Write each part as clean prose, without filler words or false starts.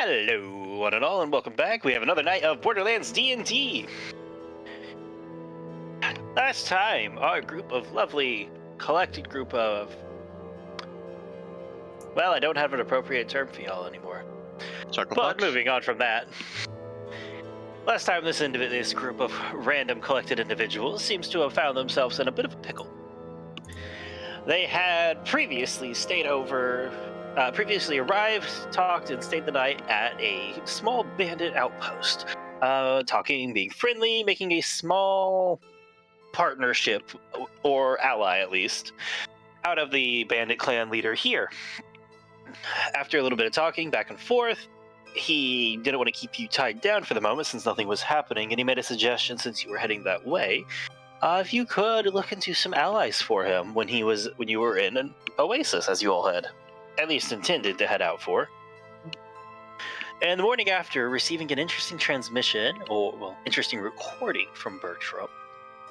Hello, one and all, and welcome back. We have another night of Borderlands D&D. Last time, our collected group of... Well, I don't have an appropriate term for y'all anymore. But moving on from that. Last time, this group of random collected individuals seems to have found themselves in a bit of a pickle. They had previously arrived, talked, and stayed the night at a small bandit outpost. Talking, being friendly, making a small partnership, or ally at least, out of the bandit clan leader here. After a little bit of talking back and forth, he didn't want to keep you tied down for the moment since nothing was happening, and he made a suggestion since you were heading that way. If you could look into some allies for him when you were in an oasis, as you all had at least intended to head out for. And the morning after, receiving an interesting interesting recording from Bertram.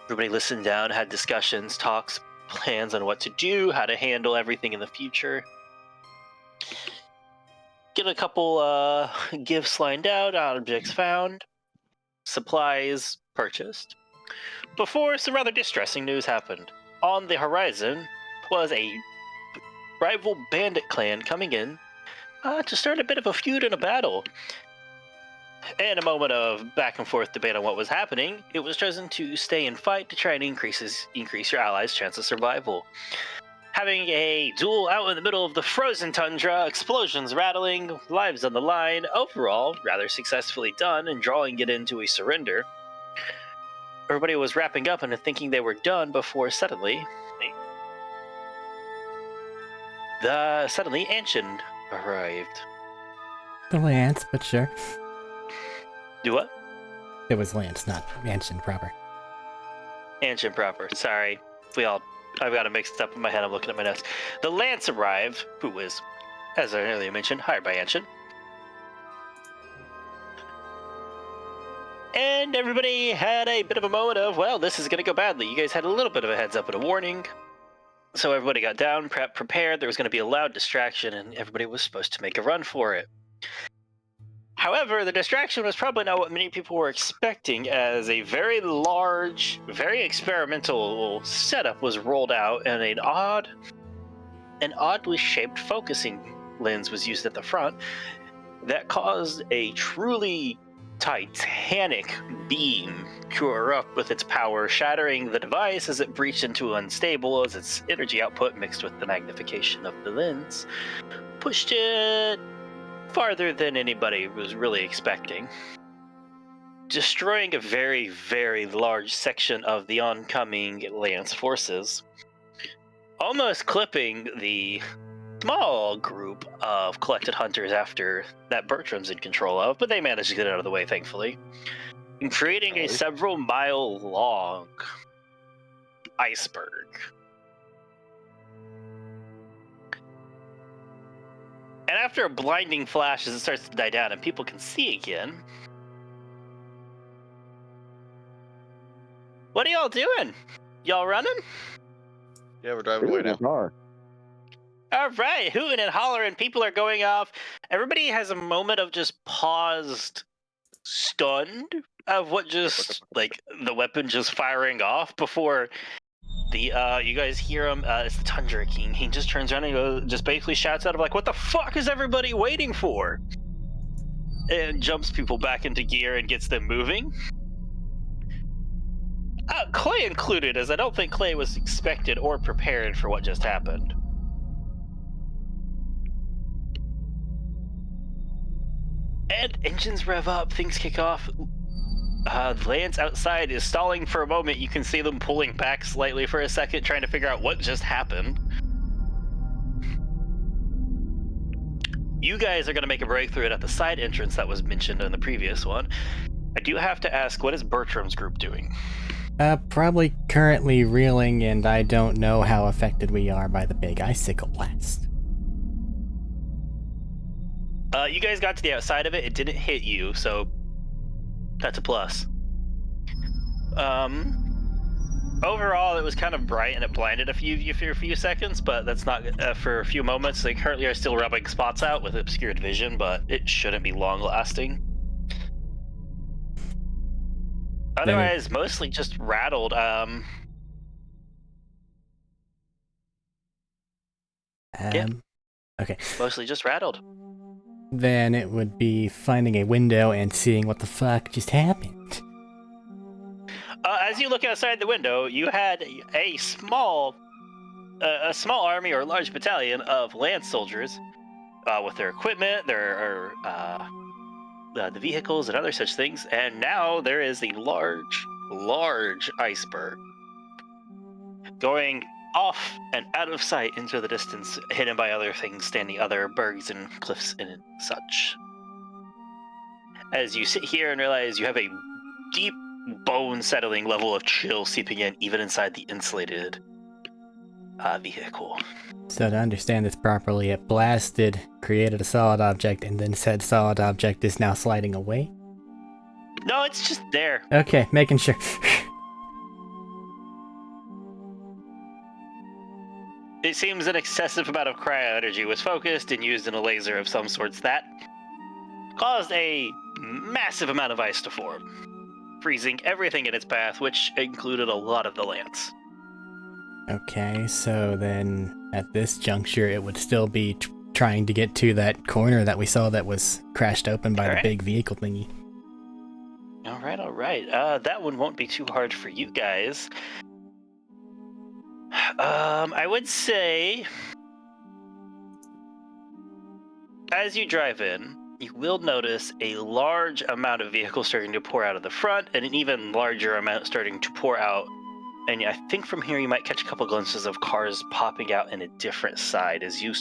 Everybody listened down, had discussions, talks, plans on what to do, how to handle everything in the future. Get a couple gifts lined out, objects found, supplies purchased. Before some rather distressing news happened. On the horizon was a rival bandit clan coming in to start a bit of a feud and a battle. In a moment of back and forth debate on what was happening, it was chosen to stay and fight to try and increase your allies' chance of survival. Having a duel out in the middle of the frozen tundra, explosions rattling, lives on the line, overall rather successfully done and drawing it into a surrender. Everybody was wrapping up and thinking they were done before suddenly Anshin arrived. The Lance, but sure. Do what? It was Lance, not Anshin proper. Anshin proper, sorry. I've got it mixed up in my head, I'm looking at my notes. The Lance arrived, who was, as I earlier mentioned, hired by Anshin. And everybody had a bit of a moment of, well, this is going to go badly. You guys had a little bit of a heads up and a warning. So everybody got down, prepared. There was going to be a loud distraction, and everybody was supposed to make a run for it. However, the distraction was probably not what many people were expecting, as a very large, very experimental setup was rolled out, and an oddly shaped focusing lens was used at the front that caused a truly titanic beam to erupt with its power, shattering the device as it breached into unstable as its energy output mixed with the magnification of the lens pushed it farther than anybody was really expecting, destroying a very, very large section of the oncoming Lance forces, almost clipping the small group of collected hunters after that Bertram's in control of, but they managed to get out of the way, thankfully, and creating a several-mile-long iceberg. And after a blinding flash as it starts to die down and people can see again, what are y'all doing? Y'all running? Yeah, we're driving away now. All right, hooting and hollering, people are going off. Everybody has a moment of just paused, stunned of what just, like, the weapon just firing off before the, you guys hear him, it's the Tundra King. He just turns around and just basically shouts out of like, what the fuck is everybody waiting for? And jumps people back into gear and gets them moving. Clay included, as I don't think Clay was expected or prepared for what just happened. And engines rev up, things kick off. Lance outside is stalling for a moment. You can see them pulling back slightly for a second, trying to figure out what just happened. You guys are going to make a breakthrough at the side entrance that was mentioned in the previous one. I do have to ask, what is Bertram's group doing? Probably currently reeling, and I don't know how affected we are by the big icicle blast. You guys got to the outside of it. It didn't hit you, so that's a plus. overall, it was kind of bright and it blinded a few seconds, but that's not for a few moments. They currently are still rubbing spots out with obscured vision, but it shouldn't be long lasting. Otherwise, mostly just rattled. Yeah. Okay. Mostly just rattled. Then it would be finding a window and seeing what the fuck just happened. As you look outside the window, you had a small army or large battalion of lance soldiers with their equipment, the vehicles, and other such things. And now there is a large iceberg going off and out of sight into the distance, hidden by other things, standing other bergs and cliffs and such. As you sit here and realize you have a deep, bone-settling level of chill seeping in, even inside the insulated vehicle. So to understand this properly, it blasted, created a solid object, and then said solid object is now sliding away? No, it's just there. Okay, making sure. It seems an excessive amount of cryo energy was focused and used in a laser of some sorts that caused a massive amount of ice to form, freezing everything in its path, which included a lot of the lance. Okay, so then at this juncture, it would still be trying to get to that corner that we saw that was crashed open by the big vehicle thingy. All right. That one won't be too hard for you guys. I would say, as you drive in, you will notice a large amount of vehicles starting to pour out of the front, and an even larger amount starting to pour out. And I think from here you might catch a couple glimpses of cars popping out in a different side as you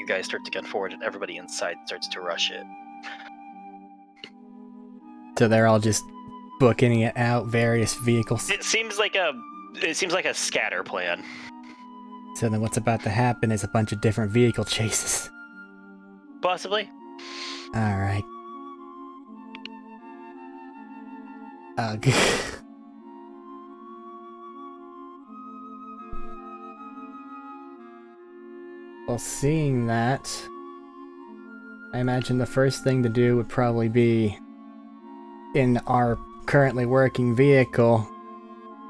guys start to gun forward, and everybody inside starts to rush it. So they're all just booking it out, various vehicles. It seems like a scatter plan. So then what's about to happen is a bunch of different vehicle chases. Possibly. Alright. Well, seeing that, I imagine the first thing to do would probably be, in our currently working vehicle,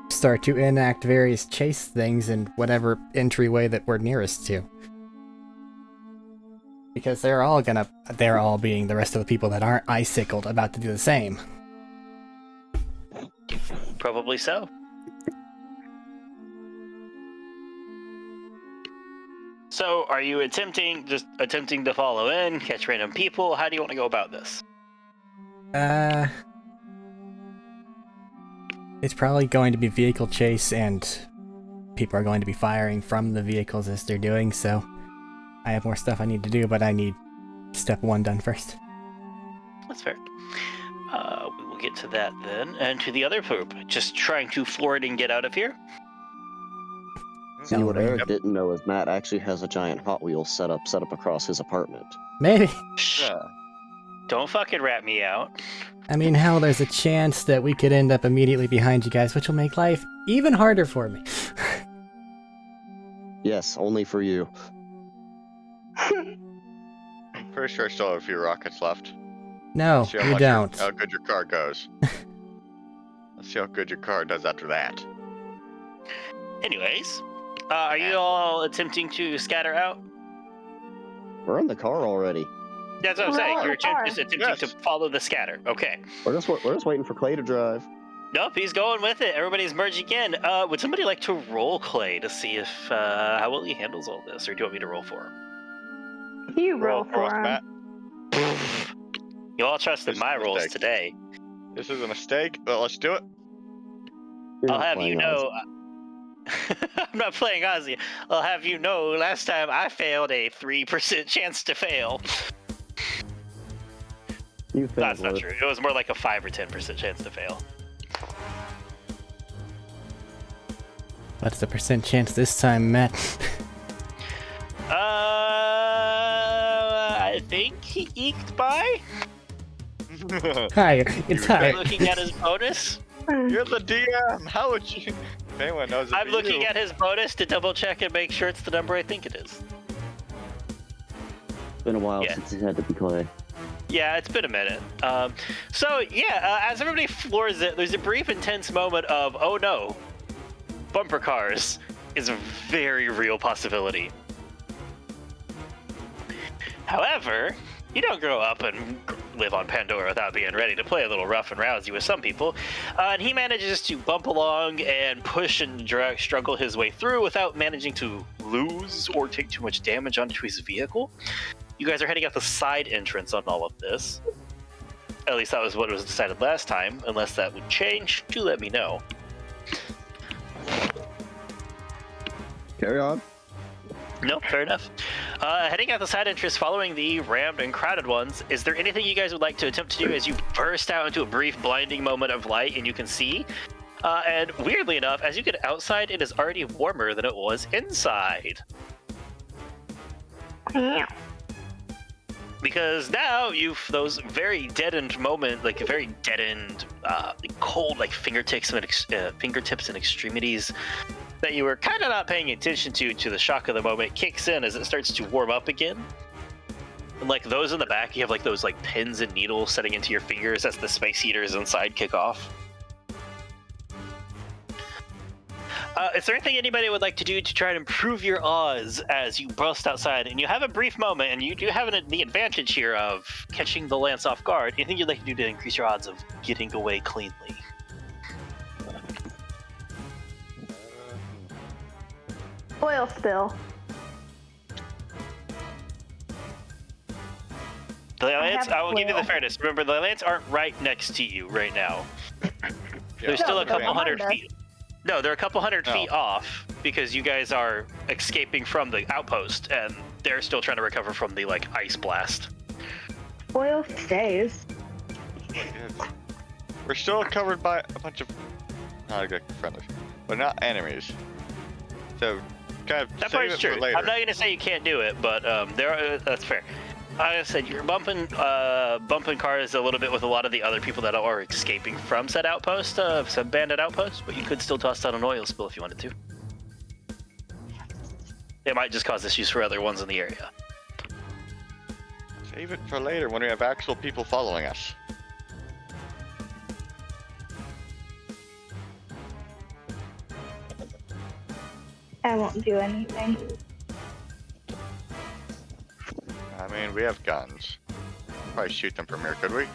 start to enact various chase things in whatever entryway that we're nearest to. Because they're all being the rest of the people that aren't icicled, about to do the same. Probably so. So, are you attempting to follow in, catch random people? How do you want to go about this? It's probably going to be vehicle chase, and people are going to be firing from the vehicles as they're doing, so I have more stuff I need to do, but I need step 1 done first. That's fair. We will get to that then. And to the other group, just trying to floor it and get out of here? See, what Arik didn't know is Matt actually has a giant Hot Wheels set up across his apartment. Maybe. Yeah. Don't fucking rat me out. I mean, hell, there's a chance that we could end up immediately behind you guys, which will make life even harder for me. Yes, only for you. Pretty sure I still have a few rockets left. No, you don't. How good your car goes. Let's see how good your car does after that. Anyways, are you all attempting to scatter out? We're in the car already. That's what I'm saying. You're just attempting to follow the scatter. Okay. We're just waiting for Clay to drive. Nope, he's going with it. Everybody's merging in. Would somebody like to roll Clay to see if how well he handles all this, or do you want me to roll for him? You roll for him. Matt. You all trusted my rolls today. This is a mistake, but let's do it. I'll have you know. I'm not playing Ozzy. I'll have you know, last time I failed a 3% chance to fail. That's not true. It was more like a 5 or 10% chance to fail. What's the percent chance this time, Matt? I think he eked by. Higher. It's higher. Looking at his bonus. You're the DM. How would you? If anyone knows, I'm looking at his bonus to double check and make sure it's the number I think it is. It's been a while Yeah. since he's had to be Clay. Yeah, it's been a minute. As everybody floors it, there's a brief, intense moment of, oh no, bumper cars is a very real possibility. However, you don't grow up and live on Pandora without being ready to play a little rough and rousy with some people. And he manages to bump along and push and struggle his way through without managing to lose or take too much damage onto his vehicle. You guys are heading out the side entrance on all of this. At least that was what was decided last time. Unless that would change, do let me know. Carry on. No, fair enough. Heading out the side entrance following the rammed and crowded ones, is there anything you guys would like to attempt to do as you burst out into a brief blinding moment of light and you can see? And weirdly enough, as you get outside, it is already warmer than it was inside. Because now those very deadened moment, like a very deadened, cold, like fingertips and extremities that you were kind of not paying attention to the shock of the moment kicks in as it starts to warm up again. And like those in the back, you have like those like pins and needles setting into your fingers as the space heaters inside kick off. Is there anything anybody would like to do to try and improve your odds as you burst outside? And you have a brief moment, and you do have the advantage here of catching the lance off guard. Anything you'd like to do to increase your odds of getting away cleanly? Oil spill. The Lance, have I will give you the oil. fairness. Remember, the Lance aren't right next to you right now. They're Yeah. still a No, couple they're hundred behind feet. No, they're a couple hundred No. feet off because you guys are escaping from the outpost, and they're still trying to recover from the like ice blast. Oil stays. We're still covered by a bunch of not exactly friendly, but not enemies. So, kind of That save part's it true. for later. I'm not going to say you can't do it, but that's fair. Like I said, you're bumping cars a little bit with a lot of the other people that are escaping from said outpost, said bandit outpost, but you could still toss down an oil spill if you wanted to. It might just cause issues for other ones in the area. Save it for later when we have actual people following us. I won't do anything. I mean, we have guns. Probably shoot them from here, could we?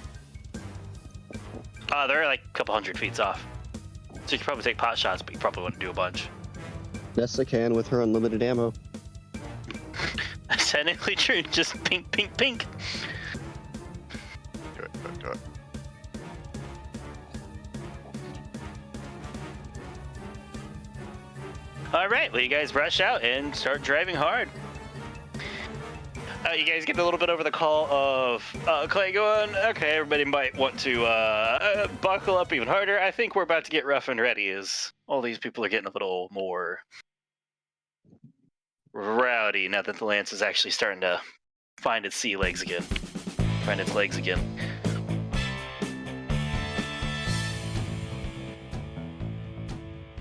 They're like a couple hundred feet off. So you could probably take pot shots, but you probably wouldn't do a bunch. Yes, I can with her unlimited ammo. That's technically true. Just pink, pink, pink. Do it, do it, do it. All right, well, you guys rush out and start driving hard. You guys get a little bit over the call of Clay going, okay, everybody might want to buckle up even harder. I think we're about to get rough and ready as all these people are getting a little more rowdy now that the Lance is actually starting to find its legs again.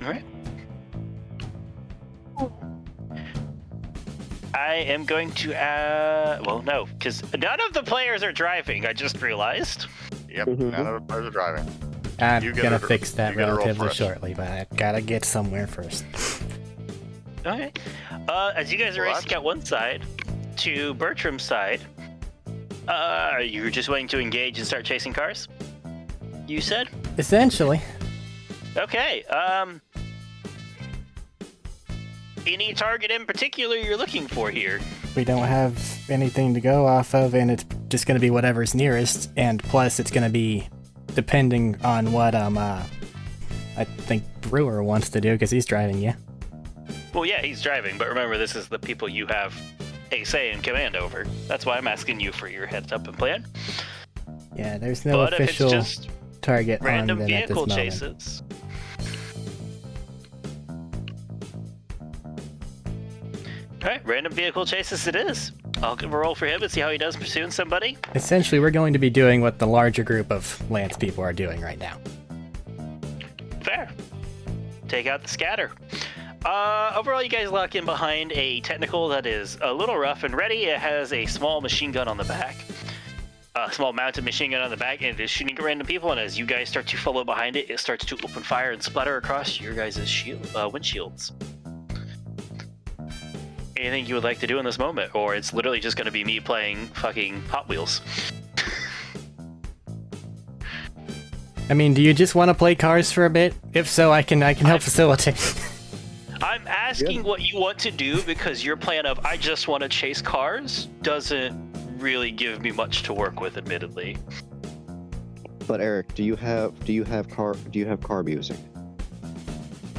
All right. I am going to, well, no, because none of the players are driving, I just realized. Yep, Mhm. none of the players are driving. I'm You get gonna a- fix that you get a roll relatively for us. shortly, but I gotta get somewhere first. Okay. As you guys are What? racing out one side to Bertram's side, are you just waiting to engage and start chasing cars? You said? Essentially. Okay, any target in particular you're looking for here? We don't have anything to go off of, and it's just gonna be whatever's nearest, and plus it's gonna be depending on what I think Brewer wants to do, because he's driving you. Well, yeah, he's driving, but remember, this is the people you have a say and command over. That's why I'm asking you for your heads up and plan. Yeah, there's no But if it's official just target on random them at this vehicle moment. chases. Alright, random vehicle chases it is. I'll give a roll for him and see how he does pursuing somebody. Essentially, we're going to be doing what the larger group of Lance people are doing right now. Fair. take out the scatter. Overall, you guys lock in behind a technical that is a little rough and ready. It has a small machine gun on the back. A small mounted machine gun on the back, and it is shooting at random people, and as you guys start to follow behind it, it starts to open fire and splatter across your guys' windshields. Anything you would like to do in this moment, or it's literally just going to be me playing fucking Hot Wheels. I mean, do you just want to play cars for a bit? If so, I can help facilitate. I'm asking what you want to do because your plan of I just want to chase cars doesn't really give me much to work with, admittedly. But Arik, do you have car music?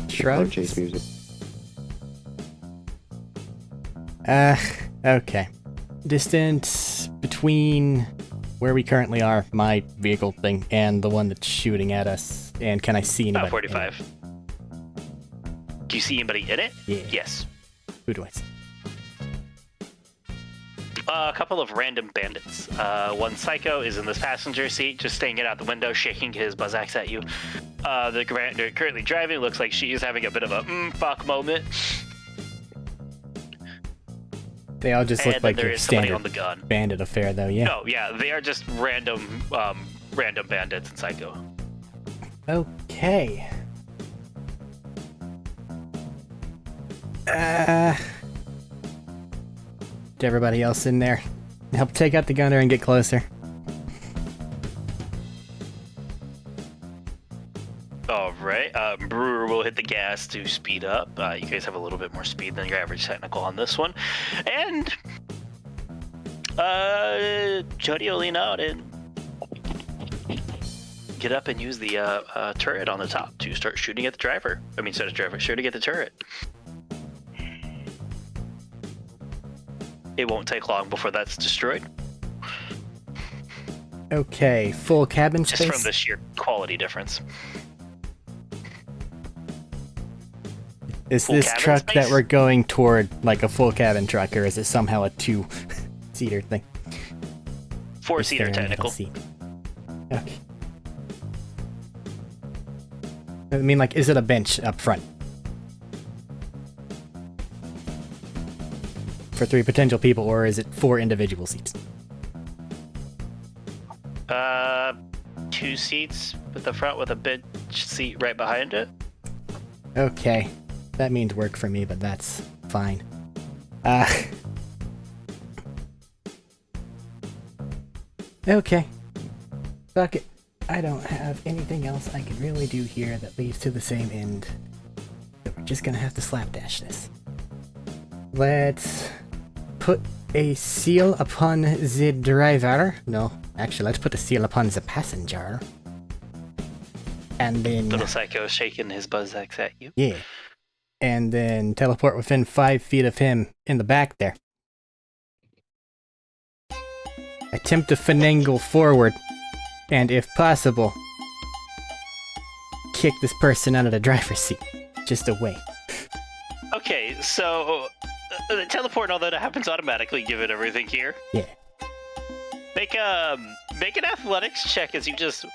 Shrug. Car chase music. Okay. Distance between where we currently are, my vehicle thing, and the one that's shooting at us. And can I see anybody? About 45. Do you see anybody in it? Yeah. Yes. Who do I see? A couple of random bandits. One psycho is in this passenger seat, just staring out the window, shaking his buzz axe at you. The commander currently driving looks like she is having a bit of a fuck moment. They all just look like your standard on the gun. bandit affair, though, yeah. No, yeah, they are just random bandits in psycho. Okay. Get everybody else in there. Help take out the gunner and get closer. Alright, Brewer will hit the gas to speed up. You guys have a little bit more speed than your average technical on this one. And Jody will lean out and get up and use the turret on the top to start shooting at the driver. I mean, instead of driver, shooting at the turret. It won't take long before that's destroyed. Okay, full cabin space? Just from the sheer quality difference. Is Full this cabin truck space? that we're going toward like a full cabin truck, or is it somehow a two-seater thing? Four-seater Is there a middle technical. seat? Okay. I mean, like, is it a bench up front? For 3 potential people, or is it 4 individual seats? 2 seats at the front with a bench seat right behind it. Okay. That means work for me, but that's fine. Okay. Fuck it. I don't have anything else I can really do here that leads to the same end. So we're just gonna have to slapdash this. Let's put a seal upon the driver. No, actually, let's put a seal upon the passenger. And then... Little psycho shaking his buzz axe at you. Yeah. And then teleport within 5 feet of him in the back there. Attempt to finagle forward. And if possible, kick this person out of the driver's seat. Just away. Okay, so the teleport and all that happens automatically given everything here. Yeah. Make an athletics check as you just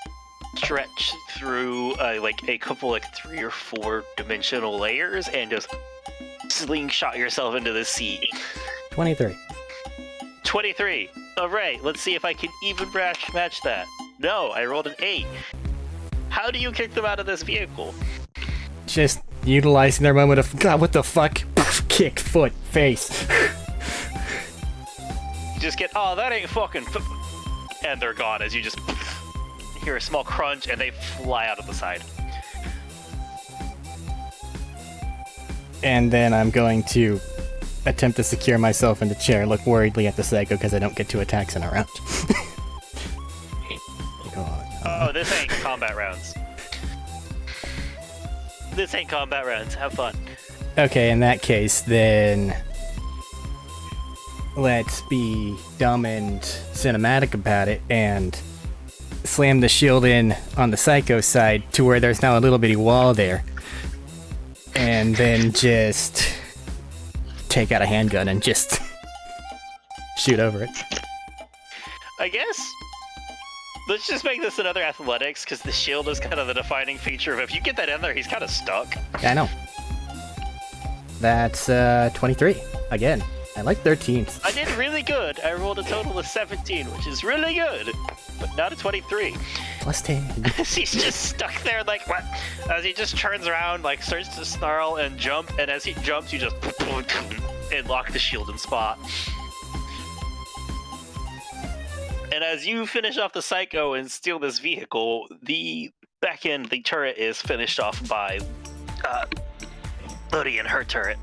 stretch through like a couple like 3 or 4 dimensional layers and just slingshot yourself into the seat. 23. 23. All right, let's see if I can even match that. No, I rolled an 8. How do you kick them out of this vehicle? Just utilizing their moment of, God, what the fuck? Kick, foot, face. You just get, oh, that ain't fucking... And they're gone as you just hear a small crunch and they fly out of the side. And then I'm going to attempt to secure myself in the chair, look worriedly at the psycho because I don't get 2 attacks in a round. Oh, this ain't combat rounds. This ain't combat rounds. Have fun. Okay, in that case, then let's be dumb and cinematic about it and slam the shield in on the psycho side to where there's now a little bitty wall there. And then just take out a handgun and just shoot over it. I guess Let's just make this another athletics, because the shield is kind of the defining feature of if you get that in there, he's kind of stuck. Yeah, I know. That's 23. Again, I like 13s. I did really good. I rolled a total of 17, which is really good, but not a 23. Plus 10. He's just stuck there, like, what? As he just turns around, like, starts to snarl and jump, and as he jumps, you just and lock the shield in spot. And as you finish off the Psycho and steal this vehicle, the back end, the turret is finished off by Lodi and her turret.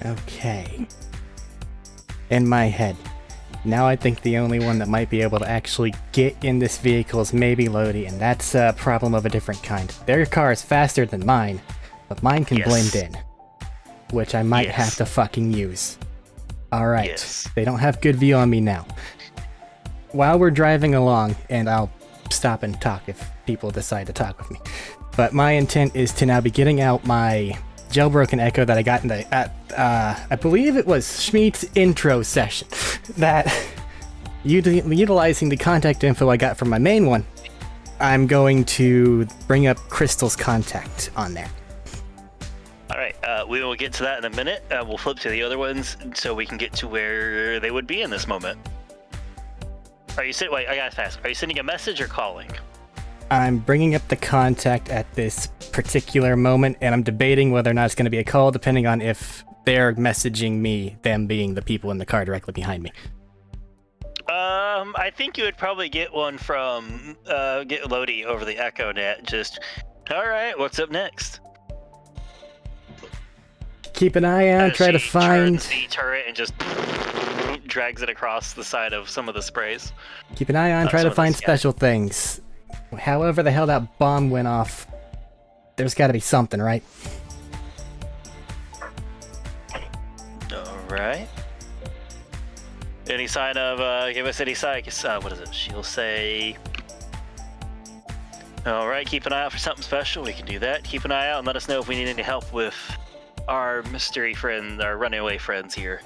Okay. In my head. Now I think the only one that might be able to actually get in this vehicle is maybe Lodi, and that's a problem of a different kind. Their car is faster than mine, but mine can blend in. Which I might have to fucking use. Alright, they don't have good view on me now. While we're driving along, and I'll stop and talk if people decide to talk with me, but my intent is to now be getting out my jailbroken Echo that I got in the, I believe it was Schmeat's intro session, that utilizing the contact info I got from my main one, I'm going to bring up Crystal's contact on there. Alright, we will get to that in a minute. We'll flip to the other ones so we can get to where they would be in this moment. Wait, I gotta fast. Are you sending a message or calling? I'm bringing up the contact at this particular moment, and I'm debating whether or not it's going to be a call, depending on if they're messaging me, them being the people in the car directly behind me. I think you would probably get one from, get Lodi over the Echo Net. Just, alright, what's up next? Keep an eye out, try to find the turret and just drags it across the side of some of the sprays. Keep an eye on, try to find special things. However the hell that bomb went off, there's got to be something, right? Alright. Any sign of, give us any sign, what is it? She'll say... Alright, keep an eye out for something special, we can do that. Keep an eye out and let us know if we need any help with our mystery friend, our runaway friends here.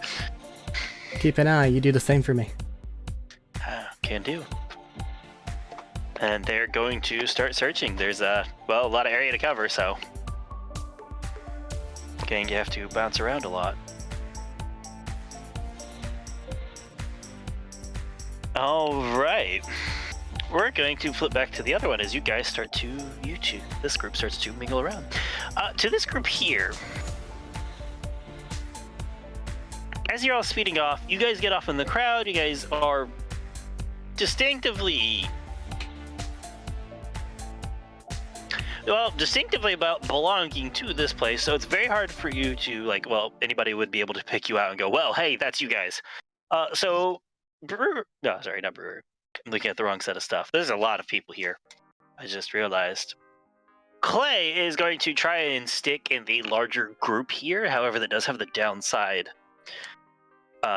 Keep an eye, you do the same for me. Can do. And they're going to start searching. There's a lot of area to cover, so you have to bounce around a lot. All right, we're going to flip back to the other one as you guys start to, this group starts to mingle around. To this group here, as you're all speeding off, you guys get off in the crowd. You guys are distinctively about belonging to this place, so it's very hard for you to, anybody would be able to pick you out and go, well, hey, that's you guys. So, Brewer, no, sorry, not Brewer. I'm looking at the wrong set of stuff. There's a lot of people here. I just realized. Clay is going to try and stick in the larger group here, however, that does have the downside.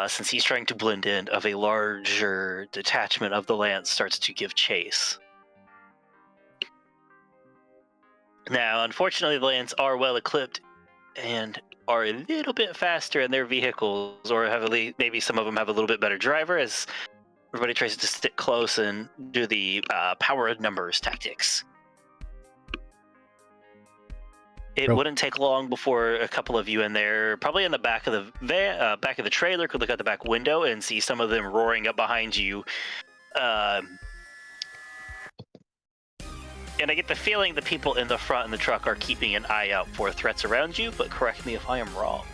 Since he's trying to blend in, of a larger detachment of the Lance starts to give chase. Now, unfortunately, the Lance are well equipped and are a little bit faster in their vehicles, or maybe some of them have a little bit better driver, as everybody tries to stick close and do the power of numbers tactics. It wouldn't take long before a couple of you in there, probably in the back of the back of the trailer, could look out the back window and see some of them roaring up behind you. And I get the feeling the people in the front in the truck are keeping an eye out for threats around you, but correct me if I am wrong.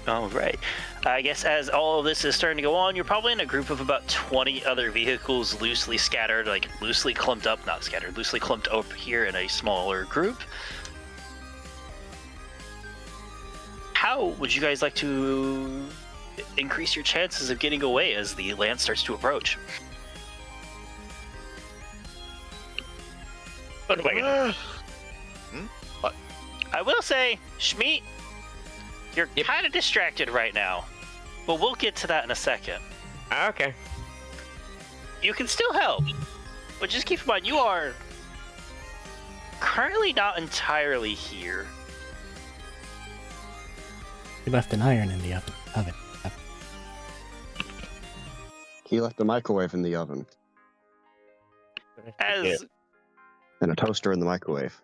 All right. I guess as all of this is starting to go on, you're probably in a group of about 20 other vehicles loosely scattered, loosely clumped up, not scattered, loosely clumped up here in a smaller group. How would you guys like to increase your chances of getting away as the Lance starts to approach? What am I gonna... What? I will say, Schmeat, you're kind of distracted right now, but we'll get to that in a second. Okay. You can still help, but just keep in mind, you are currently not entirely here. You left an iron in the oven. He left the microwave in the oven As and a toaster in the microwave.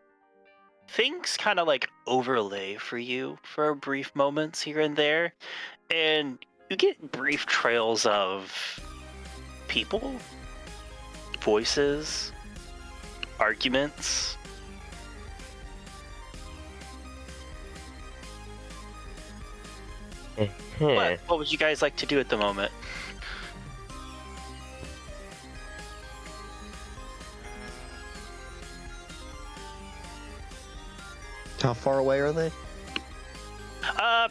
things kind of like overlay for you for brief moments here and there, and you get brief trails of people, voices, arguments. What would you guys like to do at the moment? How far away are they?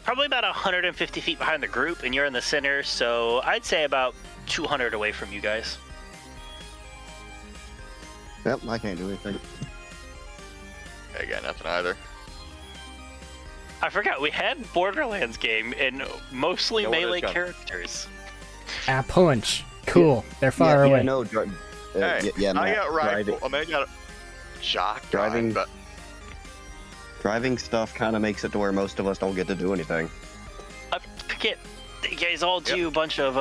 Probably about 150 feet behind the group, and you're in the center, so I'd say about 200 away from you guys. Yep, I can't do anything. I got nothing either. I forgot, we had Borderlands game and mostly No one melee has gone. characters. Ah, punch. Cool. They're far yeah, away. no, Hey, yeah, I Matt, got rifle. I mean, I got a shotgun, Driving- but driving stuff kind of makes it to where most of us don't get to do anything. I forget, you guys all do a bunch of,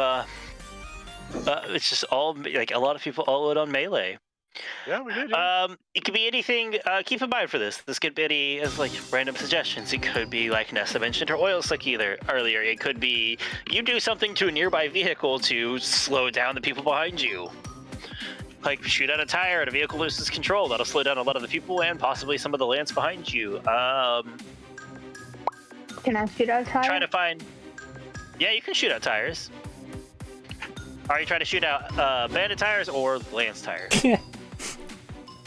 it's just all, like, a lot of people all in on melee. yeah, we did. Yeah. It could be anything. Keep in mind for this. This could be any as like random suggestions. It could be like Nessa mentioned her oil slick earlier. It could be you do something to a nearby vehicle to slow down the people behind you. Like shoot out a tire and a vehicle loses control. That'll slow down a lot of the people and possibly some of the lands behind you. Can I shoot out a tire? Trying to find. Yeah, you can shoot out tires. Are you trying to shoot out bandit tires or lance tires?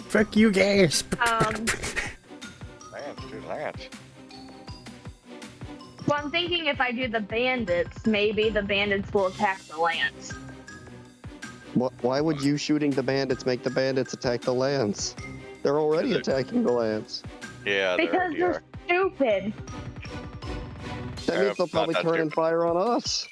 Fuck you guys. Lance, dude, Lance. Well, I'm thinking if I do the bandits, maybe the bandits will attack the lance. Why would you shooting the bandits make the bandits attack the lance? They're already attacking the lance. Yeah, Because they they're are. stupid. That means they'll probably not that turn and stupid. fire on us.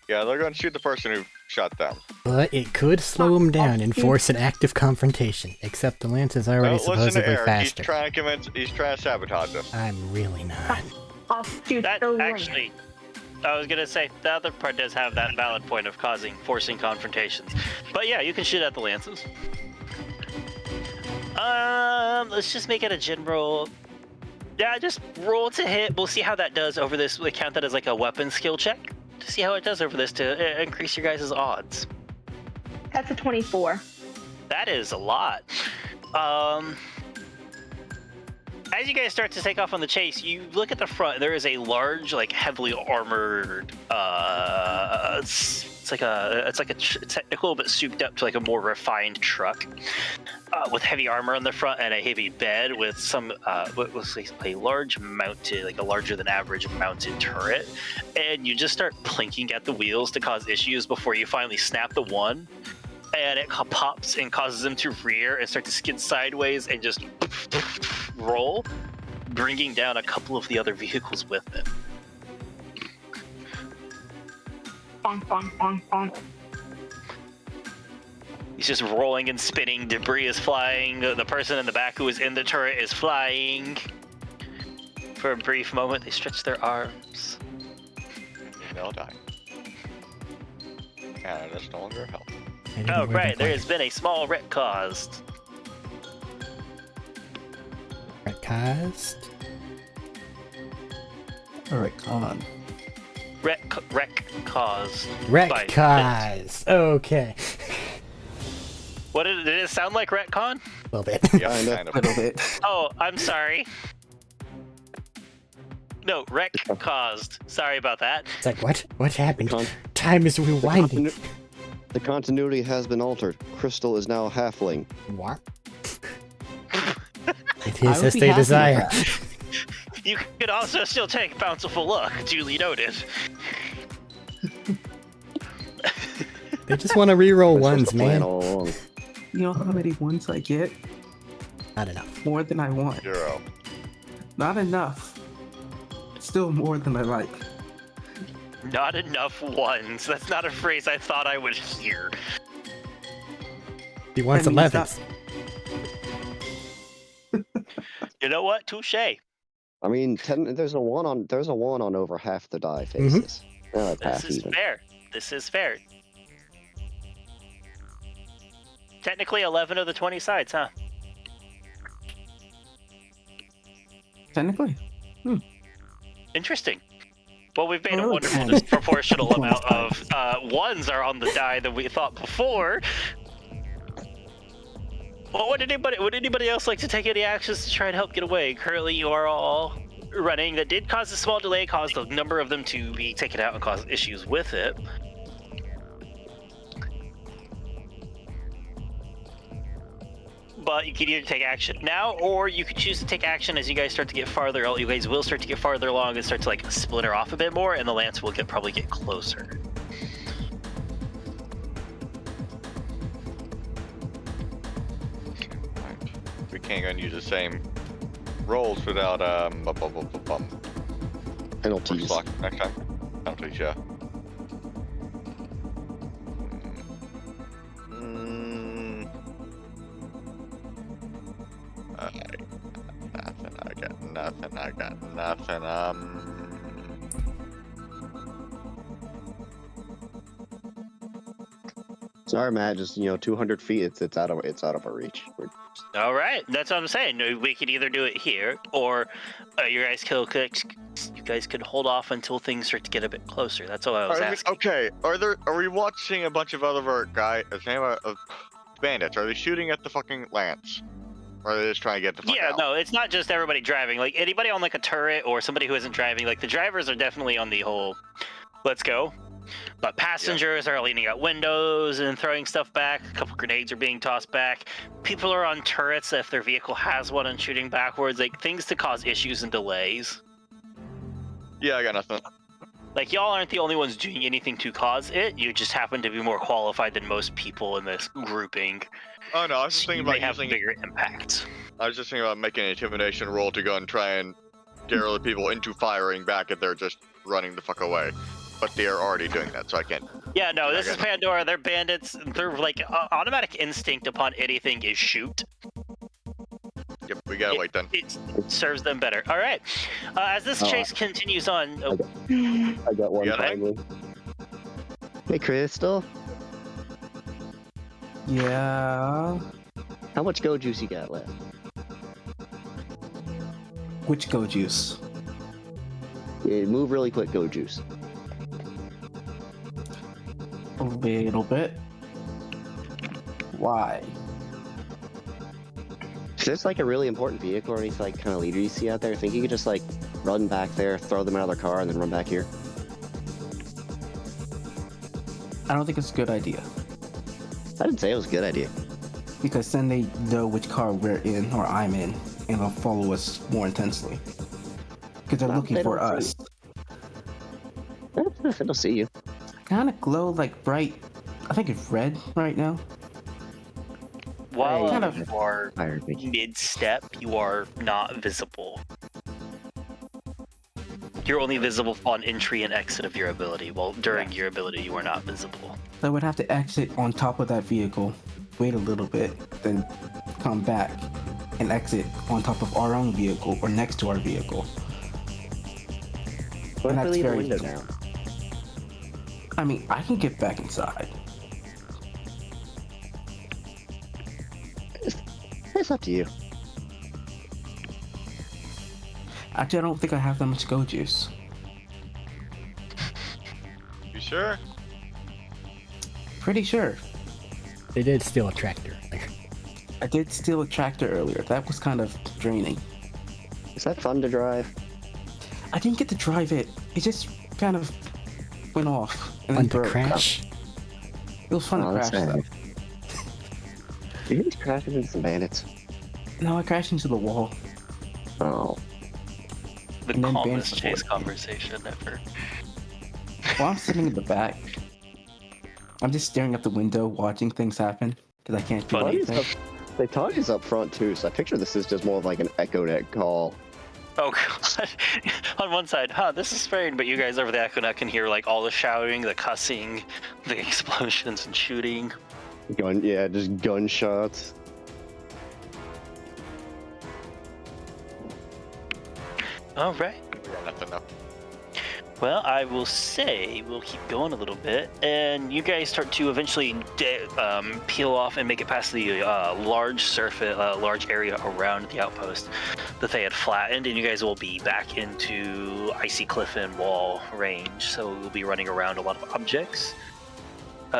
Yeah, they're going to shoot the person who shot them. But it could slow them down and force an active confrontation. Except the lance is already Well, listen to supposedly Arik. faster. He's trying to sabotage us. I'm really not. I'll shoot That the lance. actually, I was gonna say the other part does have that valid point of forcing confrontations. But yeah, you can shoot at the lances. Let's just make it a general. Yeah, just roll to hit. We'll see how that does over this. We count that as like a weapon skill check to see how it does over this to increase your guys' odds. That's a 24. That is a lot. As you guys start to take off on the chase, you look at the front. There is a large, like heavily armored. It's like a technical, but souped up to like a more refined truck with heavy armor on the front and a heavy bed with some what was like a large mounted, like a larger than average mounted turret. And you just start plinking at the wheels to cause issues before you finally snap the one. And it pops and causes them to rear and start to skid sideways and just roll, bringing down a couple of the other vehicles with it. Bonk, bonk, bonk, bonk. He's just rolling and spinning. Debris is flying. The person in the back who is in the turret is flying. For a brief moment, they stretch their arms. They'll die. And that's no longer help. I didn't Oh, wear right. the There has been a small wreck caused. Right, cast. Alright, on. Wreck caused. Wreck by caused. Okay. What did it sound like? Retcon? A little bit. Yeah, Kinda. kind of. Little bit. Oh, I'm sorry. No, wreck caused. Sorry about that. It's like, what? What happened? Con- Time is rewinding. The continuity has been altered. Crystal is now a halfling. What? It I is would as be they happy with desire. that. You could also still take bountiful luck. Duly noted. They just want to reroll That's ones, the plan man. all along. You know how many ones I get? Not enough. More than I want. 0. Not enough. Still more than I like. Not enough ones. That's not a phrase I thought I would hear. He wants That means 11s. You know what? Touche. I mean, there's a one on over half the die faces. Like This half is even. fair. This is fair. Technically 11 of the 20 sides, huh? Technically. Interesting. Well, we've made Oh, a really? wonderful 10. disproportional 20 amount of sides. ones are on the die than we thought before. Well, would anybody else like to take any actions to try and help get away? Currently, you are all running. That did cause a small delay, caused a number of them to be taken out and cause issues with it. But you can either take action now, or you could choose to take action as you guys start to get farther. You guys will start to get farther along and start to like splinter off a bit more, and the lance will probably get closer. We can't go and use the same rolls without Penalties. next time. Penalties, yeah. I got nothing. So our match is 200 feet. It's out of our reach. All right, that's what I'm saying. We could either do it here, or you guys could hold off until things start to get a bit closer. That's all I was asking. Okay, are we watching a bunch of other bandits? Are they shooting at the fucking lance? Or are they just trying to get the fuck out? No, it's not just everybody driving. Like anybody on like a turret or somebody who isn't driving. Like the drivers are definitely on the whole, let's go. But passengers are leaning out windows and throwing stuff back. A couple grenades are being tossed back. People are on turrets if their vehicle has one and shooting backwards. Like things to cause issues and delays. Yeah, I got nothing. Like y'all aren't the only ones doing anything to cause it. You just happen to be more qualified than most people in this grouping. Oh no, I was just So thinking you about may have bigger impacts. I was just thinking about making an intimidation roll to go and try and get other people into firing back if they're just running the fuck away. But they are already doing that, so I can't. Yeah, no, this Okay. is Pandora. They're bandits. They're like automatic instinct upon anything is shoot. Yep, we gotta wait then. It serves them better. All right. As this chase continues on, I got one You got it? finally. Hey, Crystal. Yeah. How much go juice you got left? Which go juice? Yeah, move really quick, go juice. A little bit. Why? If there's like a really important vehicle or anything like kind of leader you see out there, I think you could just like run back there, throw them out of their car, and then run back here. I don't think it's a good idea. I didn't say it was a good idea. Because then they know which car we're in or I'm in, and they'll follow us more intensely. Because they're Well, looking they for don't us. They'll see you. Kind of glow like bright. I think it's red right now. while kind of- you are Fire me. mid-step, you are not visible. You're only visible on entry and exit of your ability, while during your ability you are not visible. So I would have to exit on top of that vehicle, wait a little bit, then come back and exit on top of our own vehicle or next to our vehicle. What if that's we leave the very- window down? I mean, I can get back inside. It's up to you. Actually, I don't think I have that much go juice. You sure? Pretty sure. They did steal a tractor. I did steal a tractor earlier. That was kind of draining. Is that fun to drive? I didn't get to drive it. It just kind of went off. And Fun then to broke. crash. It was fun Oh, to that's crash though. sad. You just crashed into some bandits. No, I crashed into the wall. Oh. The And then calmest Vance chase avoided. conversation ever. While I'm sitting in the back, I'm just staring out the window, watching things happen because I can't do Funny. anything. The tug is up front too, so I picture this is just more of like an echo net call. Oh god. On one side, this is strange, but you guys over the Echo Net can hear like all the shouting, the cussing, the explosions and shooting. Just gunshots. All right. Nothing else. Well, I will say we'll keep going a little bit, and you guys start to eventually peel off and make it past the large area around the outpost that they had flattened, and you guys will be back into icy cliff and wall range. So you'll be running around a lot of objects.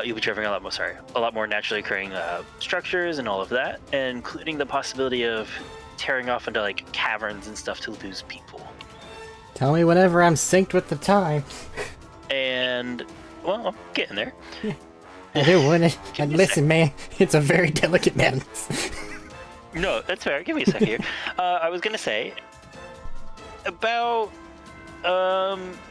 You'll be traveling a lot more naturally occurring structures and all of that, including the possibility of tearing off into like caverns and stuff to lose people. Tell me whenever I'm synced with the time. And, well, I'm getting there. I do want it. And listen, man, it's a very delicate balance. No, that's fair. Give me a second here. I was gonna say about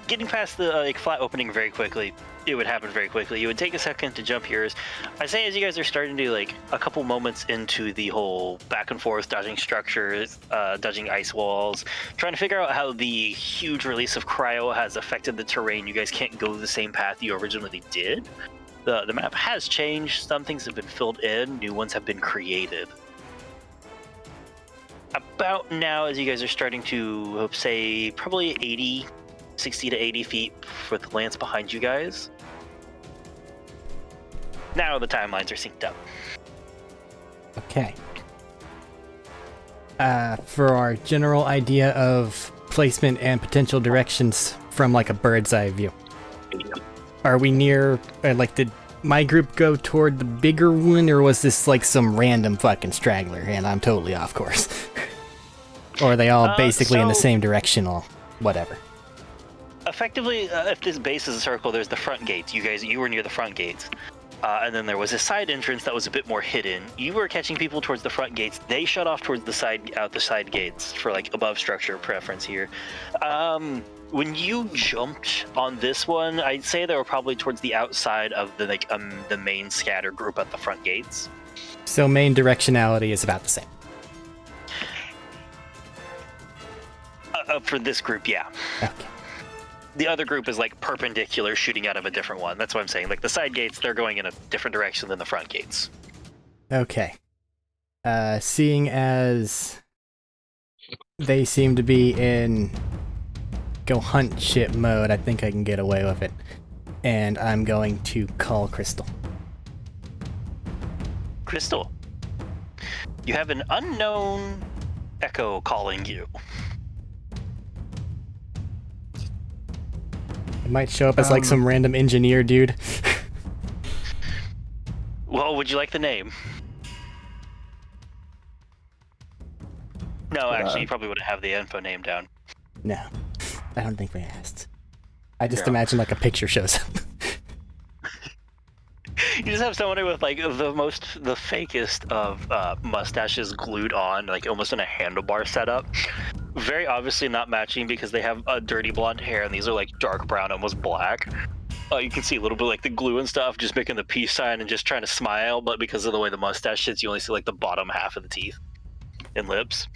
getting past the flat opening very quickly. It would happen very quickly. It would take a second to jump yours. I say as you guys are starting to a couple moments into the whole back and forth dodging structures, dodging ice walls, trying to figure out how the huge release of cryo has affected the terrain. You guys can't go the same path you originally did. The map has changed. Some things have been filled in. New ones have been created. About now, as you guys are starting to say probably 60 to 80 feet for the lands behind you guys. Now the timelines are synced up. Okay. For our general idea of placement and potential directions from like a bird's eye view. Are we near, did my group go toward the bigger one, or was this like some random fucking straggler and I'm totally off course? Or are they all basically in the same direction or whatever? Effectively, if this base is a circle, there's the front gates. You were near the front gates. And then there was a side entrance that was a bit more hidden. You were catching people towards the front gates. They shut off towards the side gates for like above structure preference here. When you jumped on this one, I'd say they were probably towards the outside of the main scatter group at the front gates. So main directionality is about the same. For this group, yeah. Okay. The other group is like perpendicular, shooting out of a different one. That's what I'm saying. Like the side gates, they're going in a different direction than the front gates. Okay. Seeing as they seem to be in go hunt shit mode, I think I can get away with it. And I'm going to call Crystal. Crystal, you have an unknown echo calling you. It might show up as like some random engineer dude. Well, would you like the name? No, actually, you probably wouldn't have the info name down. No, I don't think we asked. I just No. imagine like a picture shows up. You just have somebody with like the fakest of mustaches glued on, like almost in a handlebar setup. Very obviously not matching because they have dirty blonde hair and these are like dark brown, almost black. You can see a little bit like the glue and stuff, just making the peace sign and just trying to smile, but because of the way the mustache sits, you only see like the bottom half of the teeth and lips.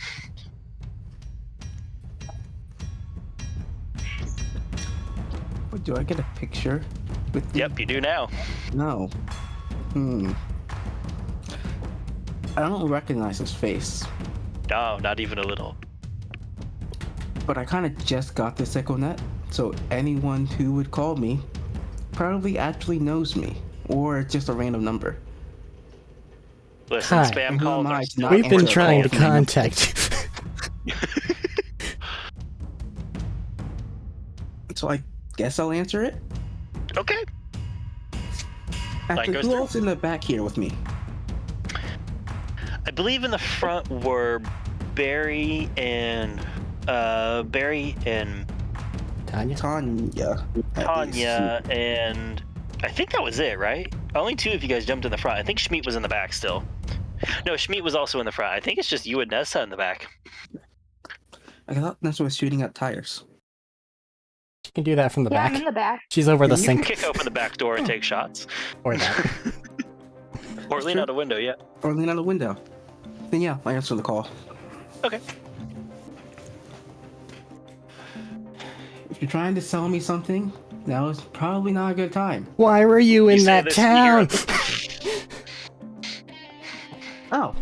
Do I get a picture with you? Yep, you do now. No. I don't recognize his face, No, not even a little. but I kind of just got this EchoNet, so anyone who would call me probably actually knows me, or it's just a random number. Listen, Hi. spam And who calls am I are to still not We've been answer trying to calls from you? contact you. So I guess I'll answer it. Okay. Actually, goes who through. else in the back here with me? I believe in the front were Barry and Tanya? Tanya. at Tanya, and I think that was it, right? Only two of you guys jumped in the front. I think Schmeat was in the back still. No, Schmeat was also in the front. I think it's just you and Nessa in the back. least. I thought Nessa was shooting at tires. She can do that from the Yeah, I'm back. in the back. She's over the You can sink. kick open the back door and take shots. Or that. Or lean true. out a window, yeah. Or lean out a window. Then yeah, I answer the call. Okay. If you're trying to sell me something, now is probably not a good time. Why were you in You say that this town? Oh.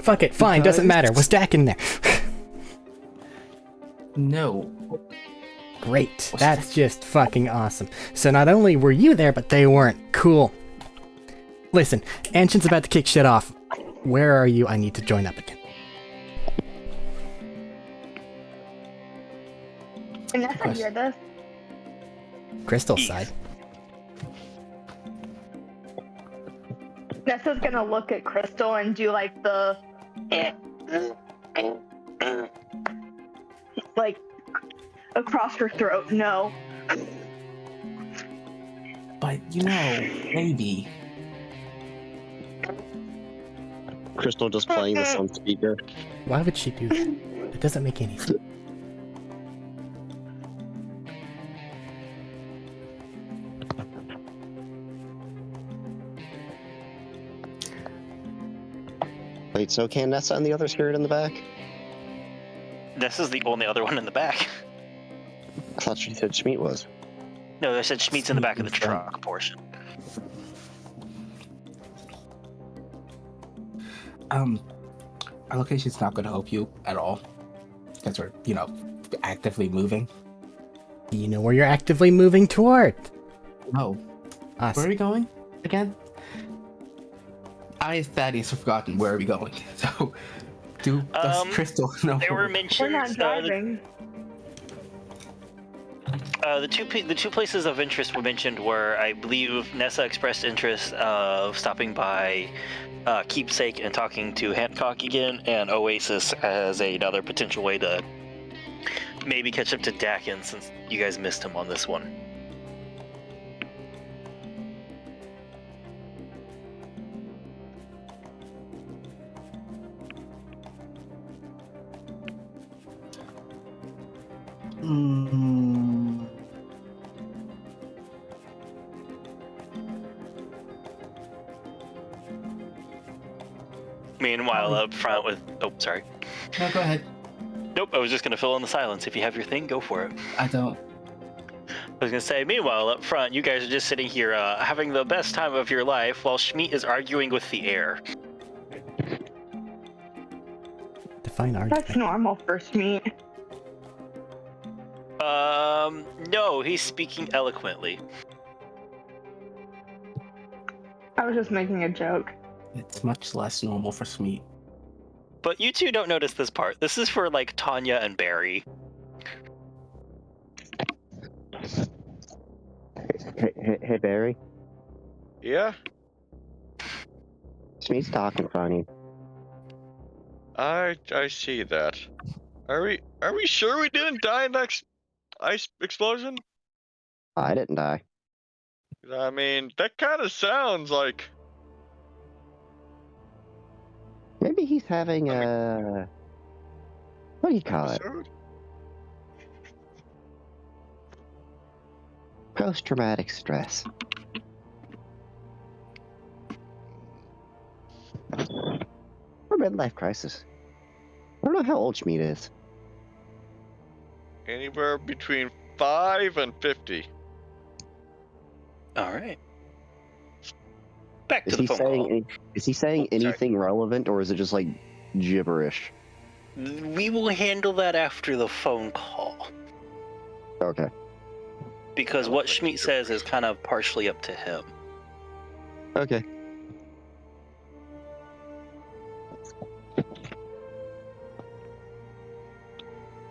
Fuck it, fine, doesn't matter. We're stacking there. No. Great. That's just fucking awesome. So not only were you there, but they weren't. Cool. Listen, Anshin's about to kick shit off. Where are you? I need to join up again. And that's how hear this. Crystal's side. Nessa's gonna look at Crystal and do like the like across her throat. No. But you know, maybe. Crystal just playing this on speaker. Why would she do that? It doesn't make any sense. Wait, so can Nessa and the other spirit in the back? This is the only other one in the back. I thought she said Schmeat was. No, I said Schmeat's in the back of the truck portion. Our location's not going to help you at all because we're, actively moving. Do you know where you're actively moving toward? No. Awesome. Where are we going again? Thaddeus, have forgotten where are we going. So, does Crystal know? They were We're mentioned. not driving. The two places of interest were mentioned were, I believe, Nessa expressed interest of stopping by Keepsake and talking to Hancock again, and Oasis as another potential way to maybe catch up to Dakin since you guys missed him on this one. Meanwhile, up front with... Oh, sorry. No, go ahead. Nope, I was just going to fill in the silence. If you have your thing, go for it. I don't. I was going to say, meanwhile, up front, you guys are just sitting here having the best time of your life while Schmeat is arguing with the air. Define argument. That's normal for Schmeat. No, he's speaking eloquently. I was just making a joke. It's much less normal for Smeet. But you two don't notice this part. This is for, like, Tanya and Barry. Hey, Barry. Yeah, Schmeat's talking funny. I see that. Are we sure we didn't die in that ice explosion? I didn't die. I mean, that kind of sounds like... Maybe he's having a... What do you call it? episode? Post-traumatic stress. Or midlife crisis. I don't know how old Schmeat is. Anywhere between 5 and 50. All right. Back to Is the he phone saying call. is he saying Oh, sorry. anything relevant, or is it just like gibberish? We will handle that after the phone call. Okay. Because what Schmeat says is kind of partially up to him. Okay.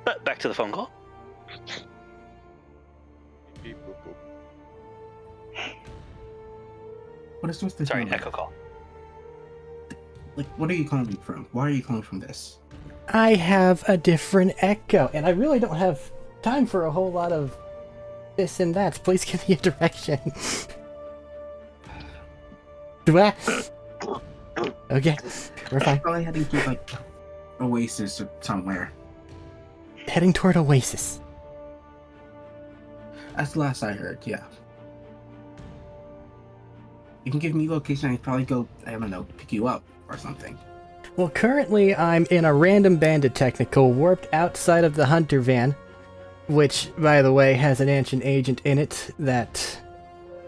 But back to the phone call. Beep, boop, boop. What is this? Sorry, number? echo call. Like, what are you calling from? Why are you calling from this? I have a different echo, and I really don't have time for a whole lot of this and that. Please give me a direction. Do I? Okay, we're fine. Probably heading to like Oasis or somewhere. Heading toward Oasis. That's the last I heard. Yeah. You can give me location. I'd probably go. I don't know, pick you up or something. Well, currently I'm in a random bandit technical warped outside of the hunter van, which, by the way, has an ancient agent in it that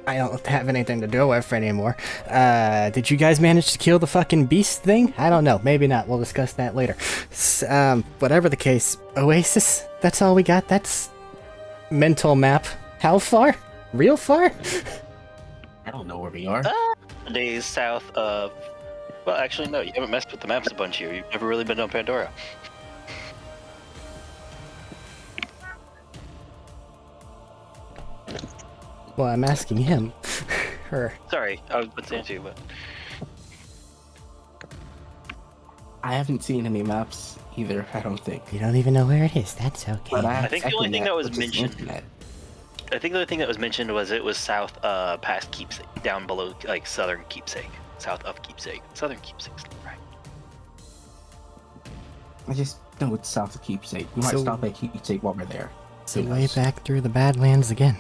I don't have anything to do with anymore. Did you guys manage to kill the fucking beast thing? I don't know. Maybe not. We'll discuss that later. Whatever the case, Oasis, that's all we got. That's mental map. How far? Real far? I don't know where we are. Days south of... Well, actually, no. You haven't messed with the maps a bunch here. You've never really been on Pandora. Well, I'm asking him. Her. Sorry, I was about to answer you, but... I haven't seen any maps either, I don't think. You don't even know where it is. That's okay. But I think the only thing that was which is mentioned... internet. I think the only thing that was mentioned was it was south past Keepsake. Down below, like, southern Keepsake. South of Keepsake. Southern Keepsake's right. I just know it's south of Keepsake. We might So- stop at Keepsake while we're there. So Who way knows? back through the Badlands again.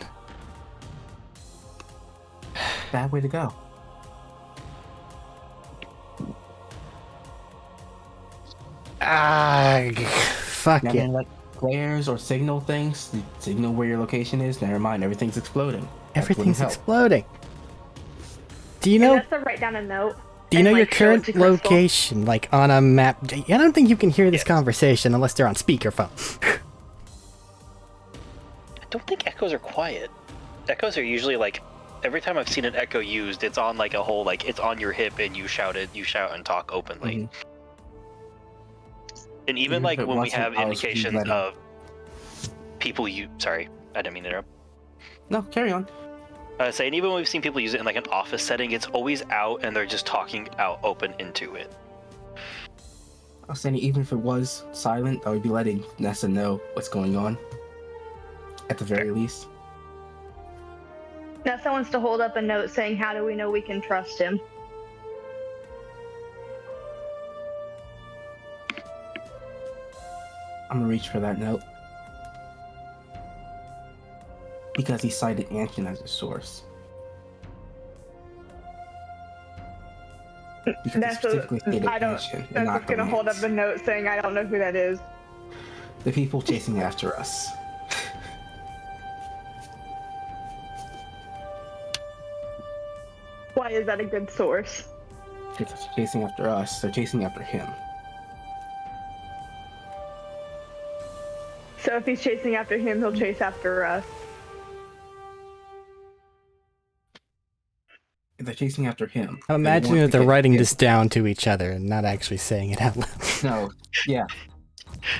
Bad way to go. Fuck Now, it. like flares or signal things, to signal where your location is. Never mind, everything's exploding. That Everything's wouldn't help. exploding. Do you know? That's to write down a note. Do you know and, your like, show it current to Crystal. location, like on a map? I don't think you can hear this Yes. conversation unless they're on speakerphone. I don't think echoes are quiet. Echoes are usually like... Every time I've seen an echo used, it's on like a whole, like, it's on your hip and you shout and talk openly. Mhm. And even Even like if it when we wasn't, have I was indications letting- of people sorry, I didn't mean to interrupt. No, carry on. Saying even when we've seen people use it in like an office setting, it's always out and they're just talking out open into it. I was saying even if it was silent, I would be letting Nessa know what's going on. At the very least. Nessa wants to hold up a note saying, "How do we know we can trust him?" I'm gonna reach for that note. Because he cited Anshin as a source. Because he Nessa, specifically stated I don't. Anshin and Nessa's not the gonna hold up Lance. a note saying, "I don't know who that is." The people chasing after us. Why is that a good source? Because they're chasing after us, they're chasing after him. So if he's chasing after him, he'll chase after us. If they're chasing after him. I'm they imagining want that to they're get writing him. this down to each other and not actually saying it out loud. No, yeah.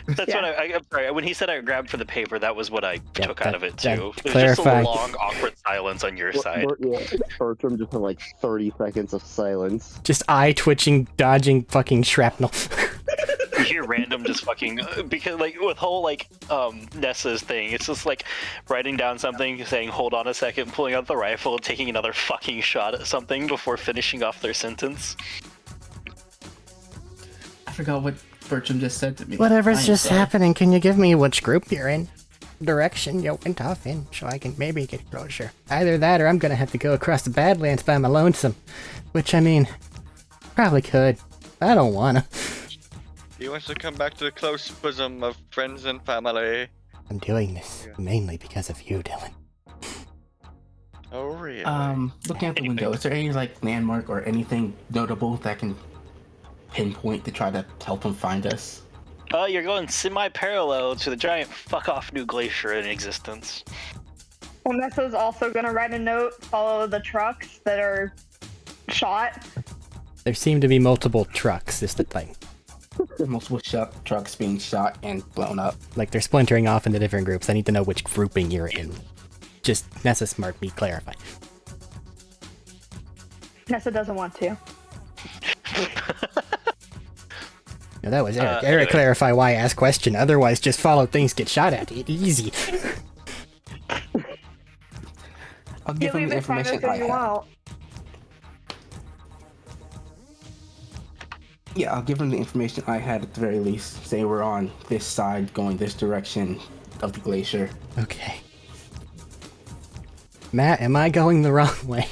That's Yeah. what I'm sorry. When he said I grabbed for the paper, that was what I Yeah, took out of it that- too. that- There's just a clarify. long, awkward silence on your side. Bertram just had like 30 seconds of silence. Just eye twitching, dodging fucking shrapnel. You hear random just fucking because like with whole like Nessa's thing, it's just like writing down something, saying hold on a second, pulling out the rifle, taking another fucking shot at something before finishing off their sentence. I forgot what Bertram just said to me. Whatever's I'm just sorry. happening, can you give me which group you're in? Direction you went off in, so I can maybe get closer. Either that or I'm gonna have to go across the Badlands by my lonesome. Which, I mean, probably could. I don't wanna. He wants to come back to the close bosom of friends and family. I'm doing this mainly because of you, Dylan. Oh, really? Looking out the window, is there any like landmark or anything notable that can pinpoint to try to help him find us? You're going semi-parallel to the giant fuck-off new glacier in existence. Well, Nessa's also gonna write a note, follow the trucks that are shot. There seem to be multiple trucks, is the thing. Multiple trucks being shot and blown up. Like, they're splintering off into different groups. I need to know which grouping you're in. Just Nessa Smart, me clarify. Nessa doesn't want to. No, that was Eric. Eric, Anyway. clarify why I ask question. Otherwise, just follow things get shot at. Easy. I'll give You'll him the even find us information I if you have. want. Yeah, I'll give him the information I had at the very least. Say we're on this side, going this direction of the glacier. Okay. Matt, am I going the wrong way?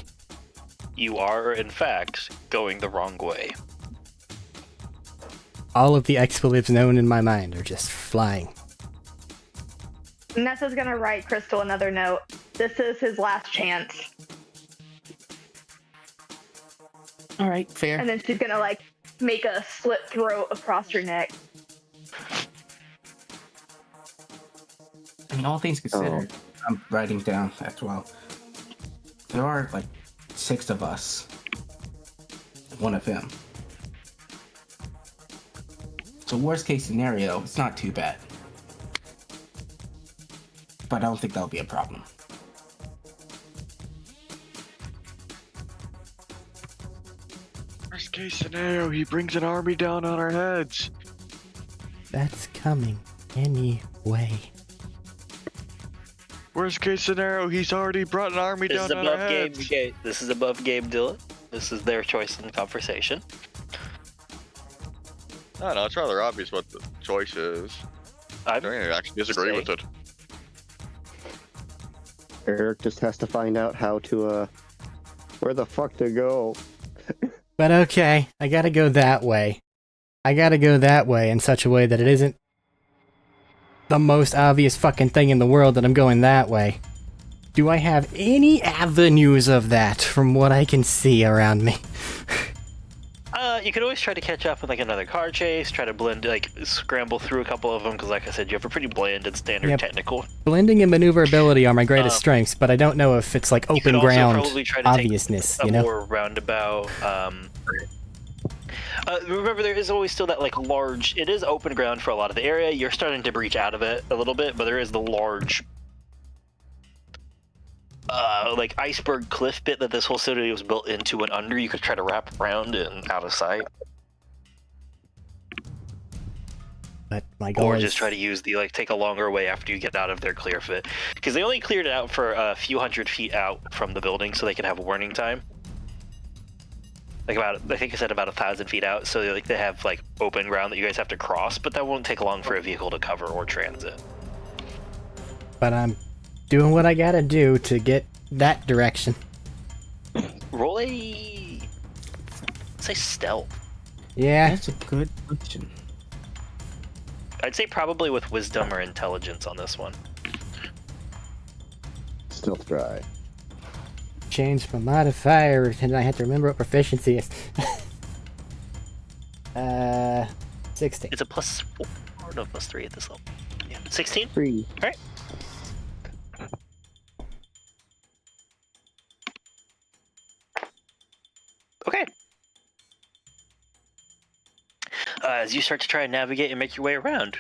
You are, in fact, going the wrong way. All of the expletives known in my mind are just flying. Nessa's gonna write Crystal another note. This is his last chance. All right, fair. And then she's gonna like make a slit throat across your neck. I mean, all things considered, I'm writing down as well. There are like 6 of us. One of him. So worst case scenario, it's not too bad. But I don't think that'll be a problem. Worst case scenario, he brings an army down on our heads. That's coming anyway. Worst case scenario, he's already brought an army This is down on our above game. heads. This is above game, Dylan. This is their choice in the conversation. I don't know, it's rather obvious what the choice is. I I'm don't even actually disagree with it. Eric just has to find out how to, where the fuck to go. But okay, I gotta go that way. I gotta go that way in such a way that it isn't the most obvious fucking thing in the world that I'm going that way. Do I have any avenues of that from what I can see around me? You could always try to catch up with like another car chase, try to blend, like scramble through a couple of them, because like I said, you have a pretty bland and standard Yep. technical. Blending and maneuverability are my greatest strengths, but I don't know if it's like You could open also ground probably try to obviousness, take a you know? more roundabout. Remember, there is always still that like large. It is open ground for a lot of the area. You're starting to breach out of it a little bit, but there is the large, like iceberg cliff bit that this whole city was built into and under. You could try to wrap around and out of sight, But my goal or is... just try to use the like take a longer way after you get out of their clear fit, because they only cleared it out for a few hundred feet out from the building, so they can have warning time. Like about, I think I said about 1,000 feet out, so like they have like open ground that you guys have to cross, but that won't take long for a vehicle to cover or transit. But I'm doing what I gotta do to get that direction. Roll a, say stealth. Yeah, That's a good question. I'd say probably with wisdom or intelligence on this one. Still try. change my modifier, and I have to remember what proficiency is. 16. It's a +4, or no, +3 at this level. Yeah, 16. 3. All right. Okay. As you start to try and navigate and make your way around,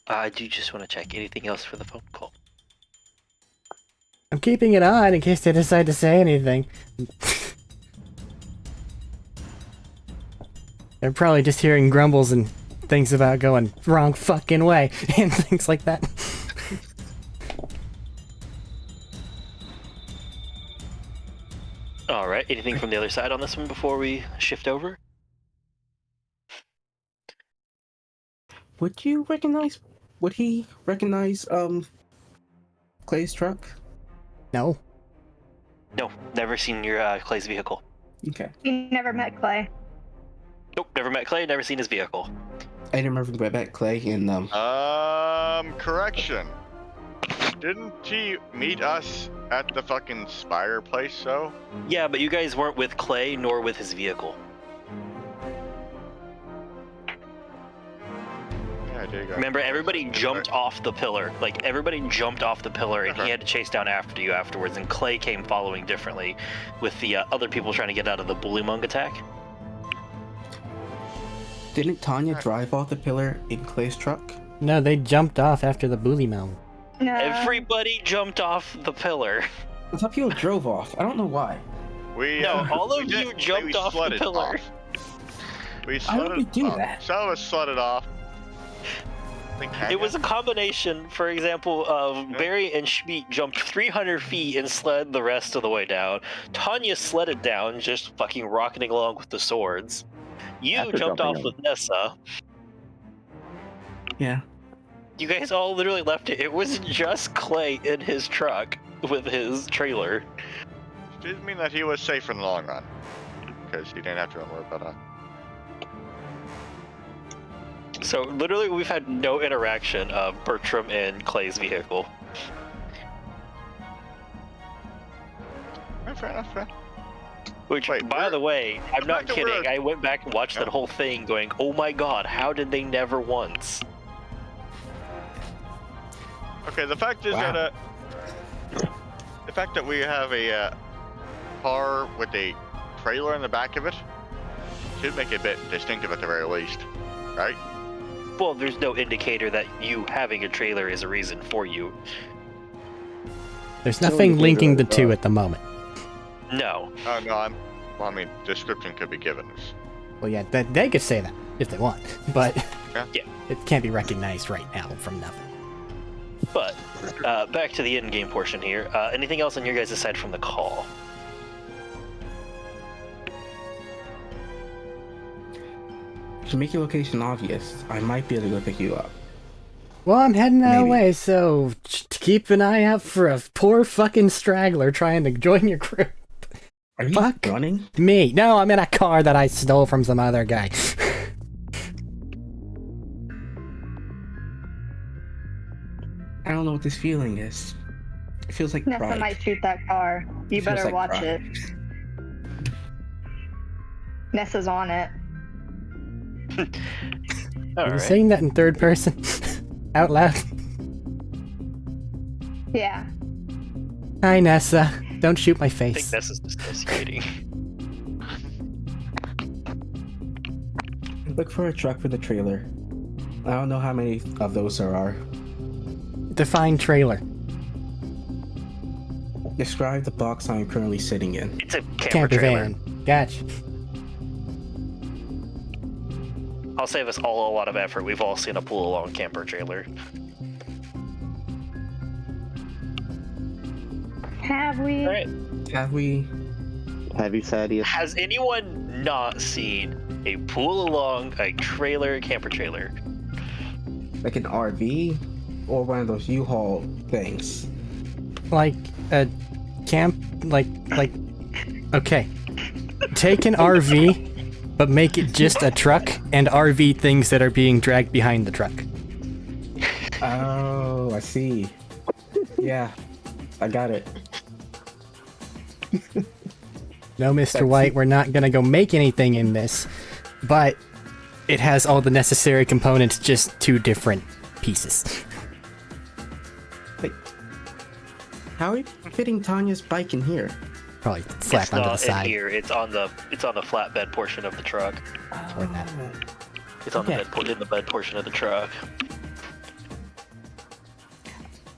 I do just want to check anything else for the phone call. I'm keeping it on in case they decide to say anything. They're probably just hearing grumbles and things about going wrong fucking way and things like that. All right. Anything from the other side on this one before we shift over? Would he recognize Clay's truck? No. No, never seen your Clay's vehicle. Okay. You never met Clay. Nope, never met Clay, never seen his vehicle. I didn't remember about Clay in Correction. Didn't he meet us at the fucking Spire place, so? Yeah, but you guys weren't with Clay nor with his vehicle. Yeah, there you go. Remember, everybody jumped off the pillar. Like, everybody jumped off the pillar, and he had to chase down after you afterwards, and Clay came following differently with the other people trying to get out of the Blue Monk attack. Didn't Tanya drive off the pillar in Clay's truck? No, they jumped off after the bully mound. No. Everybody jumped off the pillar. I thought people drove off. I don't know why. We, No, all of we you did- jumped we off the sledded pillar. off. We Why would sledded we do off. that? Some of us sledded off. I think It was a combination, for example, of Barry and Schmeat jumped 300 feet and sled the rest of the way down. Tanya sledded down, just fucking rocketing along with the swords. You After jumped jumping off with Nessa. Yeah. You guys all literally left it. It was just Clay in his truck with his trailer. Didn't mean that he was safe in the long run, because he didn't have to worry about that. So literally we've had no interaction of Bertram and Clay's vehicle. fair enough. Fair. Which, Wait, by the way, I'm not fact that kidding. we're- I went back and watched that whole thing going, oh my god, how did they never once? Okay, the fact is Wow. that the fact that we have a car with a trailer in the back of it should make it a bit distinctive at the very least, right? Well, there's no indicator that you having a trailer is a reason for you. There's No nothing indicator linking the that it's two not. at the moment. No. Oh no, well, I mean, description could be given. Well, yeah, they could say that if they want, but Yeah. it can't be recognized right now from nothing. But, back to the in-game portion here. Anything else on your guys' aside from the call? To make your location obvious, I might be able to go pick you up. Well, I'm heading that Maybe. way, so keep an eye out for a poor fucking straggler trying to join your crew. Are you Fuck. running? Me? No, I'm in a car that I stole from some other guy. I don't know what this feeling is. It feels like Nessa pride. might shoot that car. You It feels better like watch pride. it. Nessa's on it. Are you Alright. saying that in third person? Out loud? Yeah. Hi, Nessa. Don't shoot my I think face. this is dissociating. Look for a truck with a trailer. I don't know how many of those there are. Define trailer. Describe the box I'm currently sitting in. It's a camper Camper trailer. van. Gotcha. I'll save us all a lot of effort. We've all seen a pull-along camper trailer. Have we? Alright. Have we? Have you, Thaddeus? Has anyone not seen a pull-along, a camper trailer? Like an RV? Or one of those U-Haul things? Like a camp, like, okay. Take an RV, but make it just a truck and RV things that are being dragged behind the truck. Oh, I see. Yeah, I got it. No, Mr. White, we're not gonna go make anything in this, but it has all the necessary components, just two different pieces. Wait. How are you fitting Tanya's bike in here? Probably slap It's onto the not in side. here. It's on the flatbed portion of the truck. Or that. It's on Okay. in the bed portion of the truck.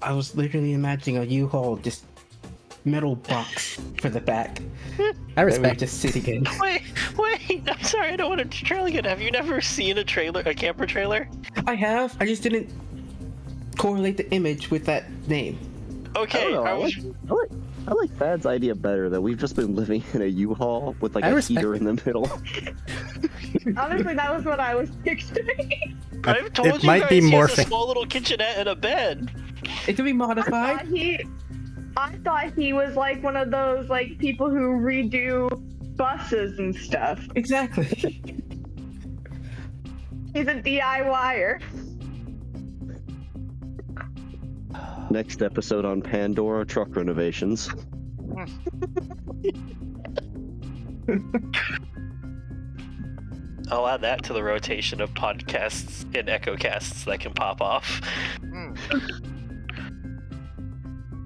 I was literally imagining a U-Haul just metal box for the back. I That we were respect. just sitting in. Wait! I'm sorry. I don't want to trail again. Have you never seen a camper trailer? I have. I just didn't correlate the image with that name. Okay. I I was- I like Thad's idea better that we've just been living in a U-Haul with like I a respect heater in the middle. Honestly, that was what I was picturing. I've told It you might guys be he has a morphing. small little kitchenette and a bed. It can be I modified. thought he was like one of those like people who redo buses and stuff. Exactly. He's a DIYer. Next episode on Pandora truck renovations. I'll add that to the rotation of podcasts and echo casts that can pop off.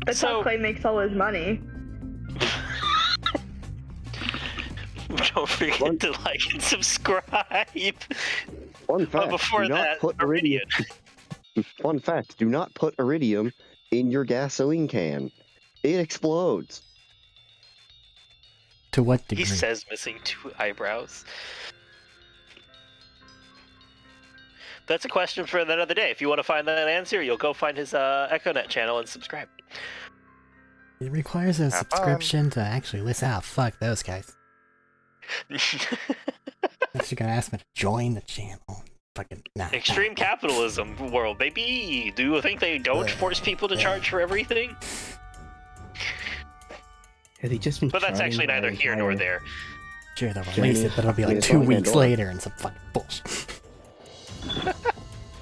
That's So- how Clay makes all his money. Don't forget to like and subscribe. Fun But fact, before do not that, put Iridian. Fun fact, do not put iridium in your gasoline can. It explodes. To what He degree? says missing 2 eyebrows. That's a question for another day. If you want to find that answer, you'll go find his EchoNet channel and subscribe. It requires a Have fun. subscription to actually listen. Oh, fuck those guys. Unless you're gonna ask me to join the channel. Fucking nah. Extreme capitalism world, baby. Do you think they don't force people to charge for everything? Has he just been But that's charting actually neither my here nor entire- there. Sure, they'll release it, but it'll be like It's 2 on weeks Pandora. later and some fucking bullshit.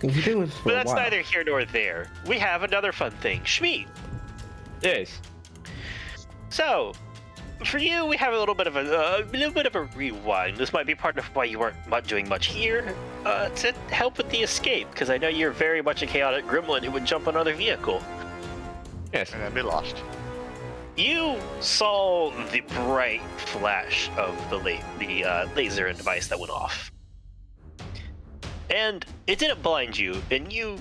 He's been doing this for But a that's while. neither here nor there. We have another fun thing. Shmeet. Yes. So, for you, we have a little bit of a rewind. This might be part of why you weren't doing much here, to help with the escape, because I know you're very much a chaotic gremlin who would jump on another vehicle. Yes, and then be lost. You saw the bright flash of the laser device that went off. And it didn't blind you, and you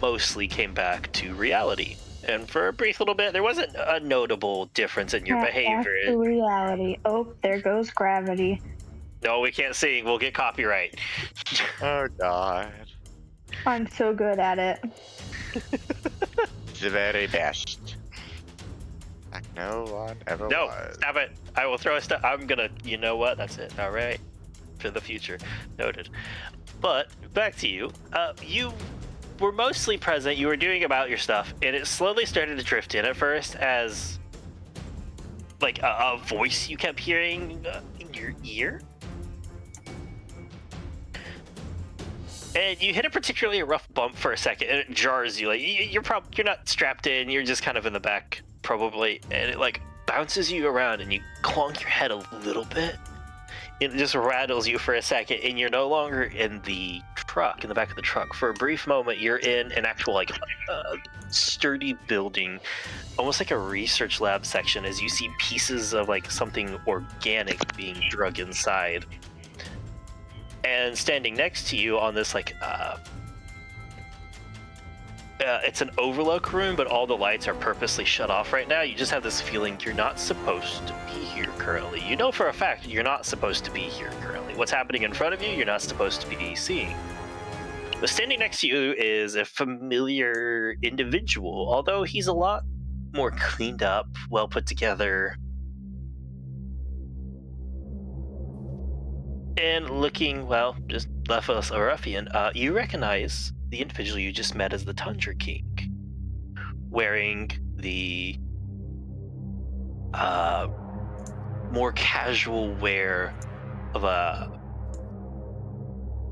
mostly came back to reality. And for a brief little bit, there wasn't a notable difference in your behavior. Back to reality. Oh, there goes gravity. No, we can't sing. We'll get copyright. Oh, God. I'm so good at it. The very best. Like no one ever No, was. stop it. I will throw a stuff. I'm gonna, you know what? That's it. All right. For the future. Noted. But back to you. You were mostly present. You were doing about your stuff, and it slowly started to drift in at first as like a voice you kept hearing in your ear. And you hit a particularly rough bump for a second, and it jars you. Like you're not strapped in. You're just kind of in the back, probably, and it like bounces you around, and you clonk your head a little bit. It just rattles you for a second, and you're no longer in the truck, in the back of the truck. For a brief moment, you're in an actual like sturdy building, almost like a research lab section, as you see pieces of like something organic being drug inside. And standing next to you on this like it's an overlook room, but all the lights are purposely shut off right now. You just have this feeling you're not supposed to be here currently. You know for a fact you're not supposed to be here currently. What's happening in front of you, you're not supposed to be seeing. But standing next to you is a familiar individual, although he's a lot more cleaned up, well put together. And looking, well, just left us a ruffian, you recognize the individual you just met as the Tundra King, wearing the more casual wear of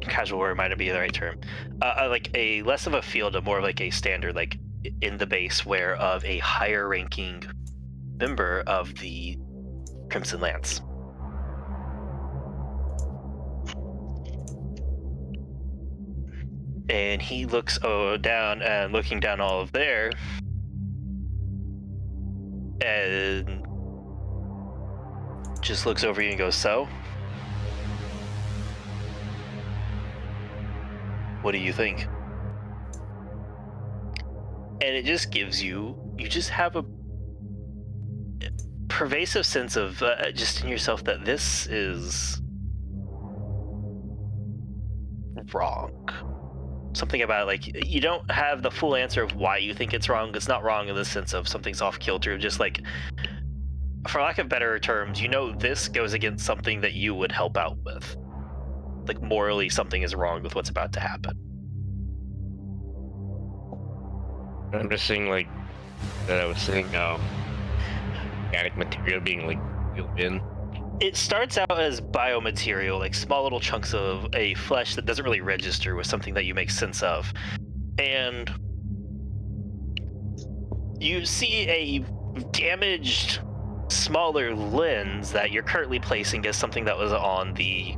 casual wear might not be the right term, like a less of a field, more of like a standard, like in the base wear of a higher ranking member of the Crimson Lance. And he looks down, and looking down all of there, and just looks over you and goes, "So, what do you think?" And it just gives you just have a pervasive sense of just in yourself that this is wrong. Something about it, like, you don't have the full answer of why you think it's wrong. It's not wrong in the sense of something's off kilter, just like, for lack of better terms, you know this goes against something that you would help out with. Like, morally, something is wrong with what's about to happen. I'm just seeing, like, that I was saying, organic material being, like, filled in. It starts out as biomaterial, like small little chunks of a flesh that doesn't really register with something that you make sense of. And you see a damaged, smaller lens that you're currently placing as something that was on the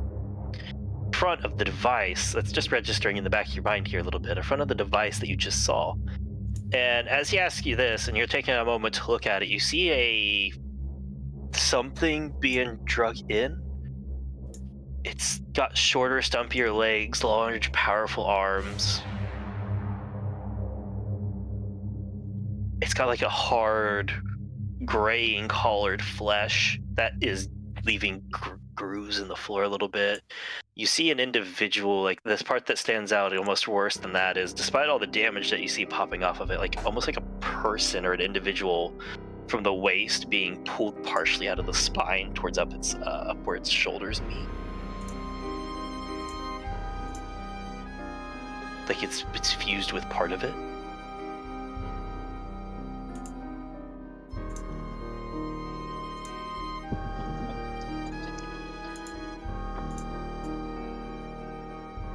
front of the device that's just registering in the back of your mind here a little bit, in front of the device that you just saw. And as he asks you this, and you're taking a moment to look at it, you see something being drug in. It's got shorter, stumpier legs, large, powerful arms. It's got like a hard, graying, collared flesh that is leaving grooves in the floor a little bit. You see an individual, like this part that stands out almost worse than that is, despite all the damage that you see popping off of it, like almost like a person or an individual from the waist being pulled partially out of the spine towards up where its shoulders meet. Like it's fused with part of it.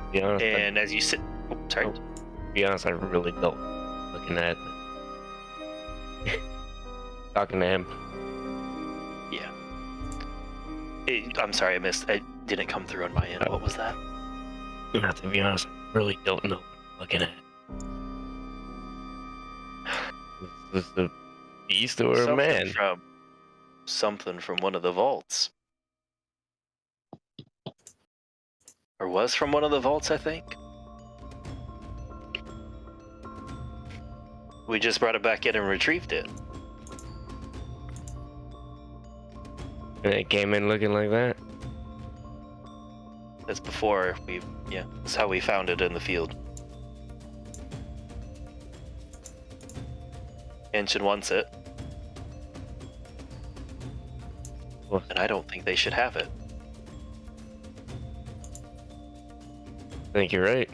To be honest, And as you sit, sorry. to be honest, I really don't looking at talking to him. Yeah. I'm sorry, I didn't come through on my end. What was that? Not to be honest, I really don't know what I'm looking at. Is this a beast or a man? Something from one of the vaults. Or was from one of the vaults, I think. We just brought it back in and retrieved it. And it came in looking like that? That's before that's how we found it in the field. Anshin wants it. Well, and I don't think they should have it. I think you're right.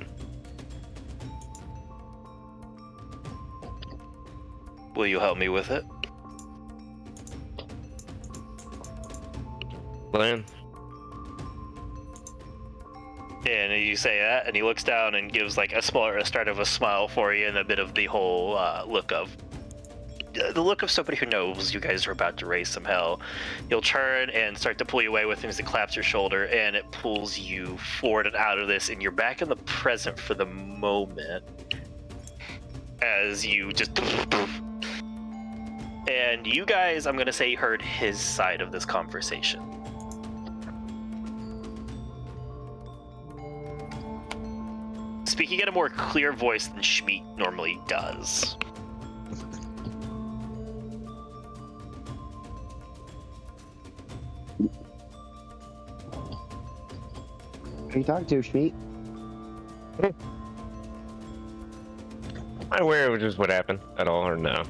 Will you help me with it? Plan? And you say that, and he looks down and gives like a start of a smile for you, and a bit of the whole look of somebody who knows you guys are about to raise some hell. He'll turn and start to pull you away with him as he claps your shoulder, and it pulls you forward and out of this, and you're back in the present for the moment. As you just... And you guys, I'm going to say, heard his side of this conversation. Speaking in a more clear voice than Schmeat normally does. Who are you talking to, Schmeat? Am I aware of just what happened at all, or no?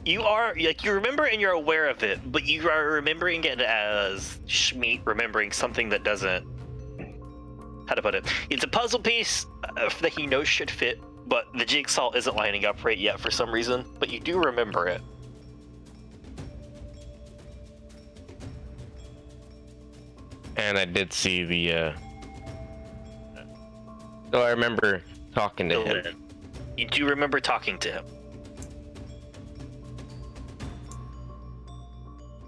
You are, like, you remember and you're aware of it, but you are remembering it as Schmeat remembering something that doesn't... How to put it? It's a puzzle piece that he knows should fit, but the jigsaw isn't lining up right yet for some reason, but you do remember it. And I did see the, So I remember talking to him. You do remember talking to him.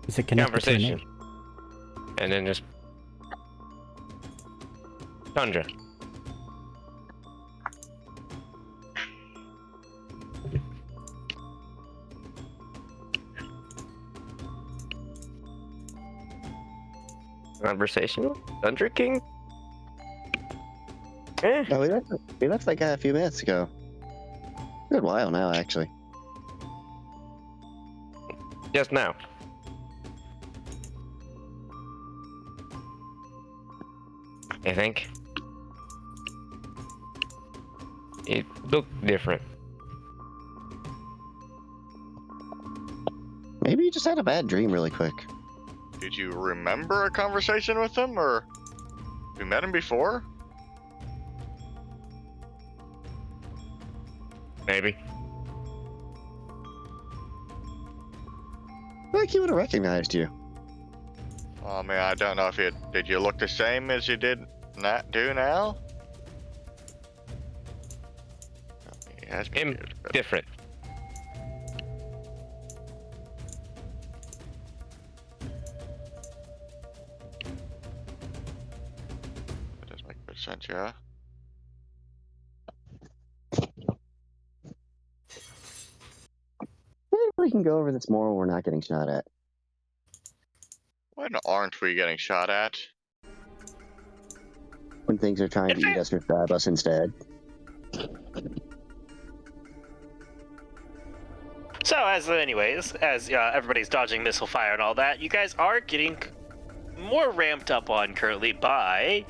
Is it connected to the Conversation. name? And then just... Tundra. Conversation? Thunder King? No, we left that guy a few minutes ago. Good while now, actually. Just now. I think. It looked different. Maybe you just had a bad dream really quick. Did you remember a conversation with him, or we met him before? Maybe. I think he would have recognized you. Oh man, I don't know if did you look the same as you did do now? He has been Him good, but- different. That does make good sense, yeah. Maybe we can go over this more when we're not getting shot at. When aren't we getting shot at? When things are trying to eat us or stab us instead. So, as everybody's dodging missile fire and all that, you guys are getting more ramped up on currently by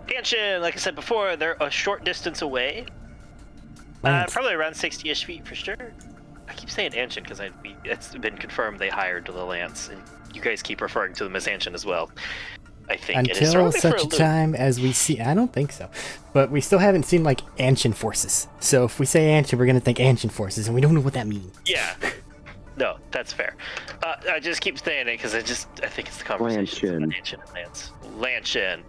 Anshin. Like I said before, they're a short distance away. Probably around 60-ish feet for sure. I keep saying Anshin because it's been confirmed they hired the Lance, and you guys keep referring to them as Anshin as well. I think it is Until such a time as we see, I don't think so, but we still haven't seen like Anshin forces. So if we say Anshin, we're gonna think Anshin forces, and we don't know what that means. Yeah. No, that's fair. I just keep saying it because I think it's the conversation. Anshin and Lance. Lanchin.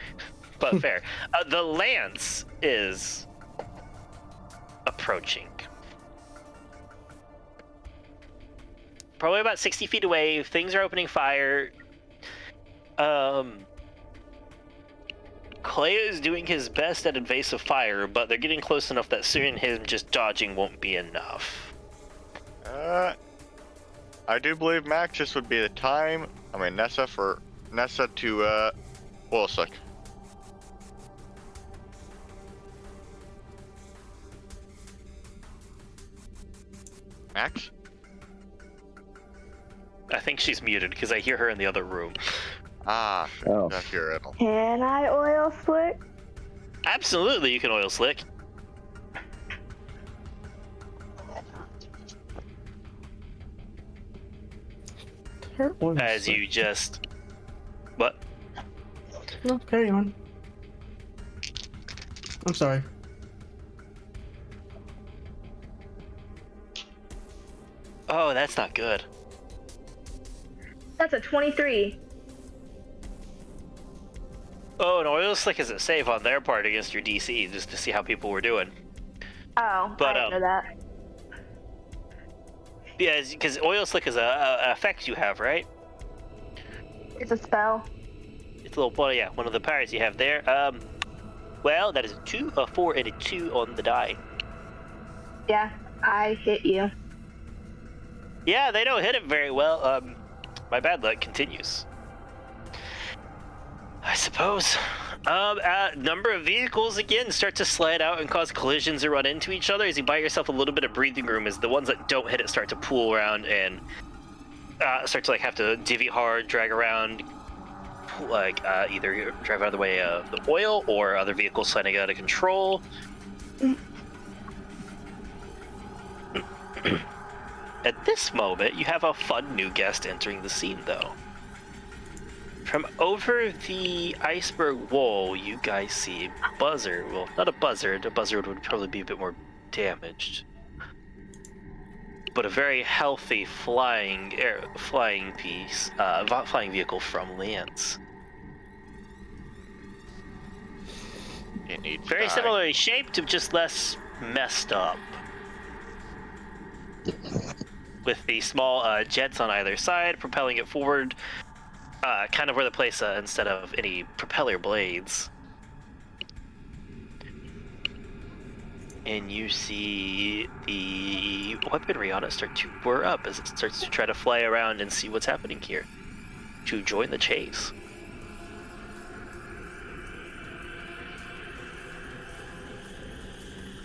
But fair. The Lance is approaching. probably about 60 feet away. Things are opening fire. Clay is doing his best at invasive fire, but they're getting close enough that soon him just dodging won't be enough. I do believe Max, this would be the time. I mean, Nessa to oil slick. Max? I think she's muted because I hear her in the other room. Ah, Oh. not here at all. Can I oil slick? Absolutely, you can oil slick. As you just... What? No, carry on. I'm sorry. Oh, that's not good. That's a 23. Oh, an oil slick is a save on their part against your DC, just to see how people were doing. Oh, But, I didn't know that. Yeah, because oil slick is a effect you have, right? It's a spell. It's a little, well, yeah, one of the powers you have there. Well, that is a 2, a 4, and a 2 on the die. Yeah, I hit you. Yeah, they don't hit it very well. My bad luck continues. I suppose. Number of vehicles again start to slide out and cause collisions or run into each other as you buy yourself a little bit of breathing room as the ones that don't hit it start to pool around and start to like have to divvy hard, drag around, like either drive out of the way of the oil or other vehicles sliding out of control. At this moment, you have a fun new guest entering the scene, though. From over the iceberg wall, you guys see a buzzard. Well, not a buzzard. A buzzard would probably be a bit more damaged. But a very healthy flying vehicle from Lance. It needs Very to die. similarly shaped, just less messed up. With the small jets on either side, propelling it forward, kind of where the place instead of any propeller blades. And you see the weaponry on it start to whir up as it starts to try to fly around and see what's happening here to join the chase.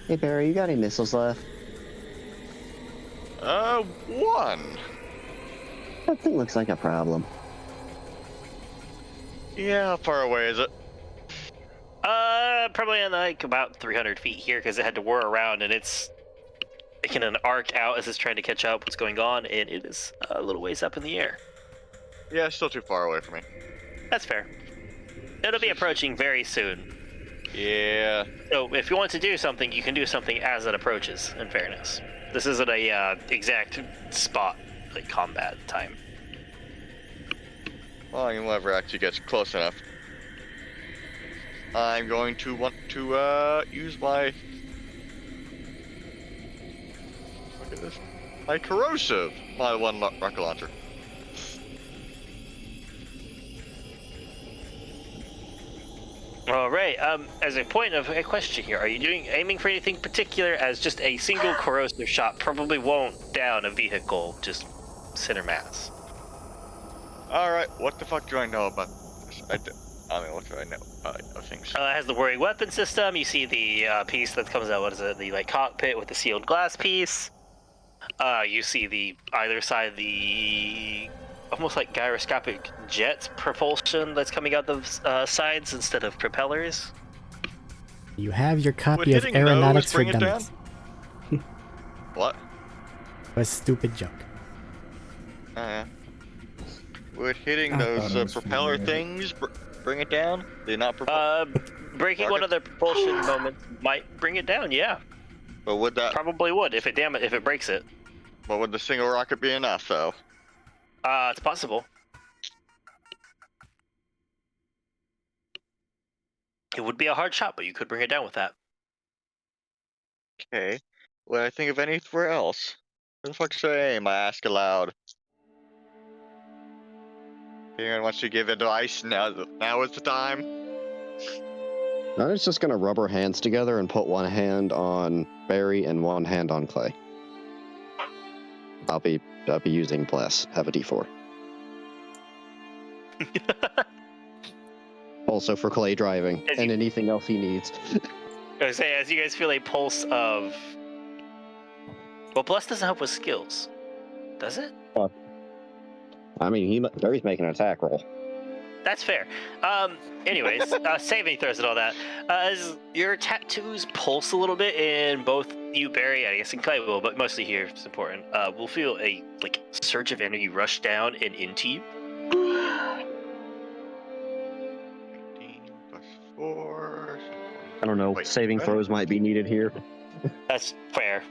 Hey Barry, you got any missiles left? One. That thing looks like a problem. Yeah, how far away is it? Probably in like about 300 feet here because it had to whir around and it's making an arc out as it's trying to catch up what's going on, and it is a little ways up in the air. Yeah, it's still too far away from me. That's fair. It'll be approaching very soon. Yeah. So if you want to do something, you can do something as it approaches, in fairness. This isn't a exact spot, like combat time. Well, whoever actually gets close enough. I'm going to want to use my... Look at this. My corrosive. My one rocket launcher. All right. As a point of a question here, are you aiming for anything particular? As just a single corrosive shot probably won't down a vehicle, just center mass. Alright, what the fuck do I know about this? I mean, what do I know about things? It has the whirring weapon system. You see the piece that comes out. What is it? The like cockpit with the sealed glass piece. You see the either side the almost like gyroscopic jet propulsion that's coming out the sides instead of propellers. You have your Would copy of hitting Aeronautics those for bring it Dummies. What? A stupid joke. Yeah. Would hitting I thought those it was propeller familiar. things bring it down? They're not propeller. Breaking one of the propulsion moments might bring it down. Yeah, But would that? probably would if it breaks it. But would the single rocket be enough though? It's possible. It would be a hard shot, but you could bring it down with that. Okay. Would I think of anywhere else? Where the fuck should I aim? I ask aloud. Anyone wants to give advice? Now is the time. I'm just gonna rub our hands together and put one hand on Barry and one hand on Clay. I'll be using Bless. Have a D4. Also for Clay driving and anything else he needs. I was saying, as you guys feel a pulse of... Well, Bless doesn't help with skills. Does it? I mean, Barry's making an attack roll. That's fair. Anyways, saving throws and all that. As your tattoos pulse a little bit in both you, Barry, I guess, and Clay will, but mostly here, it's important. We'll feel a surge of energy rush down and into you. 15 plus 4. I don't know. Wait, saving what? throws might be needed here. That's fair.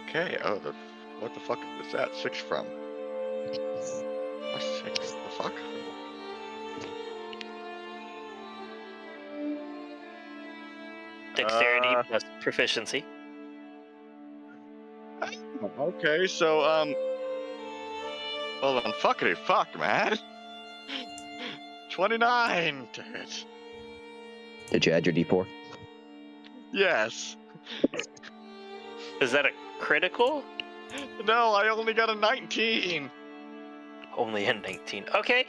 Okay. Oh, what the fuck is that 6 from? What's 6? The fuck? Dexterity plus proficiency. Okay, so well then, fuckity fuck, man. 29 to hit. Did you add your D4? Yes. Is that a critical? No, I only got a 19. Only a 19. Okay.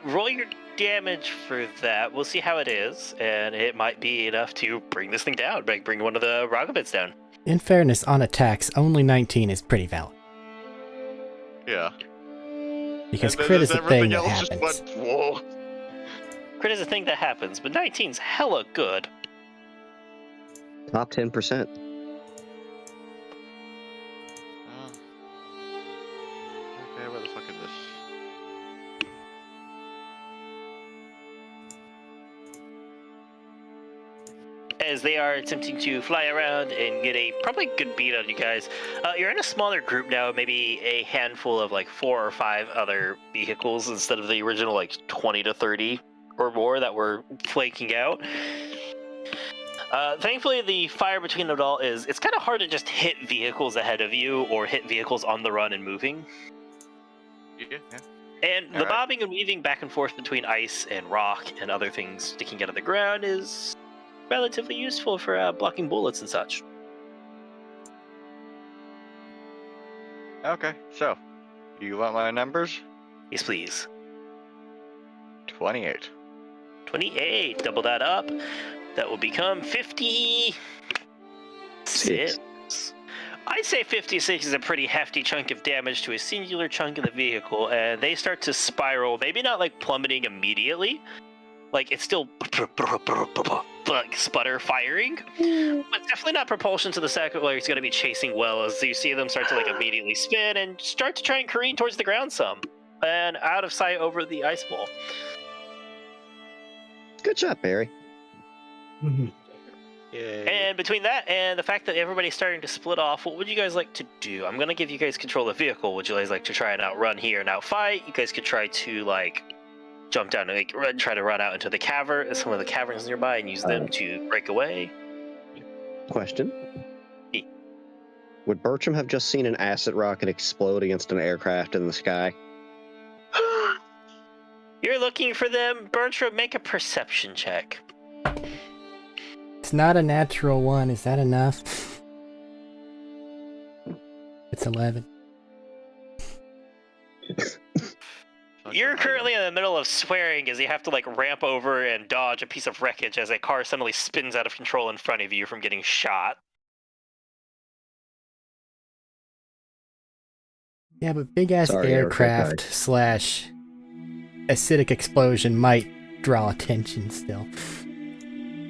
Roll your damage for that. We'll see how it is, and it might be enough to bring this thing down, bring one of the Rogabits down. In fairness, on attacks, only 19 is pretty valid. Yeah. Because And then crit is a thing everything that else just happens. went, whoa. Crit is a thing that happens, but 19's hella good. Top 10%. Okay, where the fuck is this? As they are attempting to fly around and get a probably good beat on you guys. You're in a smaller group now, maybe a handful of 4 or 5 other vehicles instead of the original 20 to 30 or more that were flaking out. Thankfully, the fire between them all it's kind of hard to just hit vehicles ahead of you or hit vehicles on the run and moving. Yeah. And the Alright. bobbing and weaving back and forth between ice and rock and other things sticking out of the ground is relatively useful for blocking bullets and such. Okay, so you want my numbers? Yes, please. 28. 28. Double that up. That will become 56. I'd say 56 is a pretty hefty chunk of damage to a singular chunk of the vehicle, and they start to spiral, maybe not plummeting immediately. It's still sputter firing, but definitely not propulsion to the second where it's going to be chasing well as you see them start to immediately spin and start to try and careen towards the ground some and out of sight over the ice wall. Good job, Barry. Yay. And between that and the fact that everybody's starting to split off, what would you guys like to do? I'm going to give you guys control of the vehicle. Would you guys like to try and outrun here and outfight? You guys could try to jump down and try to run out into the cavern, some of the caverns nearby, and use them to break away. Question. E. Would Bertram have just seen an acid rocket explode against an aircraft in the sky? You're looking for them. Bertram, make a perception check. It's not a natural one. Is that enough? It's 11. You're currently in the middle of swearing as you have to ramp over and dodge a piece of wreckage as a car suddenly spins out of control in front of you from getting shot. Yeah, but big ass Sorry, aircraft slash acidic explosion might draw attention still.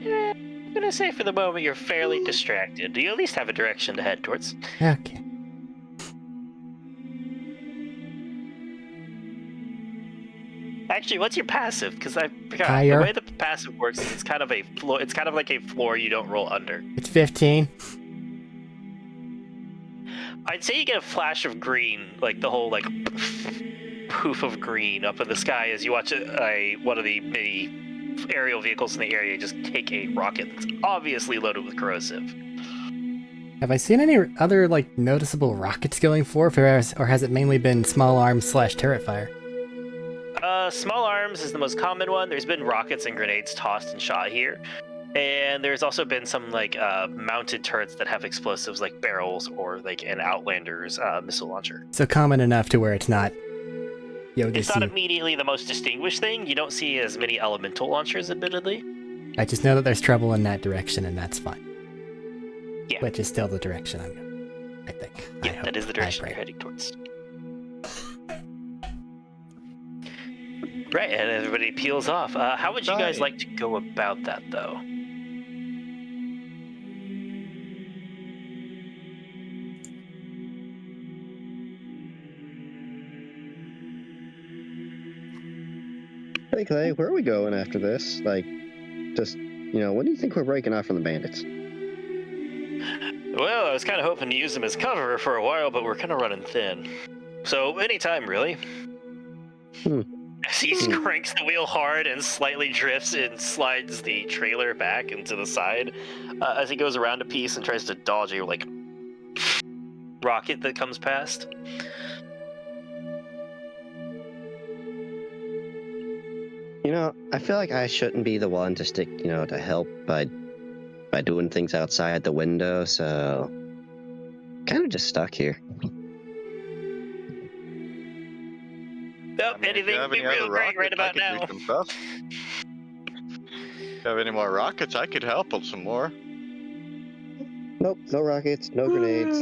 I'm gonna say for the moment you're fairly distracted. Do you at least have a direction to head towards? Okay. Actually, what's your passive? Because I forgot Higher. the way the passive works is it's kind of a floor. It's kind of like a floor you don't roll under. It's 15. I'd say you get a flash of green, the whole poof of green up in the sky as you watch one of the mini aerial vehicles in the area just take a rocket that's obviously loaded with corrosive. Have I seen any other, like, noticeable rockets going forth, or has it mainly been small arms / turret fire? Small arms is the most common one. There's been rockets and grenades tossed and shot here. And there's also been some like mounted turrets that have explosives like barrels or like an Outlander's missile launcher. So common enough to where it's not... It's not immediately the most distinguished thing. You don't see as many elemental launchers, admittedly. I just know that there's trouble in that direction, and that's fine. Yeah. Which is still the direction I'm going, I think. Yeah, that is the direction you're heading towards. Right, and everybody peels off. How would you guys like to go about that, though? Hey Clay, where are we going after this? Like, just, when do you think we're breaking off from the bandits? Well, I was kind of hoping to use them as cover for a while, but we're kind of running thin. So, anytime, really. As he cranks the wheel hard and slightly drifts and slides the trailer back into the side as he goes around a piece and tries to dodge a, like, rocket that comes past. I feel like I shouldn't be the one to stick, to help by doing things outside the window, so kind of just stuck here. Yep, anything would be real great right about now. If you have any more rockets, I could help with some more. Nope, no rockets, no grenades.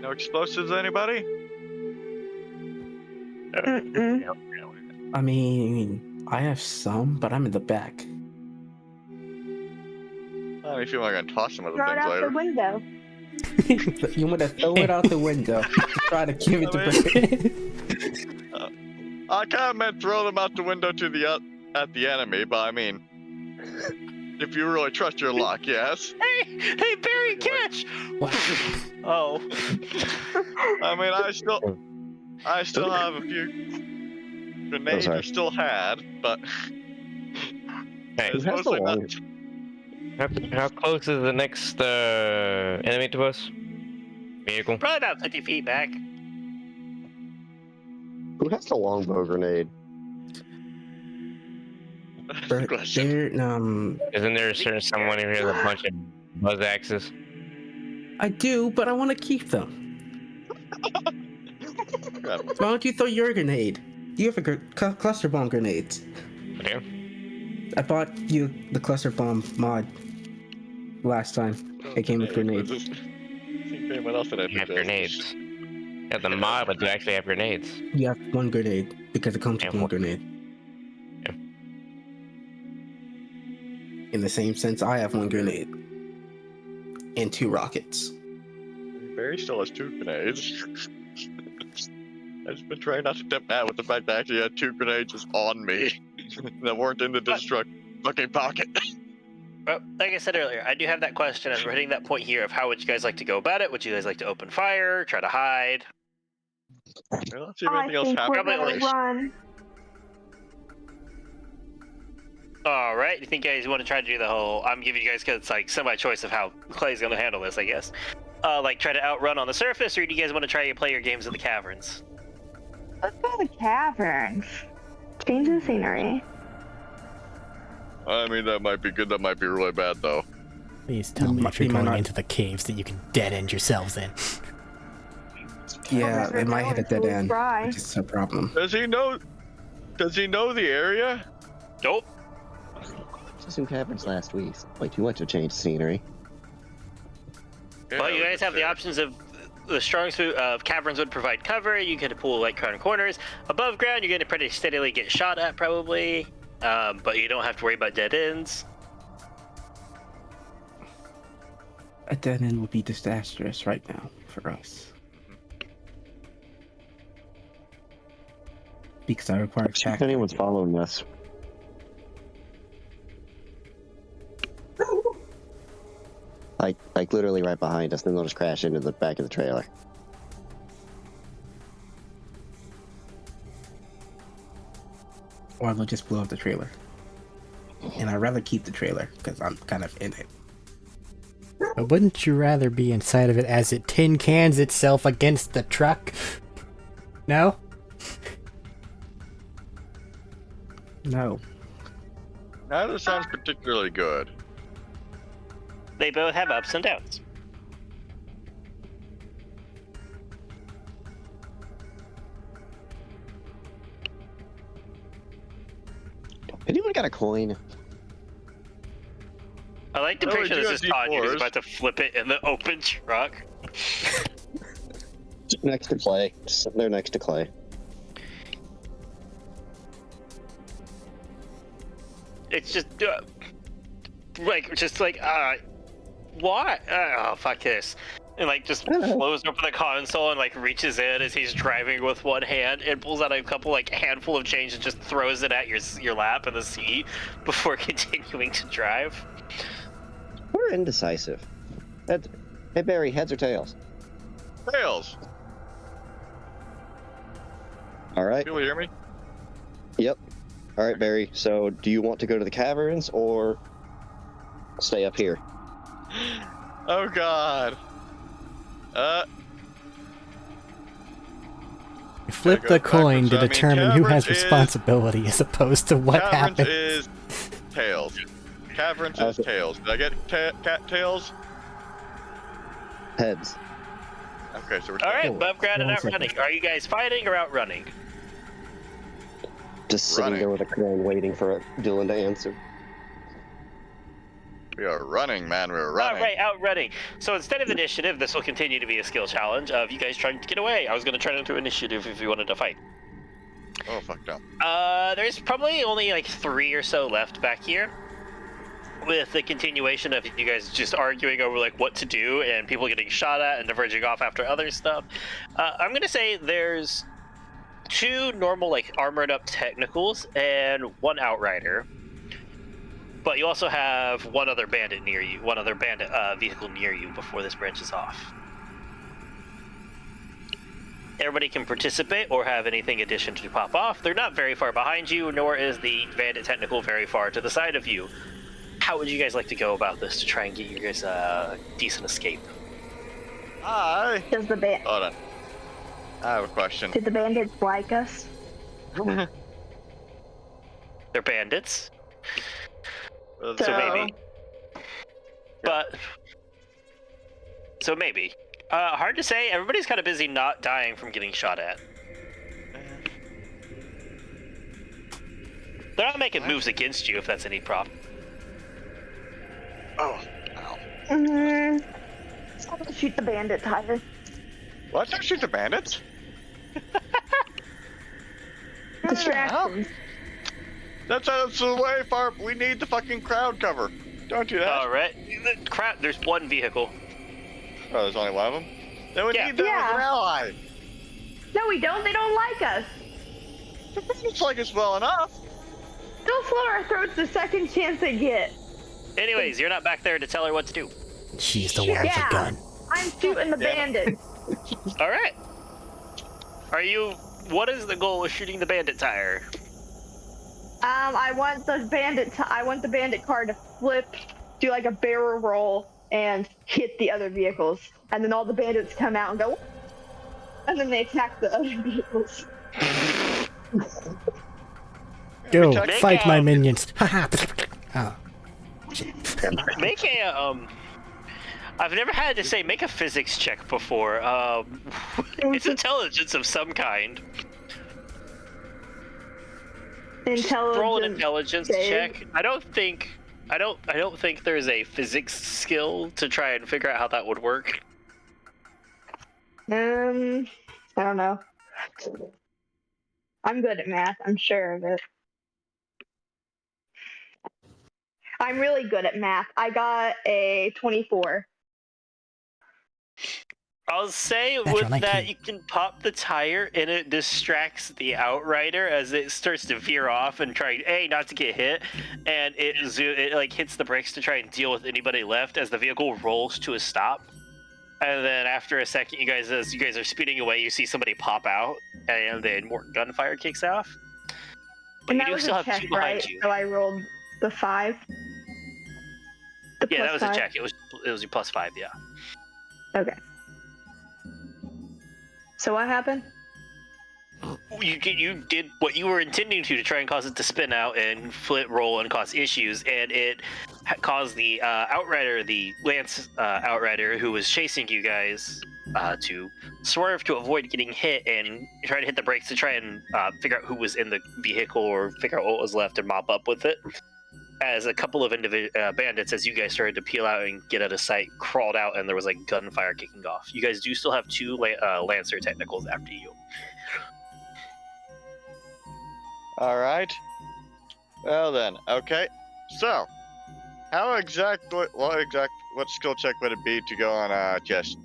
No explosives, anybody? I mean, I have some, but I'm in the back. If you want to toss some of the Throw it things out later. the window. You want to throw it out the window to try to give it to Brandon. I kind of meant throw them out the window to at the enemy, but I mean, if you really trust your luck, yes. Hey, Barry, catch! Oh. I mean, I still have a few grenades I still had, but Hey, it's mostly not. how close is the next enemy to us? Vehicle? Probably about 50 feet back. Who has the longbow grenade? Good question. Isn't there someone in here with a bunch of buzz axes? I do, but I want to keep them. Why don't you throw your grenade? You have a cluster bomb grenade. Okay. I bought you the cluster bomb mod last time. It came with grenades. You have grenades. You have the mod, but you actually have grenades. You have one grenade because it comes with one grenade. Yeah. In the same sense, I have one grenade and 2 rockets. Barry still has 2 grenades. I've just been trying not to tempt Matt with the fact that I actually had 2 grenades just on me that weren't in the destruct fucking pocket. Well, like I said earlier, I do have that question, and we're hitting that point here of how would you guys like to go about it? Would you guys like to open fire, try to hide? Well, let's see if I anything else think we're happens. gonna run. All right, you think you guys want to try to do the whole? I'm giving you guys because it's like semi-choice of how Clay's going to handle this, I guess. Like try to outrun on the surface, or do you guys want to try to play your games in the caverns? Let's go to the caverns. Change the scenery. I mean, that might be good, that might be really bad, though. Please tell me if you're going into the caves that you can dead-end yourselves in. Yeah, it might hit a dead end, Try. which is a problem. Does he know the area? Nope. Just in caverns last week. Way too much to change scenery. Yeah, Well, you guys have the options of the strong suit of caverns would provide cover. You can pull like corners. Above ground, you're going to pretty steadily get shot at, probably. But you don't have to worry about dead ends. A dead end would be disastrous right now for us. Because I require See if anyone's following us. Like literally right behind us, then they'll just crash into the back of the trailer. or they'll just blow up the trailer. And I'd rather keep the trailer because I'm kind of in it. But wouldn't you rather be inside of it as it tin cans itself against the truck? No? No. Neither sounds particularly good. They both have ups and downs. Anyone got a coin? I like to No, we picture do this have as Todd who's D4s. about to flip it in the open truck. Next to Clay. Just sitting there next to Clay. It's just what? Oh, fuck this. And just flows over the console and reaches in as he's driving with one hand and pulls out a couple handful of change and just throws it at your lap in the seat before continuing to drive. We're indecisive. Hey Barry, heads or tails? Tails. All right. People hear me? Yep. All right, Barry. So, do you want to go to the caverns or stay up here? Oh God. You flip go the coin backwards. to I mean, determine who has caverns is- responsibility as opposed to what Caverns happened. is tails. Caverns is Okay. tails. Did I get cat tails? Heads. Okay, so we're All right, Cool. above ground and One outrunning. Are you guys fighting or outrunning? Just sitting Running. there with a coin waiting for Dylan to answer. We are running, man. We're running. All right, outrunning. So instead of initiative, this will continue to be a skill challenge of you guys trying to get away. I was going to turn it into initiative if you wanted to fight. Oh fuck no. There's probably only 3 or so left back here. With the continuation of you guys just arguing over what to do and people getting shot at and diverging off after other stuff, I'm gonna say there's 2 normal armored up technicals and 1 outrider. But you also have 1 other bandit near you, 1 other bandit vehicle near you before this branches off. Everybody can participate or have anything addition to pop off. They're not very far behind you, nor is the bandit technical very far to the side of you. How would you guys like to go about this to try and get you guys a decent escape? Hi. Hold on. I have a question. did the bandits like us? They're bandits, So so maybe. So maybe. Hard to say. Everybody's kind of busy not dying from getting shot at. They're not making moves against you if that's any problem. Oh. Ow. I'm gonna shoot the bandit tire. Let's not shoot the bandits. Distractions. That's way far. We need the fucking crowd cover. Don't do that. All right. Crap. There's 1 vehicle. Oh, there's only 1 of them. Then we Yeah. need them as an ally. No, we don't. They don't like us. It's like it's well enough. They'll slit our throats the second chance they get. Anyways, you're not back there to tell her what to do. She's the one with Yeah. the gun. I'm shooting the bandits. All right. What is the goal of shooting the bandit tire? I want the bandit car to flip, do a barrel roll, and hit the other vehicles. And then all the bandits come out and go, and then they attack the other vehicles. Go, Make fight my minions. Haha. Oh. Make a I've never had to say make a physics check before. It's intelligence of some kind. Roll an intelligence check. I don't think there's a physics skill to try and figure out how that would work. I don't know. I'm good at math. I'm sure of it. I'm really good at math. I got a 24. I'll say Natural with 19. that you can pop the tire and it distracts the outrider as it starts to veer off and try not to get hit, and it hits the brakes to try and deal with anybody left as the vehicle rolls to a stop. And then after a second, as you guys are speeding away, you see somebody pop out, and then more gunfire kicks off. And you that do was still a have check, two behind right? you. So I rolled the 5. Yeah, that was a +5. check. It was your +5. Yeah. Okay. So what happened? You did what you were intending to try and cause it to spin out and flip roll and cause issues, and it caused the outrider, the Lance outrider who was chasing you guys, to swerve to avoid getting hit and try to hit the brakes to try and figure out who was in the vehicle or figure out what was left and mop up with it. As a couple of bandits, as you guys started to peel out and get out of sight, crawled out, and there was like gunfire kicking off. You guys do still have 2 Lancer technicals after you. All right. Well then, okay. So, what skill check would it be to go on just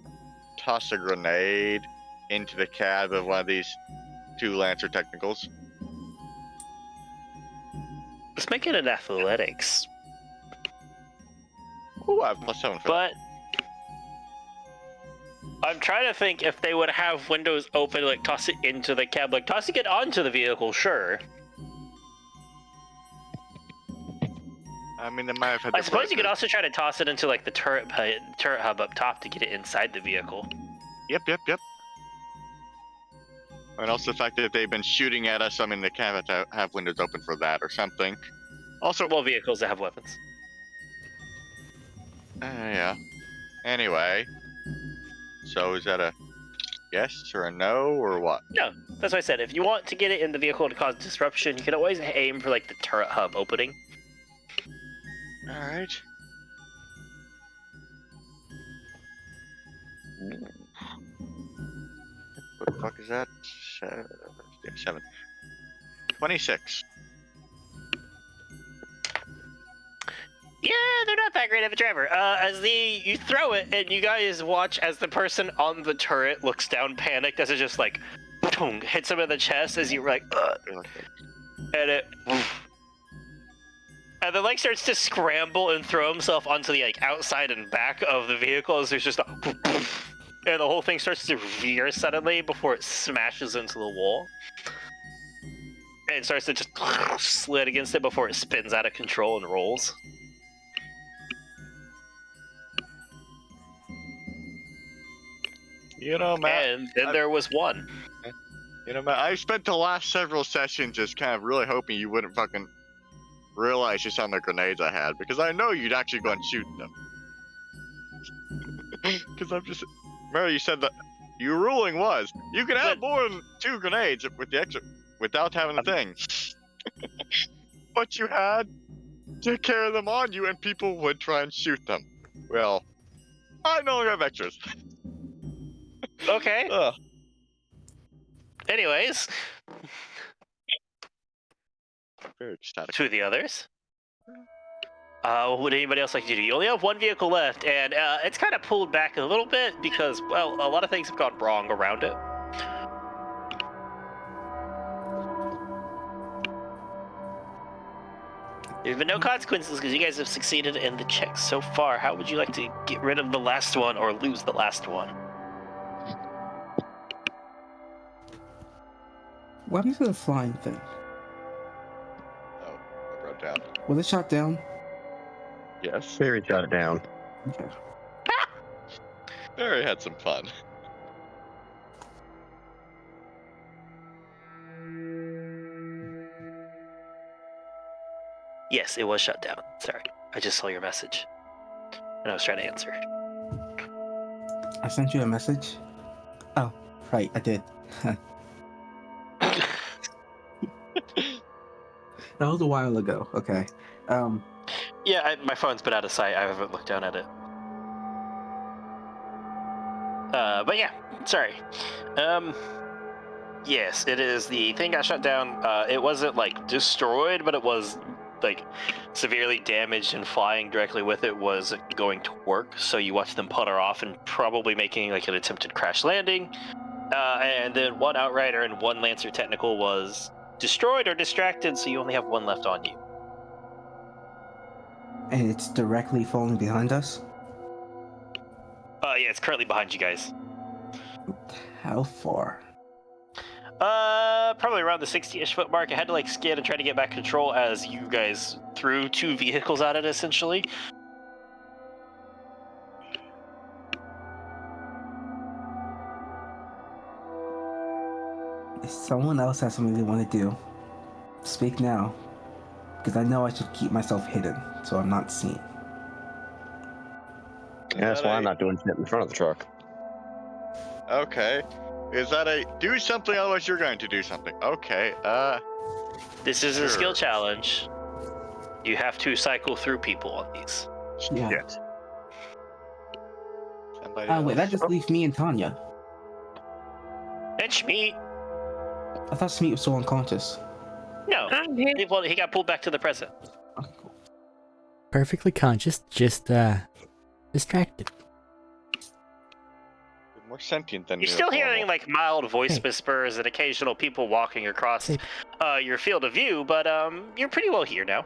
toss a grenade into the cab of one of these 2 Lancer technicals? Let's make it an athletics. Ooh, I have +7 for But I'm trying to think if they would have windows open, like toss it into the cab, like tossing it onto the vehicle, sure. that. I mean, they might have had. I suppose you could also try to toss it into like the turret hub up top to get it inside the vehicle. Yep. And also the fact that they've been shooting at us, I mean, they can't have to have windows open for that or something. Also, Well, vehicles that have weapons. yeah. Anyway, so is that a yes or a no or what? No, that's what I said. If you want to get it in the vehicle to cause disruption, you can always aim for like the turret hub opening. All right. What the fuck is that? 7. 26. Yeah, they're not that great of a driver. As you throw it, and you guys watch as the person on the turret looks down, panicked, as it just like boom, hits him in the chest. As you were like, and it, and then like starts to scramble and throw himself onto the like outside and back of the vehicle. As there's just a, and the whole thing starts to veer suddenly before it smashes into the wall. And it starts to just slid against it before it spins out of control and rolls. You know, Matt. And then there was one. You know, Matt, I spent the last several sessions just kind of really hoping you wouldn't fucking realize just how many grenades I had, because I know you'd actually go and shoot them. Because I'm just... Remember, you said that your ruling was you can have more than 2 grenades with the extra without having the thing. But you had to carry them on you, and people would try and shoot them. Well, I no longer have extras. Okay. Ugh. Anyways, Very ecstatic. to the others. What would anybody else like to do? You only have 1 vehicle left, and it's kind of pulled back a little bit because, well, a lot of things have gone wrong around it. There's been no consequences because you guys have succeeded in the checks so far. How would you like to get rid of the last one or lose the last one? What is the flying thing? Oh, I wrote down. Was it shot down? Yes. Barry shot it down. Okay. Barry had some fun. Yes, it was shut down. Sorry. I just saw your message. And I was trying to answer. I sent you a message? Oh, right, I did. That was a while ago. Okay. Yeah, my phone's been out of sight. I haven't looked down at it. But yeah, sorry. Yes, it is. The thing got shut down. It wasn't like destroyed, but it was like severely damaged, and flying directly with it was going to work. So you watch them putter off and probably making like an attempted crash landing. And then 1 Outrider and 1 Lancer Technical was destroyed or distracted, so you only have 1 left on you. And it's directly falling behind us? Yeah, it's currently behind you guys. How far? Probably around the 60-ish foot mark. I had to like skid and try to get back control as you guys threw 2 vehicles at it, essentially. If someone else has something they want to do, speak now. Because I know I should keep myself hidden, so I'm not seen. Yeah, that's why I'm not doing shit in front of the truck. Okay. Is that a do something, otherwise you're going to do something? Okay, This is sure. a skill challenge. You have to cycle through people on these. Yeah. Shit. Somebody Oh, wait, that else? just leaves me and Tanya. And Schmeat. I thought Smeet was still unconscious. No. Well, he got pulled back to the present. Okay, cool. Perfectly conscious, just distracted. You're more sentient than You're you still normal. hearing like mild voice Hey. whispers and occasional people walking across Hey. your field of view, but you're pretty well here now.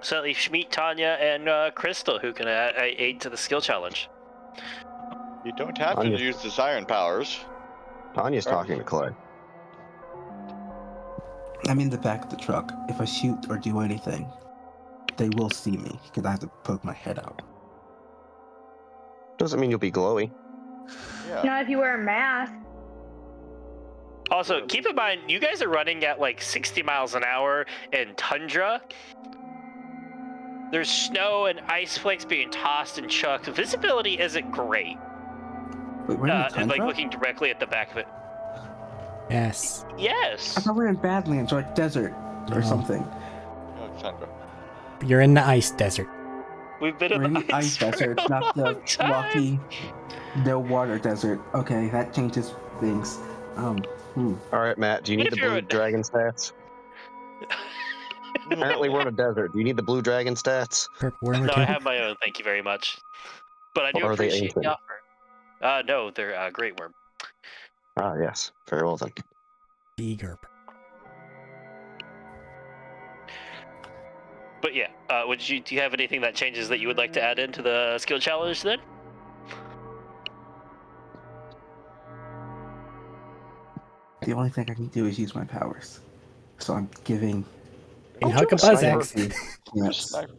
So you should meet Tanya and Crystal, who can aid to the skill challenge. You don't have to Anya. use the siren powers. Tanya's talking to Clay. I'm in the back of the truck. If I shoot or do anything, they will see me, because I have to poke my head out. Doesn't mean you'll be glowy. Yeah. Not if you wear a mask. Also, keep in mind, you guys are running at like 60 miles an hour in tundra. There's snow and ice flakes being tossed and chucked. Visibility isn't great. Wait, we're in the tundra? Like looking directly at the back of it. Yes. Yes. I thought we were in Badlands or like desert or No. something. Alexandra. You're in the ice desert. We've been We're in the ice for desert, a not the long time. rocky, no water desert. Okay, that changes things. Alright, Matt, do you What need if the you're blue a- dragon stats? Apparently we're in a desert. Do you need the blue dragon stats? Purple worm No, I token. have my own. Thank you very much. But I do Or are they appreciate the ancient? offer. No, they're Great Worm. Ah, yes. Very well then. Eager. But yeah, do you have anything that changes that you would like to add into the skill challenge then? The only thing I can do is use my powers. So I'm giving. And Oh, huck a do a buzz sniper. axe. Yes. Sniper.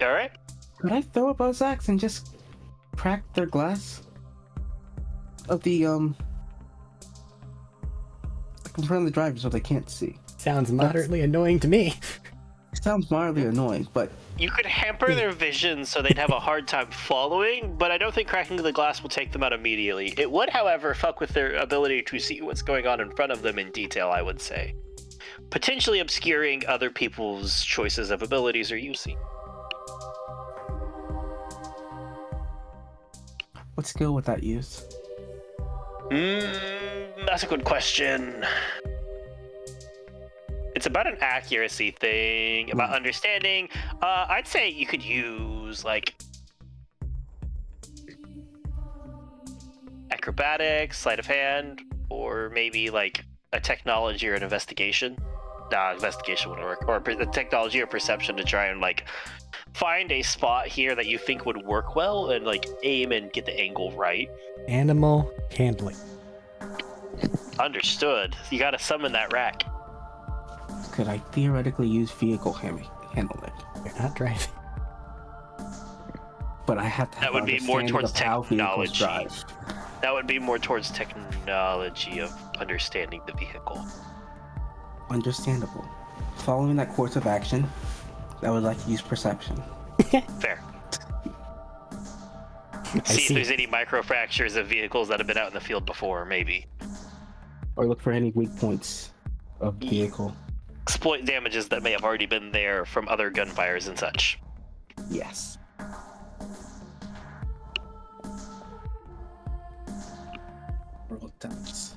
All right. Could I throw a buzz axe and just crack their glass of the like in front of the driver so they can't see? Sounds moderately annoying to me. It sounds mildly annoying, but You could hamper their vision so they'd have a hard time following, but I don't think cracking the glass will take them out immediately. It would, however, fuck with their ability to see what's going on in front of them in detail, I would say. Potentially obscuring other people's choices of abilities or using. what skill would that use? That's a good question. It's about an accuracy thing, about understanding. I'd say you could use, like, acrobatics, sleight of hand, or maybe, like, a technology or an investigation. Nah, investigation wouldn't work. Or a technology or perception to try and, like, find a spot here that you think would work well and, like, aim and get the angle right. Animal handling. Understood. You gotta summon that rack. Could I theoretically use vehicle handling? You're not driving. But I have to have That would be more understanding towards of how vehicles technology. drive. That would be more towards technology of understanding the vehicle. Understandable. Following that course of action, I would like to use perception. Fair. I See if see. there's any microfractures of vehicles that have been out in the field before, maybe. Or look for any weak points of Yeah. vehicle. Exploit damages that may have already been there from other gunfires and such. Yes. Roll dice.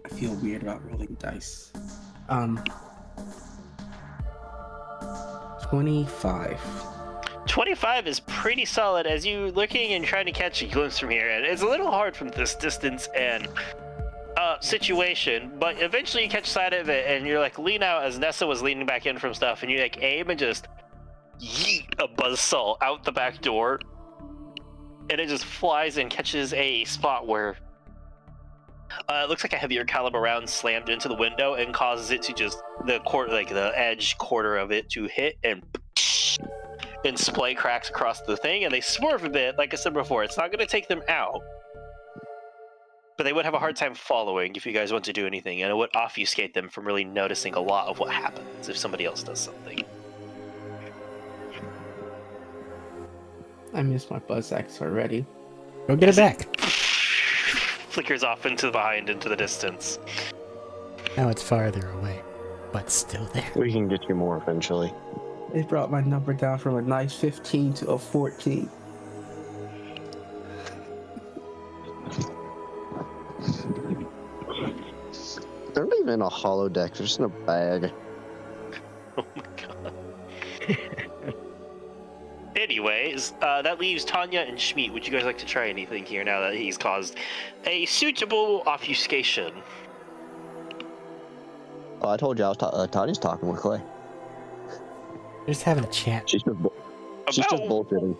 I feel weird about rolling dice. 25. 25. 25 is pretty solid as you looking and trying to catch a glimpse from here, and it's a little hard from this distance and situation, but eventually you catch sight of it and you're like lean out as Nessa was leaning back in from stuff, and you like aim and just yeet a buzzsaw out the back door, and it just flies and catches a spot where it looks like a heavier caliber round slammed into the window and causes it to just the edge quarter of it to hit and splay cracks across the thing, and they swerve a bit. Like I said before, it's not going to take them out, but they would have a hard time following if you guys want to do anything, and it would obfuscate them from really noticing a lot of what happens if somebody else does something. I missed my buzz axe already. Go get it back. Flickers off into the distance. Now it's farther away, but still there. We can get you more eventually. They brought my number down from a nice 15 to a 14. They're not even in a hollow deck, they're just in a bag. Oh my god. Anyways, that leaves Tanya and Schmidt. Would you guys like to try anything here now that he's caused a suitable obfuscation? Oh, I told you I was Tanya's talking with Clay. They're just having a chat. She's just bullshitting.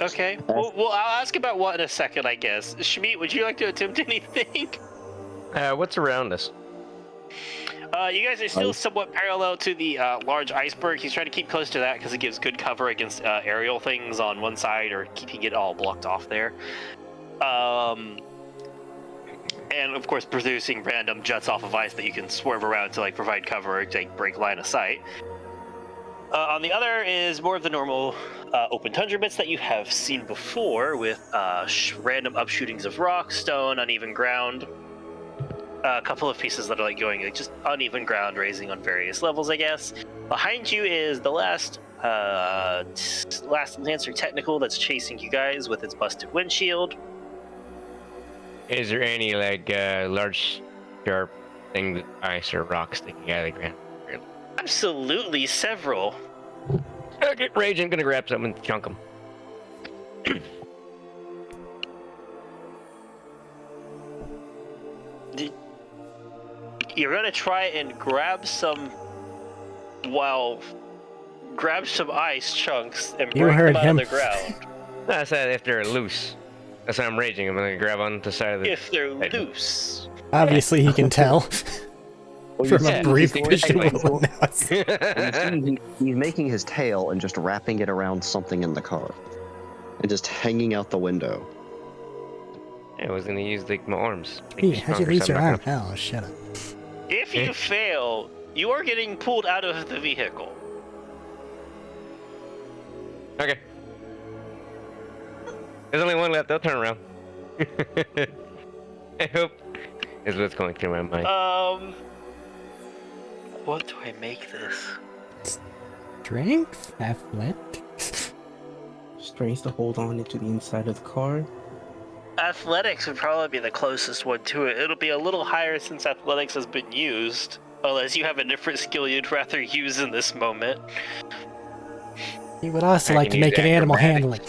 Okay. Well, I'll ask about what in a second, I guess. Schmidt, would you like to attempt anything? What's around us? You guys are still somewhat parallel to the large iceberg. He's trying to keep close to that because it gives good cover against aerial things on one side or keeping it all blocked off there. And of course, producing random jets off of ice that you can swerve around to like provide cover or to break line of sight. On the other is more of the normal open tundra bits that you have seen before, with random upshootings of rock, stone, uneven ground. A couple of pieces that are like going like just uneven ground, raising on various levels, I guess. Behind you is the last Lancer Technical that's chasing you guys with its busted windshield. Is there any like large, sharp thing with ice or rock sticking out of the ground? Absolutely, several. Okay, Rage, I'm gonna grab some and chunk them. You're gonna try and grab some ice chunks and break them out of the ground. No, I said if they're loose. That's why I'm raging. I'm gonna grab on the side of the. If they're loose. Obviously, he can tell. From a brief visual He's making his tail and just wrapping it around something in the car. And just hanging out the window. I was gonna use like my arms. Hey, how'd you lose your arm? Oh, shut up. If you fail, you are getting pulled out of the vehicle. Okay. There's only one left. They'll turn around. I hope is what's going through my mind. What do I make this? Strength? Athletics? Strength to hold on into the inside of the car. Athletics would probably be the closest one to it. It'll be a little higher since athletics has been used. Unless you have a different skill you'd rather use in this moment. He would also like to make an animal handling.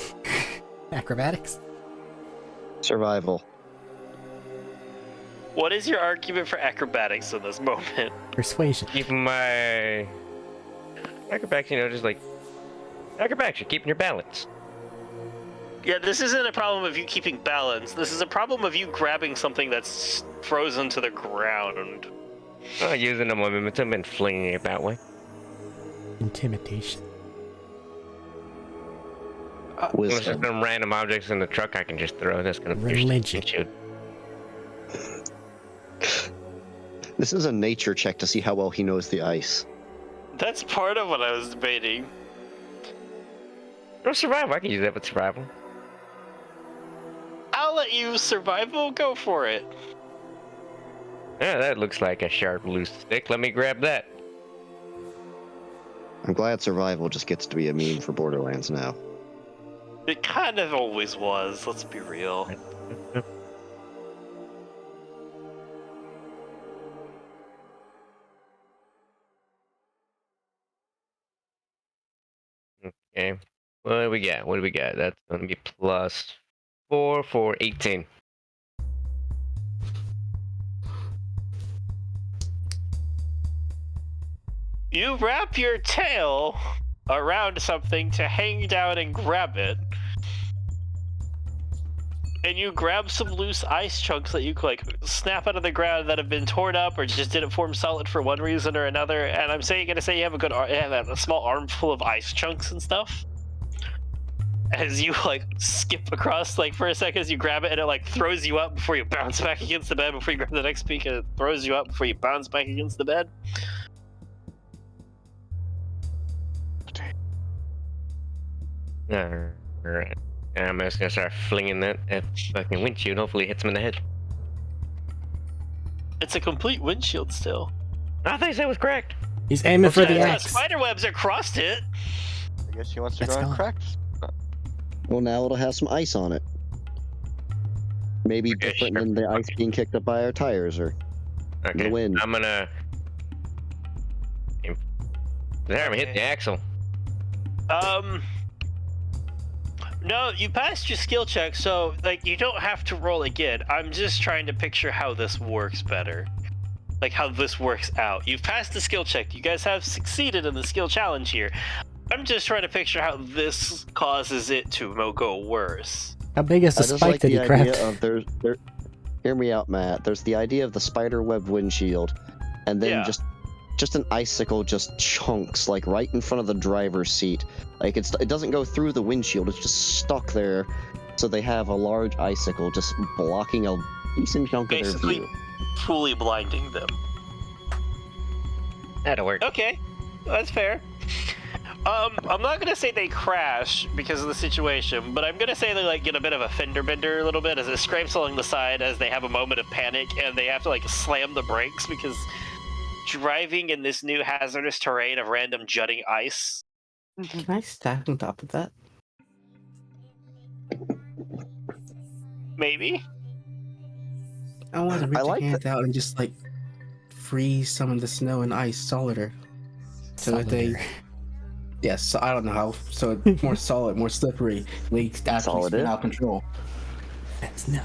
Acrobatics? Survival. What is your argument for acrobatics in this moment? Persuasion. Keep my acrobatics, just like acrobatics. You're keeping your balance. Yeah, this isn't a problem of you keeping balance. This is a problem of you grabbing something that's frozen to the ground. Oh, using the momentum and flinging it that way. Intimidation. Unless there's some random objects in the truck I can just throw. That's gonna Religion. shoot. This is a nature check to see how well he knows the ice. That's part of what I was debating. Or survival. I can use that with survival. I'll let you survival. Go for it. Yeah, that looks like a sharp, loose stick. Let me grab that. I'm glad survival just gets to be a meme for Borderlands now. It kind of always was. Let's be real. What do we get? What do we get? That's gonna be +4 for 18. You wrap your tail around something to hang down and grab it. And you grab some loose ice chunks that you like snap out of the ground that have been torn up or just didn't form solid for one reason or another. And I'm gonna say you have a small armful of ice chunks and stuff. As you like skip across, like for a second, as you grab it and it like throws you up before you bounce back against the bed. Before you grab the next peak, and it throws you up before you bounce back against the bed. Alright. I'm just gonna start flinging that at fucking windshield. Hopefully it hits him in the head. It's a complete windshield still. I thought you said it was cracked. He's aiming for the Yeah, X. spider webs across it. I guess he wants to That's go on gone. cracks. Well, now it'll have some ice on it. Maybe Okay, different sure. than the ice being kicked up by our tires or Okay. the wind. I'm gonna. There, I'm hitting the axle. No, you passed your skill check, so like you don't have to roll again. I'm just trying to picture how this works better. Like how this works out. You've passed the skill check. You guys have succeeded in the skill challenge here. I'm just trying to picture how this causes it to go worse. How big is the I just spike like that the he grabbed? idea of hear me out, Matt. There's the idea of the spider web windshield, and then Yeah. just an icicle just chunks like right in front of the driver's seat. Like it doesn't go through the windshield. It's just stuck there, so they have a large icicle just blocking a decent chunk of Basically, their view. fully blinding them. That'll work. Okay, that's fair. I'm not gonna say they crash because of the situation, but I'm gonna say they like get a bit of a fender bender a little bit as it scrapes along the side as they have a moment of panic and they have to like slam the brakes because driving in this new hazardous terrain of random jutting ice. Can I stack on top of that? Maybe. I want to reach I like a hand out and just like freeze some of the snow and ice solider. So that they, Solider. yes, so I don't know how, so it's more solid, more slippery. They actually Solid spin it. out of control. That's no.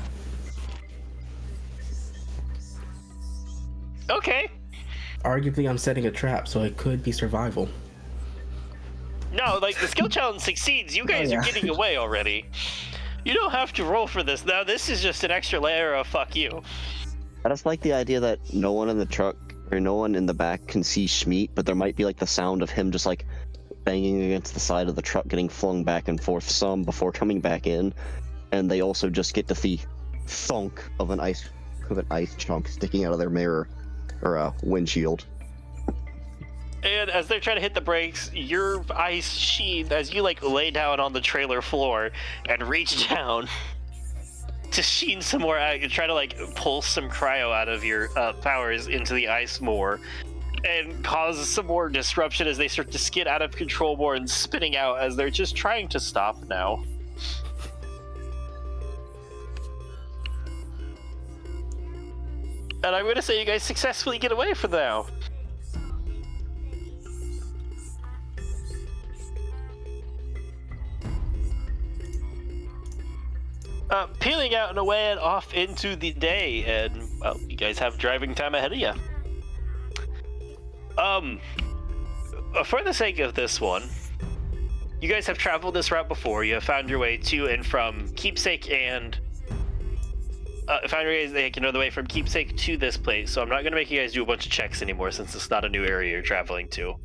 Okay. Arguably, I'm setting a trap, so it could be survival. No, like the skill challenge succeeds. You guys yeah. are getting away already. You don't have to roll for this. Now this is just an extra layer of fuck you. I just like the idea that no one in the truck or no one in the back can see Schmeat, but there might be like the sound of him just like banging against the side of the truck, getting flung back and forth some before coming back in, and they also just get to see thunk of an ice chunk sticking out of their mirror or windshield. And as they're trying to hit the brakes, your ice sheen as you like lay down on the trailer floor and reach down to sheen some more out. You try to like pull some cryo out of your powers into the ice more and cause some more disruption as they start to skid out of control more and spinning out as they're just trying to stop now. And I'm going to say you guys successfully get away from now. Peeling out and away and off into the day, and well, you guys have driving time ahead of you. For the sake of this one, you guys have traveled this route before. You have found your way to and from Keepsake and found your ways like, the way from Keepsake to this place. So I'm not gonna make you guys do a bunch of checks anymore since it's not a new area you're traveling to.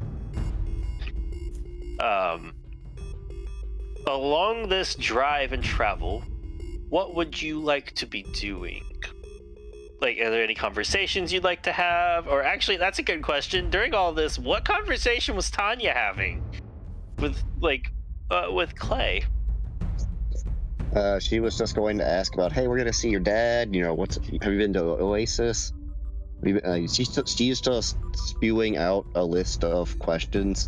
Along this drive and travel, what would you like to be doing? Like, are there any conversations you'd like to have? Or actually, that's a good question. During all this, what conversation was Tanya having with Clay? She was just going to ask about, hey, we're gonna see your dad. You know, have you been to Oasis? She's just spewing out a list of questions.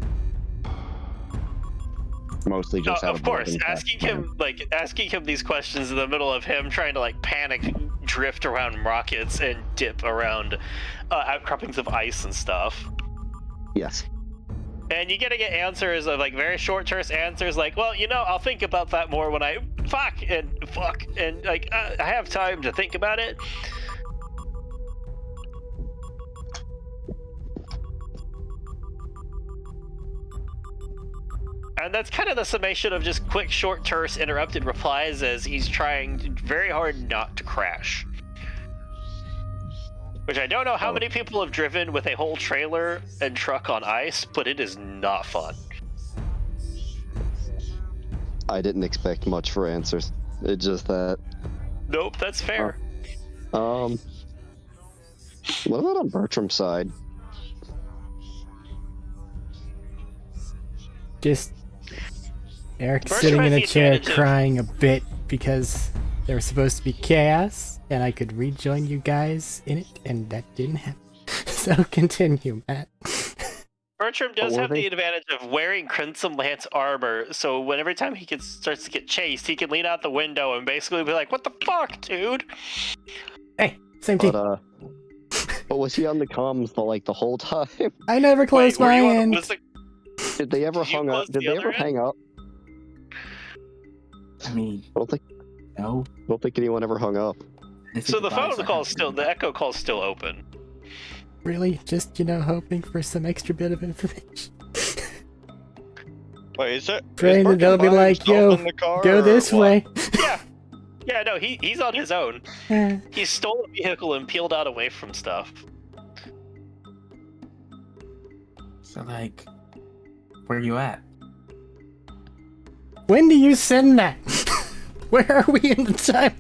Mostly just out of course, asking passion. him these questions in the middle of him trying to like panic drift around rockets and dip around outcroppings of ice and stuff. Yes. And you're gonna get answers of like very short, terse answers like, well, I'll think about that more when I fuck and like I have time to think about it. And that's kind of the summation of just quick, short, terse, interrupted replies as he's trying very hard not to crash. Which I don't know how many people have driven with a whole trailer and truck on ice, but it is not fun. I didn't expect much for answers. It's just that. Nope, that's fair. What about on Bertram's side? Just Eric Bertram sitting has in a the chair advantage of- crying a bit because there was supposed to be chaos and I could rejoin you guys in it, and that didn't happen. So continue, Matt. Bertram does But have were the they- advantage of wearing Crimson Lance armor, so whenever time he starts to get chased, he can lean out the window and basically be like, "What the fuck, dude?" Hey, same team. But was he on the comms the whole time? I never closed were my you on- end. was the- Did they ever Did you hung up? close Did the they other ever hang up? I mean, I no. don't think anyone ever hung up. So the phone call's the echo call's still open. Really? Just, hoping for some extra bit of information. Wait, is it? Praying that they'll be like, yo, go this way. Yeah, no, he's on his own. Eh. He stole a vehicle and peeled out away from stuff. So, where you at? When do you send that? Where are we in the timeline?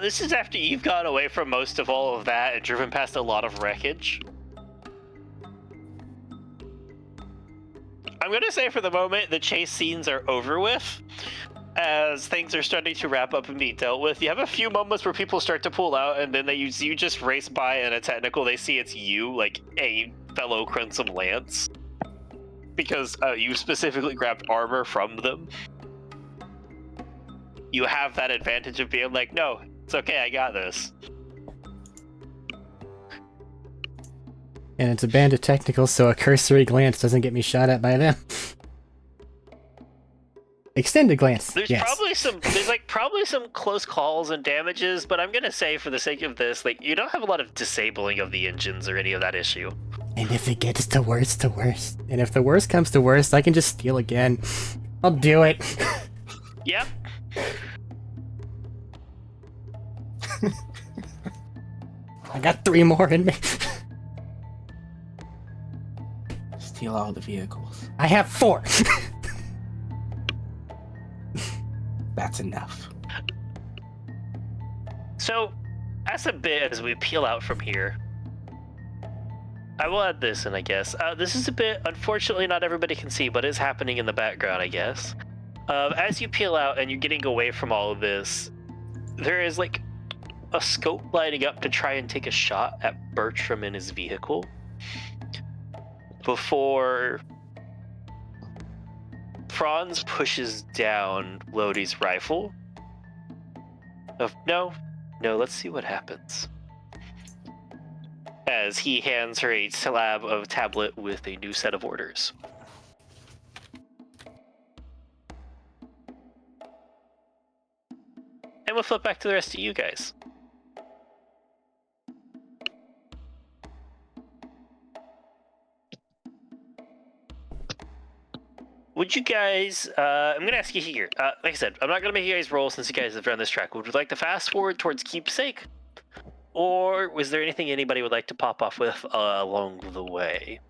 This is after you've gone away from most of all of that and driven past a lot of wreckage. I'm gonna say for the moment the chase scenes are over with, as things are starting to wrap up and be dealt with. You have a few moments where people start to pull out, and then you just race by in a technical. They see it's you, like a fellow Crimson Lance, because you specifically grabbed armor from them. You have that advantage of being like, no, it's okay, I got this. And it's a bandit technical, so a cursory glance doesn't get me shot at by them. Extended glance. There's yes. probably some close calls and damages, but I'm gonna say for the sake of this, you don't have a lot of disabling of the engines or any of that issue. And if it gets to worst, and if the worst comes to worst, I can just steal again. I'll do it. Yep. I got 3 more in me. Steal all the vehicles. I have 4. That's enough. So, as a bit as we peel out from here, I will add this in, I guess. This is a bit, unfortunately, not everybody can see, but it's happening in the background, I guess. As you peel out and you're getting away from all of this, there is a scope lighting up to try and take a shot at Bertram in his vehicle before Franz pushes down Lodi's rifle. No, let's see what happens. As he hands her a slab of tablet with a new set of orders. And we'll flip back to the rest of you guys. Would you guys, I'm going to ask you here, like I said, I'm not going to make you guys roll since you guys have run this track. Would you like to fast forward towards Keepsake? Or was there anything anybody would like to pop off with along the way?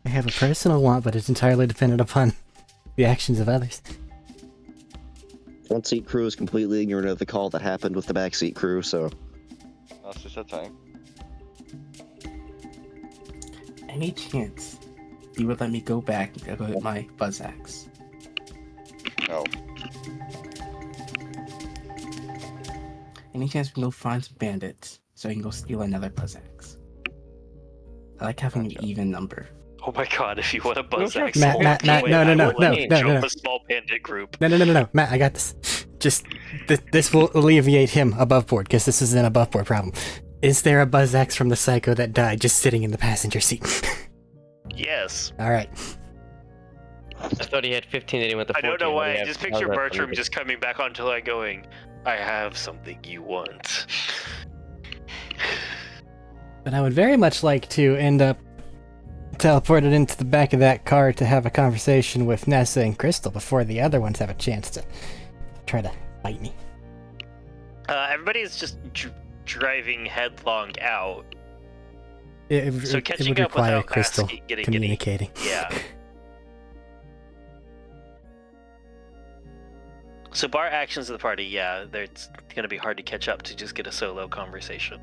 I have a personal want, but it's entirely dependent upon the actions of others. Front seat crew is completely ignorant of the call that happened with the backseat crew, so... That's just a thing. Any chance you would let me go back and go hit my buzz axe? No. Any chance we can go find some bandits so I can go steal another buzz axe? I like having an even number. Oh my god, if you want a buzz axe, Matt, no, a small bandit group. Matt, I got this. just this will alleviate him above board, because this is an above board problem. Is there a Buzz X from the Psycho that died just sitting in the passenger seat? Yes. Alright. I thought he had 15 and he went to 14. I don't know What do why. you I have? just How's picture that Bertram funny? just coming back onto line going, I have something you want. But I would very much like to end up teleported into the back of that car to have a conversation with Nessa and Crystal before the other ones have a chance to try to fight me. Everybody's just driving headlong out. So It catching would up require without Crystal getting communicating. Yeah. So bar actions of the party, yeah, it's going to be hard to catch up to just get a solo conversation.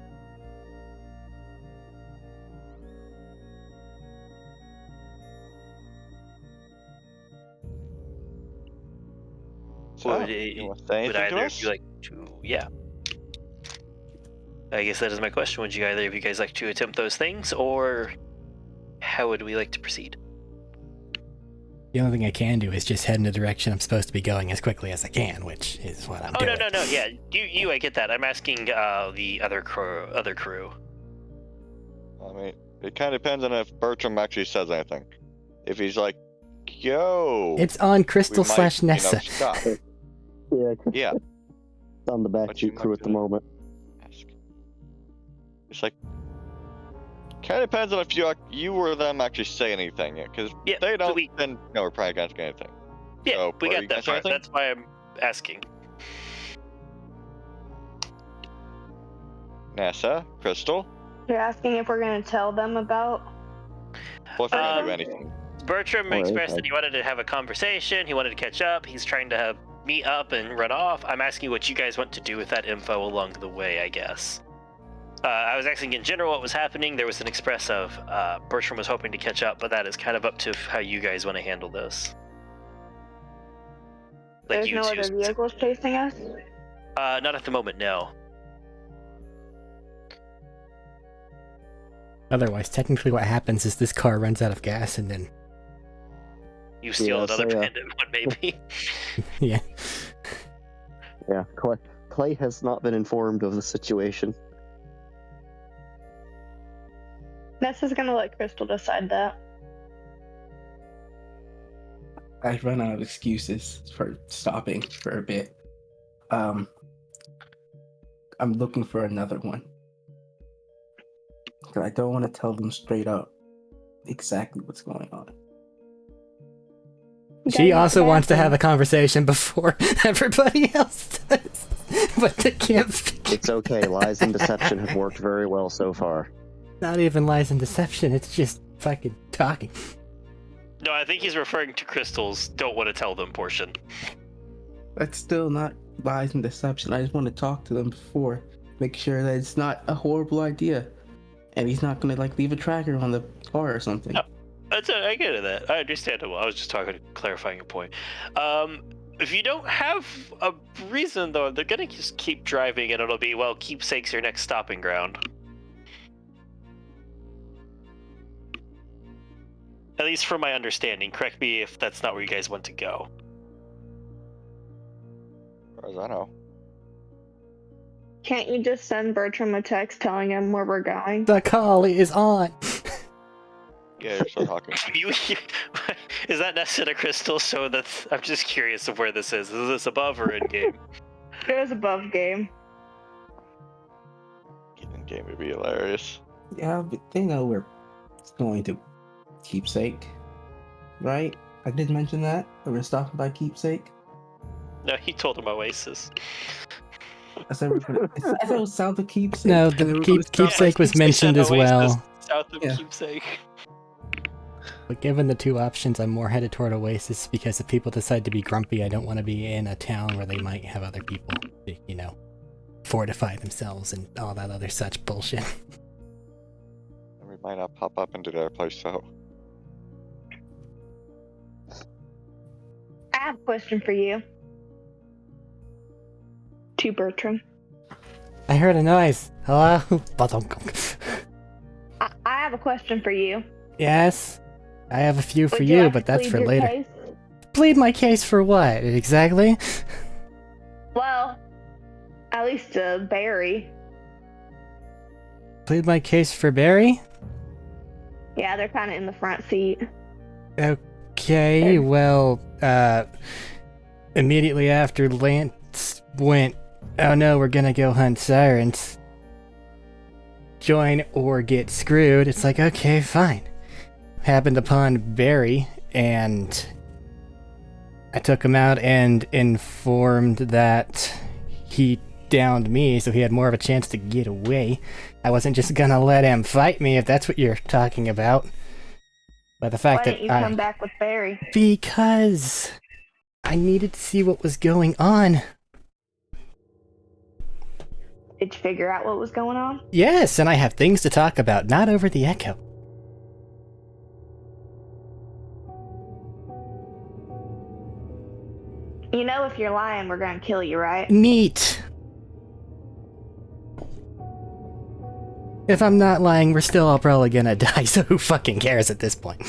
So, Would you want to say would anything to either us? of you like to, yeah. I guess that is my question. Would you either of you guys like to attempt those things, or how would we like to proceed? The only thing I can do is just head in the direction I'm supposed to be going as quickly as I can, which is what I'm doing. No, yeah, you, I get that. I'm asking the other crew. I mean, it kind of depends on if Bertram actually says anything. If he's like, yo, It's on we Crystal might, / Nessa. stop. Yeah, Yeah. it's on the back But you crew might at the do that. moment. Ask. It's like, kind of depends on if you or them actually say anything. Because Yeah, they don't, we- then no, we're probably gonna say anything. Yeah, So, we are got you that gonna say part. anything? That's why I'm asking. Nessa, Crystal, You're asking if we're gonna tell them about. well, if you're gonna do Um, anything. Bertram Alright, expressed okay. that he wanted to have a conversation. He wanted to catch up. He's trying to meet up and run off. I'm asking what you guys want to do with that info along the way, I guess. I was asking in general what was happening. There was an express of Bertram was hoping to catch up, but that is kind of up to how you guys want to handle this. Like There's you no two other vehicles chasing us. not at the moment, no. Otherwise, technically what happens is this car runs out of gas and then... You steal Yeah, another so, bandit one, maybe. yeah. Yeah, Clay has not been informed of the situation. Nessa's gonna let Crystal decide that. I run out of excuses for stopping for a bit. I'm looking for another one. 'Cause I don't want to tell them straight up exactly what's going on. She also wants to have a conversation before everybody else does. But they can't figure It's okay, lies and deception have worked very well so far. Not even lies and deception, it's just fucking talking. No, I think he's referring to Crystal's don't want to tell them portion. That's still not lies and deception. I just want to talk to them before, make sure that it's not a horrible idea, and he's not gonna like leave a tracker on the car or something. No. I get it. That I understandable. I was just clarifying a point. If you don't have a reason, though, they're gonna just keep driving, and it'll be, well, Keepsake's your next stopping ground. At least from my understanding. Correct me if that's not where you guys want to go. As far as I know. Can't you just send Bertram a text telling him where we're going? The call is on! Yeah, you're still talking. Is that Nessa to Crystal? So I'm just curious of where this is. Is this above or in game? It was above game. In game would be hilarious. Yeah, but they know we're going to Keepsake, right? I did mention that we're stopping by Keepsake. No, he told him Oasis. I said we're gonna. I thought it was south of Keepsake. No, And we the were gonna stop by Keepsake was Keepsake mentioned said as well. Oasis, south of Yeah. Keepsake. But given the two options, I'm more headed toward Oasis because if people decide to be grumpy, I don't want to be in a town where they might have other people, you know, fortify themselves and all that other such bullshit. And we might not pop up into their place, so. I have a question for you. To Bertram. I heard a noise. Hello? I have a question for you. Yes? I have a few for Would you, like but to that's plead for your later. case? Plead my case for what, exactly? least Barry. Plead my case for Barry? Yeah, they're kind of in the front seat. Okay, well, immediately after Lance went, oh no, we're gonna go hunt sirens, join or get screwed, it's like, okay, fine. Happened upon Barry, and I took him out and informed that he downed me, so he had more of a chance to get away. I wasn't just gonna let him fight me, if that's what you're talking about. By the fact Why didn't you come back with Barry? Because I needed to see what was going on. Did you figure out what was going on? Yes, and I have things to talk about, not over the echo. You know if you're lying, we're gonna kill you, right? Neat. If I'm not lying, we're still all probably gonna die, so who fucking cares at this point?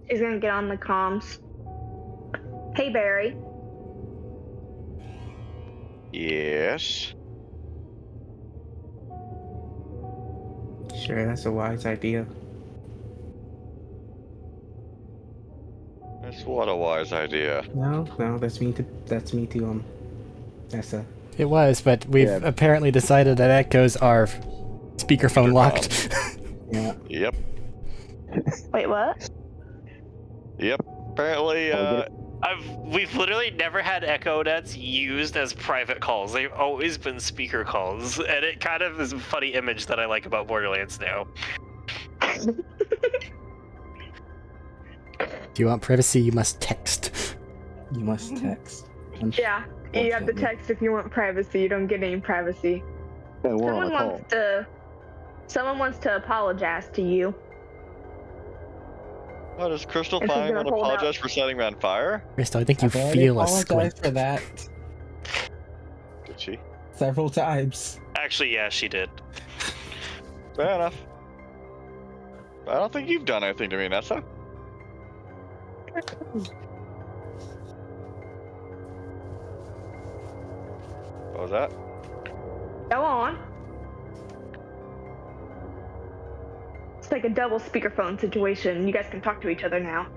She's gonna get on the comms. Hey, Barry. Yes. Sure, that's a wise idea. That's what a wise idea. No, that's me too. That's a. It was, but we've apparently decided that echoes are speakerphone locked. Yeah. Yep. Wait, what? Yep. Apparently, We've literally never had echo nets used as private calls. They've always been speaker calls, and it kind of is a funny image that I like about Borderlands now. If you want privacy, you must text. You must text. Yeah, you have to text if you want privacy. You don't get any privacy. Yeah, we're on a call. Someone wants to apologize to you. oh, does Crystal And she's finally gonna want to hold out. apologize for setting me on fire? Crystal, I think you I've already feel a apologized squint. for that Did she? several times. Actually, yeah, she did. Fair enough. I don't think you've done anything to me, Nessa. What was that? Go on. It's like a double speakerphone situation. You guys can talk to each other now.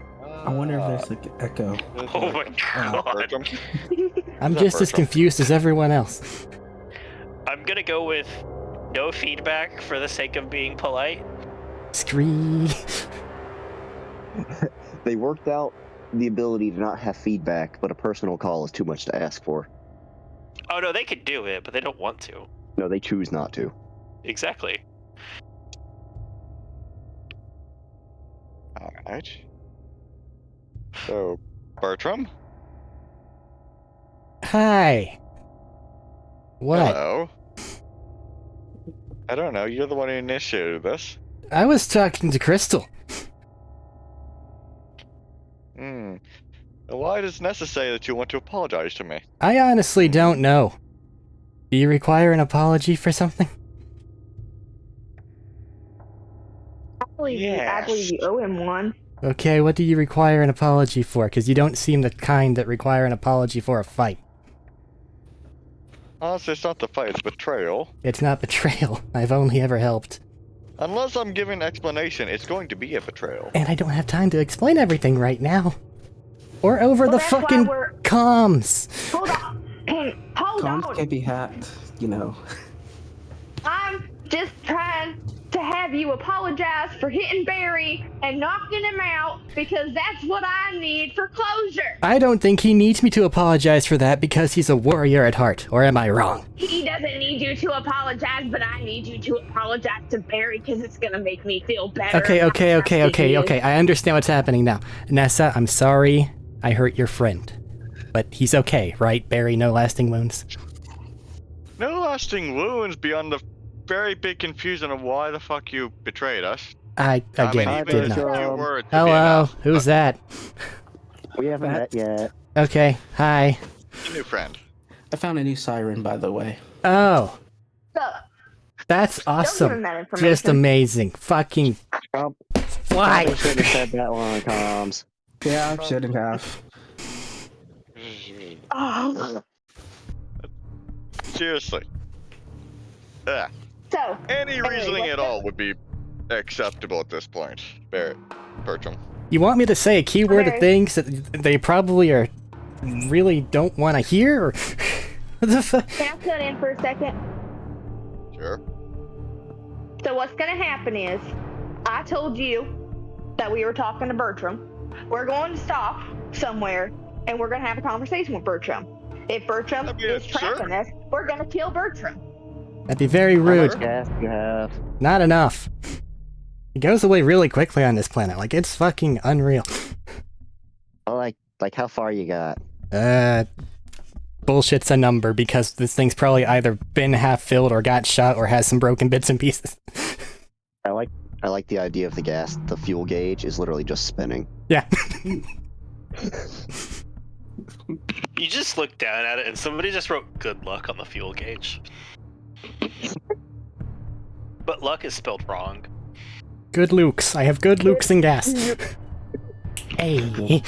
I wonder if there's like echo. Oh my god. Bertram? I'm Is that just as Bertram? confused as everyone else. I'm gonna go with no feedback for the sake of being polite. Scree. They worked out the ability to not have feedback, but a personal call is too much to ask for. Oh no, they could do it, but they don't want to. No, they choose not to. Exactly. Alright. So, Bertram? Hi. What? Hello? I don't know, you're the one who initiated this. I was talking to Crystal. Why does it necessary that you want to apologize to me? I honestly don't know. Do you require an apology for something? I believe you owe him one. Okay, what do you require an apology for? Because you don't seem the kind that require an apology for a fight. Honestly, it's not the fight, it's betrayal. It's not betrayal. I've only ever helped. Unless I'm giving an explanation, it's going to be a betrayal. And I don't have time to explain everything right now. Or over the that's why fucking we're- comms. Hold on. Hold Comms on. can be hacked, you know. I'm just trying to have you apologize for hitting Barry and knocking him out because that's what I need for closure. I don't think he needs me to apologize for that because he's a warrior at heart, or am I wrong? He doesn't need you to apologize, but I need you to apologize to Barry because it's gonna make me feel better. Okay, about trusting you. I understand what's happening now. Nessa, I'm sorry I hurt your friend. But he's okay, right? Barry, no lasting wounds? No lasting wounds beyond the very big confusion of why the fuck you betrayed us. I I mean, again, even did a not. few words would be Hello, enough, who's that? We haven't met yet. Okay, hi. but a new friend. I found a new siren, by the way. Oh, So, that's don't give him awesome. that information. Just amazing. Fucking Why? Probably shouldn't have said that one, comms. Yeah, I shouldn't have. Oh. Seriously. Yeah. So, Any reasoning what's at the- all would be acceptable at this point. Barrett. Bertram. You want me to say a keyword of Okay. things that they probably are really don't want to hear? Or what the fuck? can I cut in for a second? Sure. So what's gonna happen is, I told you that we were talking to Bertram. We're going to stop somewhere, and we're gonna have a conversation with Bertram. If Bertram is trapping us, we're gonna kill Bertram. That'd be very How rude. much gas do you have? Not enough. It goes away really quickly on this planet. Like, it's fucking unreal. Well, like how far you got? Bullshit's a number because this thing's probably either been half filled or got shot or has some broken bits and pieces. I like the idea of the gas. The fuel gauge is literally just spinning. Yeah. You just look down at it and somebody just wrote "good luck" on the fuel gauge. But luck is spelled wrong. Good lukes. I have good lukes and gas. Hey.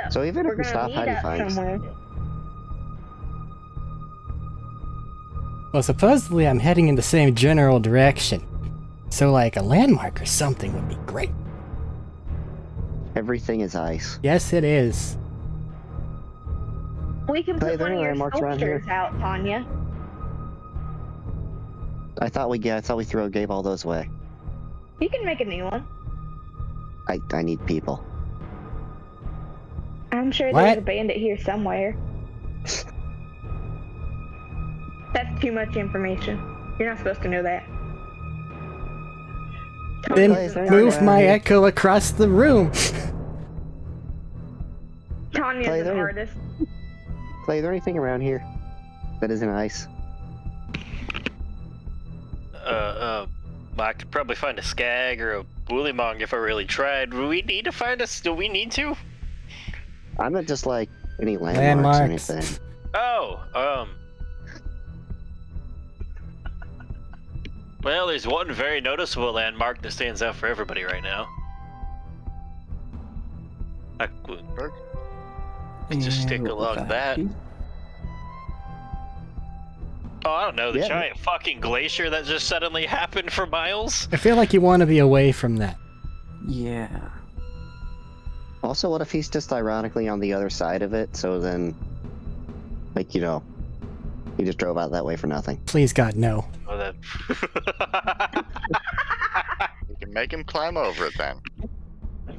So even we're if we gonna stop, meet how do you up find us? somewhere. Well, supposedly I'm heading in the same general direction. So, like, a landmark or something would be great. Everything is ice. Yes, it is. We can Hey, put there one of are your landmarks around sculptures here. out, Tanya. I thought we gave all those away. You can make a new one. I need people. I'm sure What? there's a bandit here somewhere. That's too much information. You're not supposed to know that. Then Tanya's the move hardest. my echo across the room. Tanya's Play the there. hardest. Clay, is there anything around here that isn't ice? I could probably find a skag or a woolly-mong if I really tried. Do we need to find us? Do we need to? I meant just like any landmarks or Landmarks. anything. Oh, well, there's one very noticeable landmark that stands out for everybody right now. Just stick what along would that. be? Oh, I don't know, the Yeah. giant fucking glacier that just suddenly happened for miles? I feel like you want to be away from that. Yeah. Also, what if he's just ironically on the other side of it, so then, like, you know, he just drove out that way for nothing. Please, God, no. Oh, that... You can make him climb over it then.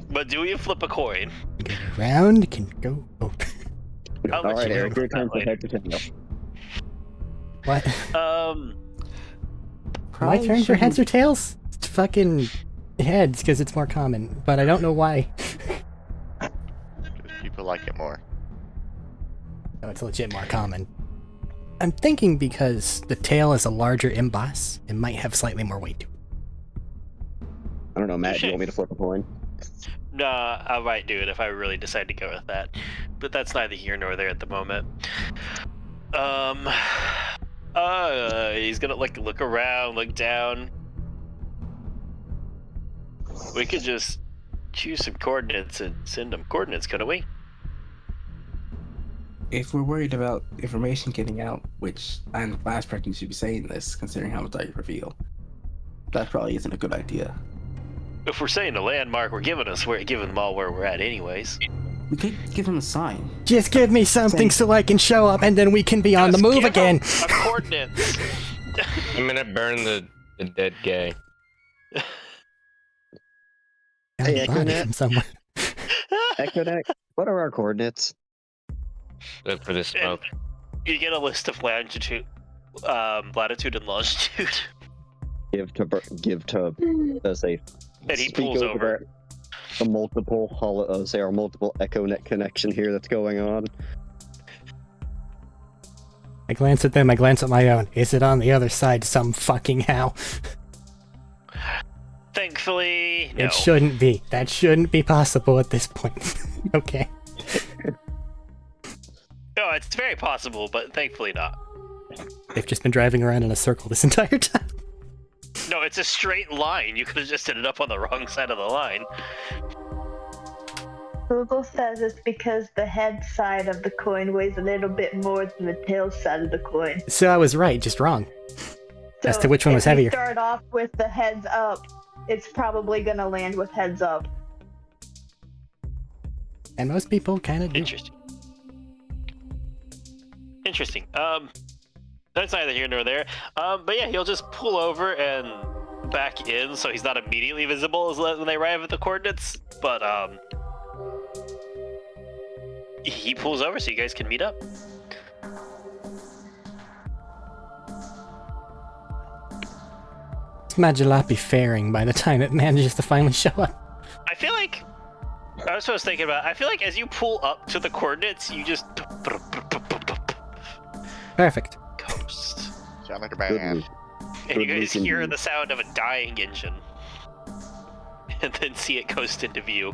But do we flip a coin? Get around, can go. Oh. I'll let Alright, you Eric, know your turn that to later. head to tail. What? My Probably turn for shouldn't- heads or tails? It's fucking heads, because it's more common. But I don't know why. Because people like it more. No, it's legit more common. I'm thinking because the tail is a larger emboss, it might have slightly more weight to it. I don't know, Matt, do you want me to flip a coin? Nah, I might do it if I really decide to go with that. But that's neither here nor there at the moment. He's gonna look around, look down. We could just choose some coordinates and send them coordinates, couldn't we? If we're worried about information getting out, which I'm the last person who should be saying this, considering how much I reveal, that probably isn't a good idea. If we're saying the landmark, we're giving them all where we're at anyways. We could give him a sign. Just give me something so I can show up and then we can be on the Just move give again. them a coordinates. I'm gonna burn the dead guy. Got Hey, a body Echonet. from somewhere. Echonet, what are our coordinates? Look for the smoke. You get a list of latitude and longitude, Give to let's say, and he speak pulls over. The multiple our multiple EchoNet connection here that's going on. I glance at them, I glance at my own. Is it on the other side some fucking how? Thankfully, no. It shouldn't be. That shouldn't be possible at this point. Okay. No, it's very possible, but thankfully not. They've just been driving around in a circle this entire time. No, it's a straight line. You could have just ended up on the wrong side of the line. Google says it's because the head side of the coin weighs a little bit more than the tail side of the coin. So I was right, just wrong. As to which one was if heavier. you start off with the heads up, it's probably gonna land with heads up. And most people kind of do. Interesting. Interesting. That's neither here nor there. But yeah, he'll just pull over and back in, so he's not immediately visible as when they arrive at the coordinates. But he pulls over so you guys can meet up. How's my jalopy faring by the time it manages to finally show up? I feel like I was thinking about. I feel like as you pull up to the coordinates, you just Perfect. coast, Sound like a badass. and you Good guys looking hear dude. the sound of a dying engine, and then see it coast into view.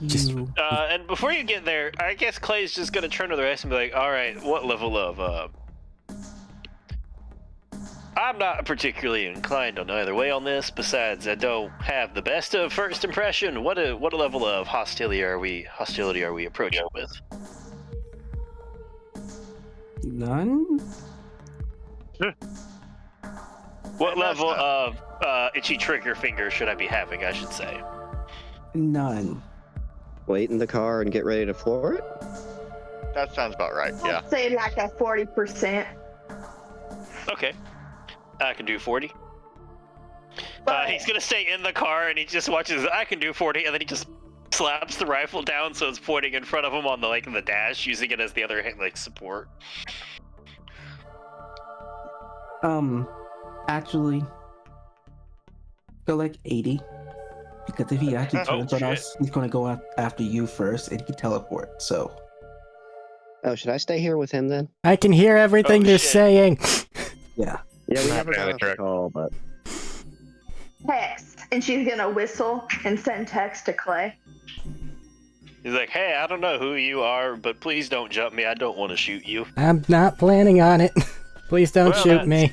Just And before you get there, I guess Clay's just gonna turn to the rest and be like, "All right, what level of I'm not particularly inclined on either way on this. Besides, I don't have the best of first impression. What a level of hostility are we approaching with?" None? What level of itchy trigger finger should I be having? I should say. None. Wait in the car and get ready to floor it? That sounds about right. Yeah. I'd say like a 40%. Okay, I can do 40. But He's gonna stay in the car and he just watches. I can do 40, and then he just slaps the rifle down so it's pointing in front of him on the dash, using it as the other hand support. Actually, go like 80. Because if he actually turns on shit. us, he's gonna go after you first, and he can teleport. So Oh, should I stay here with him then? I can hear everything Oh, you're shit. saying. yeah, Yeah, we Not never bad, got off the Trek. call, but text, and she's gonna whistle and send text to Clay. He's like, "Hey, I don't know who you are, but please don't jump me. I don't want to shoot you. I'm not planning on it. Please don't Well, shoot me.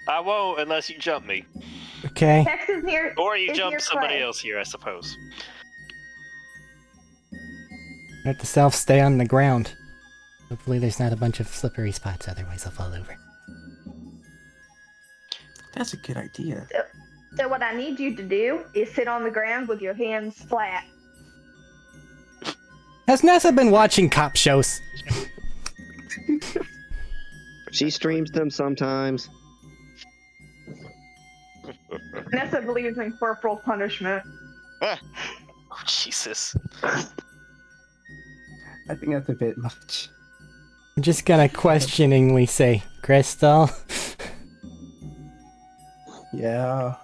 I won't unless you jump me, Okay. Text is here. or you Is jump your somebody Clay. else here, I suppose." Let the self stay on the ground. Hopefully there's not a bunch of slippery spots, otherwise I'll fall over. that's a good idea. So what I need you to do is sit on the ground with your hands flat. Has Nessa been watching cop shows? she streams them sometimes. Nessa believes in corporal punishment. Oh, Jesus. I think that's a bit much. I'm just gonna questioningly say, Crystal, Yeah.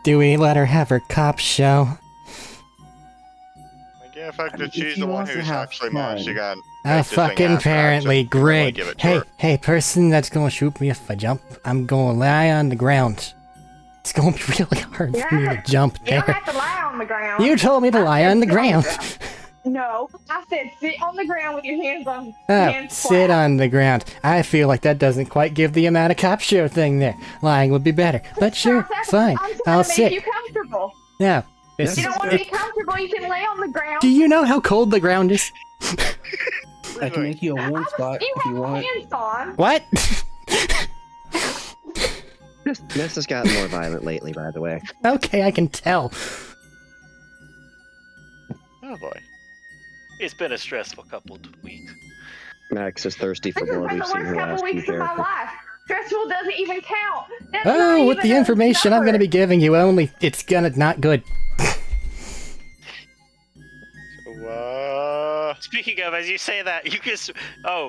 do we let her have her cop show? Again, in fact, I mean, that if she's he the one wants to who's have actually fun. managed to get. Oh, make this thing fucking happen, apparently, actually, I'm gonna great. give it to Hey, her. hey, person that's gonna shoot me if I jump, I'm gonna lie on the ground. It's gonna be really hard for me to jump You don't there. have to lie on the ground. You told me to lie on the ground. No, I said sit on the ground with your hands on Oh, hands sit flat. on the ground. I feel like that doesn't quite give the amount of cop show thing there. Lying would be better. But sure, fine. I'm I'll trying to make sit. you comfortable. Yeah. If you don't want to be comfortable, you can lay on the ground. Do you know how cold the ground is? I can make you a warm spot You if you have want. hands on. What? Nessa's gotten more violent lately, by the way. Okay, I can tell. Oh boy. It's been a stressful couple of weeks. Max is thirsty for This has blood. been We've the seen worst her couple last few weeks of my characters. life. Stressful doesn't even count. That's not Oh, with even the a information I'm number. gonna be giving you, it's gonna not good. Speaking of, as you say that, you just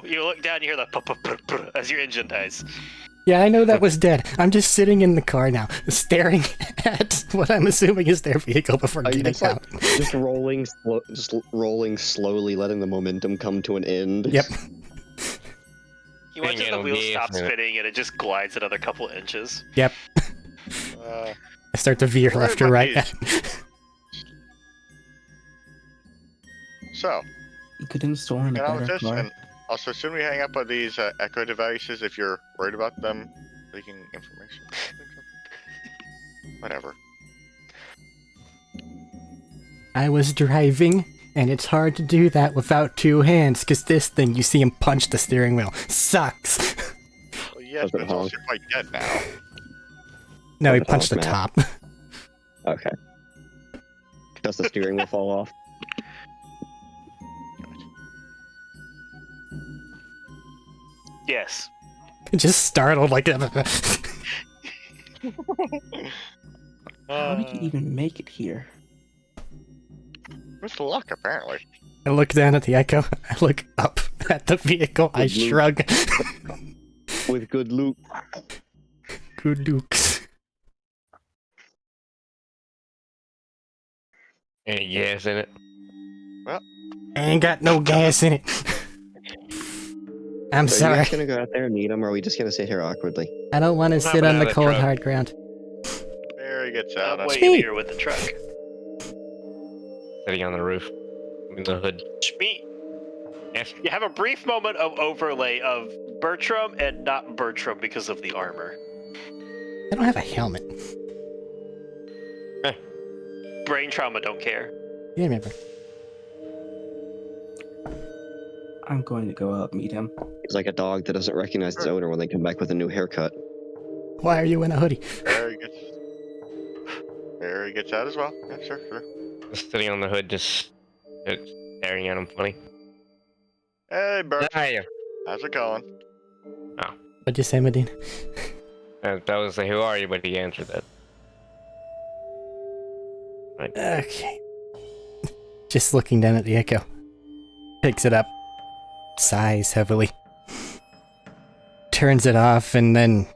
you look down, you hear the puh as your engine dies. Yeah, I know that was dead. I'm just sitting in the car now, staring at what I'm assuming is their vehicle before Are you getting just like out. just rolling slowly, letting the momentum come to an end? Yep. He watches the it'll wheel be a stop minute. spinning and it just glides another couple inches. Yep. Uh, I start to veer Where left or are my right. keys? So, You could install in a get on with better this, car. and also shouldn't we hang up on these echo devices if you're worried about them leaking information? Whatever. I was driving, and it's hard to do that without two hands, because this thing, you see him punch the steering wheel, sucks. Well, yes, but it's also quite dead now. No, he Does it punched the honk, top. Okay. Does the steering wheel fall off? Yes. Just startled like How did you even make it here? With luck, apparently. I look down at the Echo, I look up at the vehicle, I Good loot. shrug. With good loot. Good dukes. Any gas in it? I ain't got no gas in it. I'm So are you sorry. just gonna go out there and meet him, or are we just gonna sit here awkwardly? I don't want to What sit happened on to the the cold, truck? hard ground. There he gets out. I'm That's waiting Schmeat. here with the truck. Sitting on the roof. In the hood. Schmeat, Yes. you have a brief moment of overlay of Bertram and not Bertram because of the armor. I don't have a helmet. Brain trauma, don't care. You remember. I'm going to go out and meet him. He's like a dog that doesn't recognize its owner when they come back with a new haircut. Why are you in a hoodie? There he gets out as well. Yeah, sure. Just sitting on the hood, just staring at him funny. Hey, Bert. Hi. How's it going? What'd you say, Medina? That was like, who are you? But he answered that. Okay. Just looking down at the Echo. Picks it up. Sighs heavily. Turns it off, and then...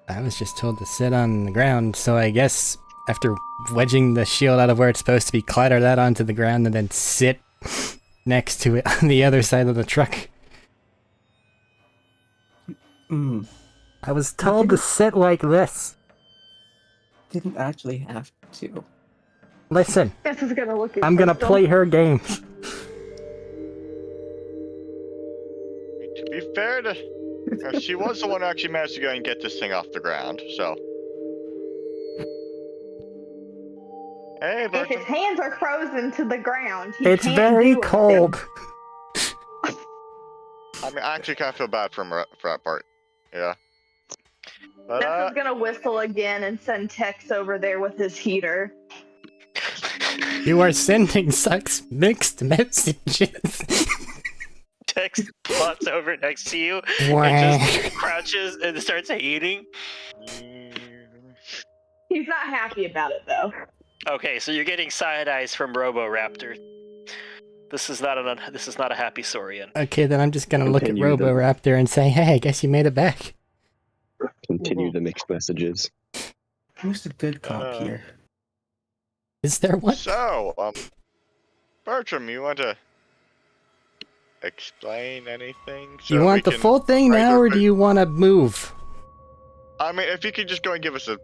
I was just told to sit on the ground, so I guess after wedging the shield out of where it's supposed to be, clatter that onto the ground and then sit next to it on the other side of the truck. I was told to sit like this. Didn't actually have to. Listen, This is gonna look. I'm gonna play her games. To be fair to she was the one who actually managed to go and get this thing off the ground, so. Hey, If Bertram. his hands are frozen to the ground, he It's can't very do cold. I mean, I actually kind of feel bad for him for that part. Yeah. But, This is gonna whistle again and send Tex over there with his heater. You are sending sucks mixed messages. Tex plots over next to you Wah. and just crouches and starts eating. He's not happy about it though. Okay, so you're getting side eyes from Roboraptor. This is not a happy Saurian. Okay, then I'm just gonna look at Continue the- Roboraptor and say, hey, I guess you made it back. Continue the mixed messages. Who's the good cop here? Is there one? So, Bertram, you want to explain anything? Do you want the full thing now, or do you want to move? I mean, if you could just go and give us a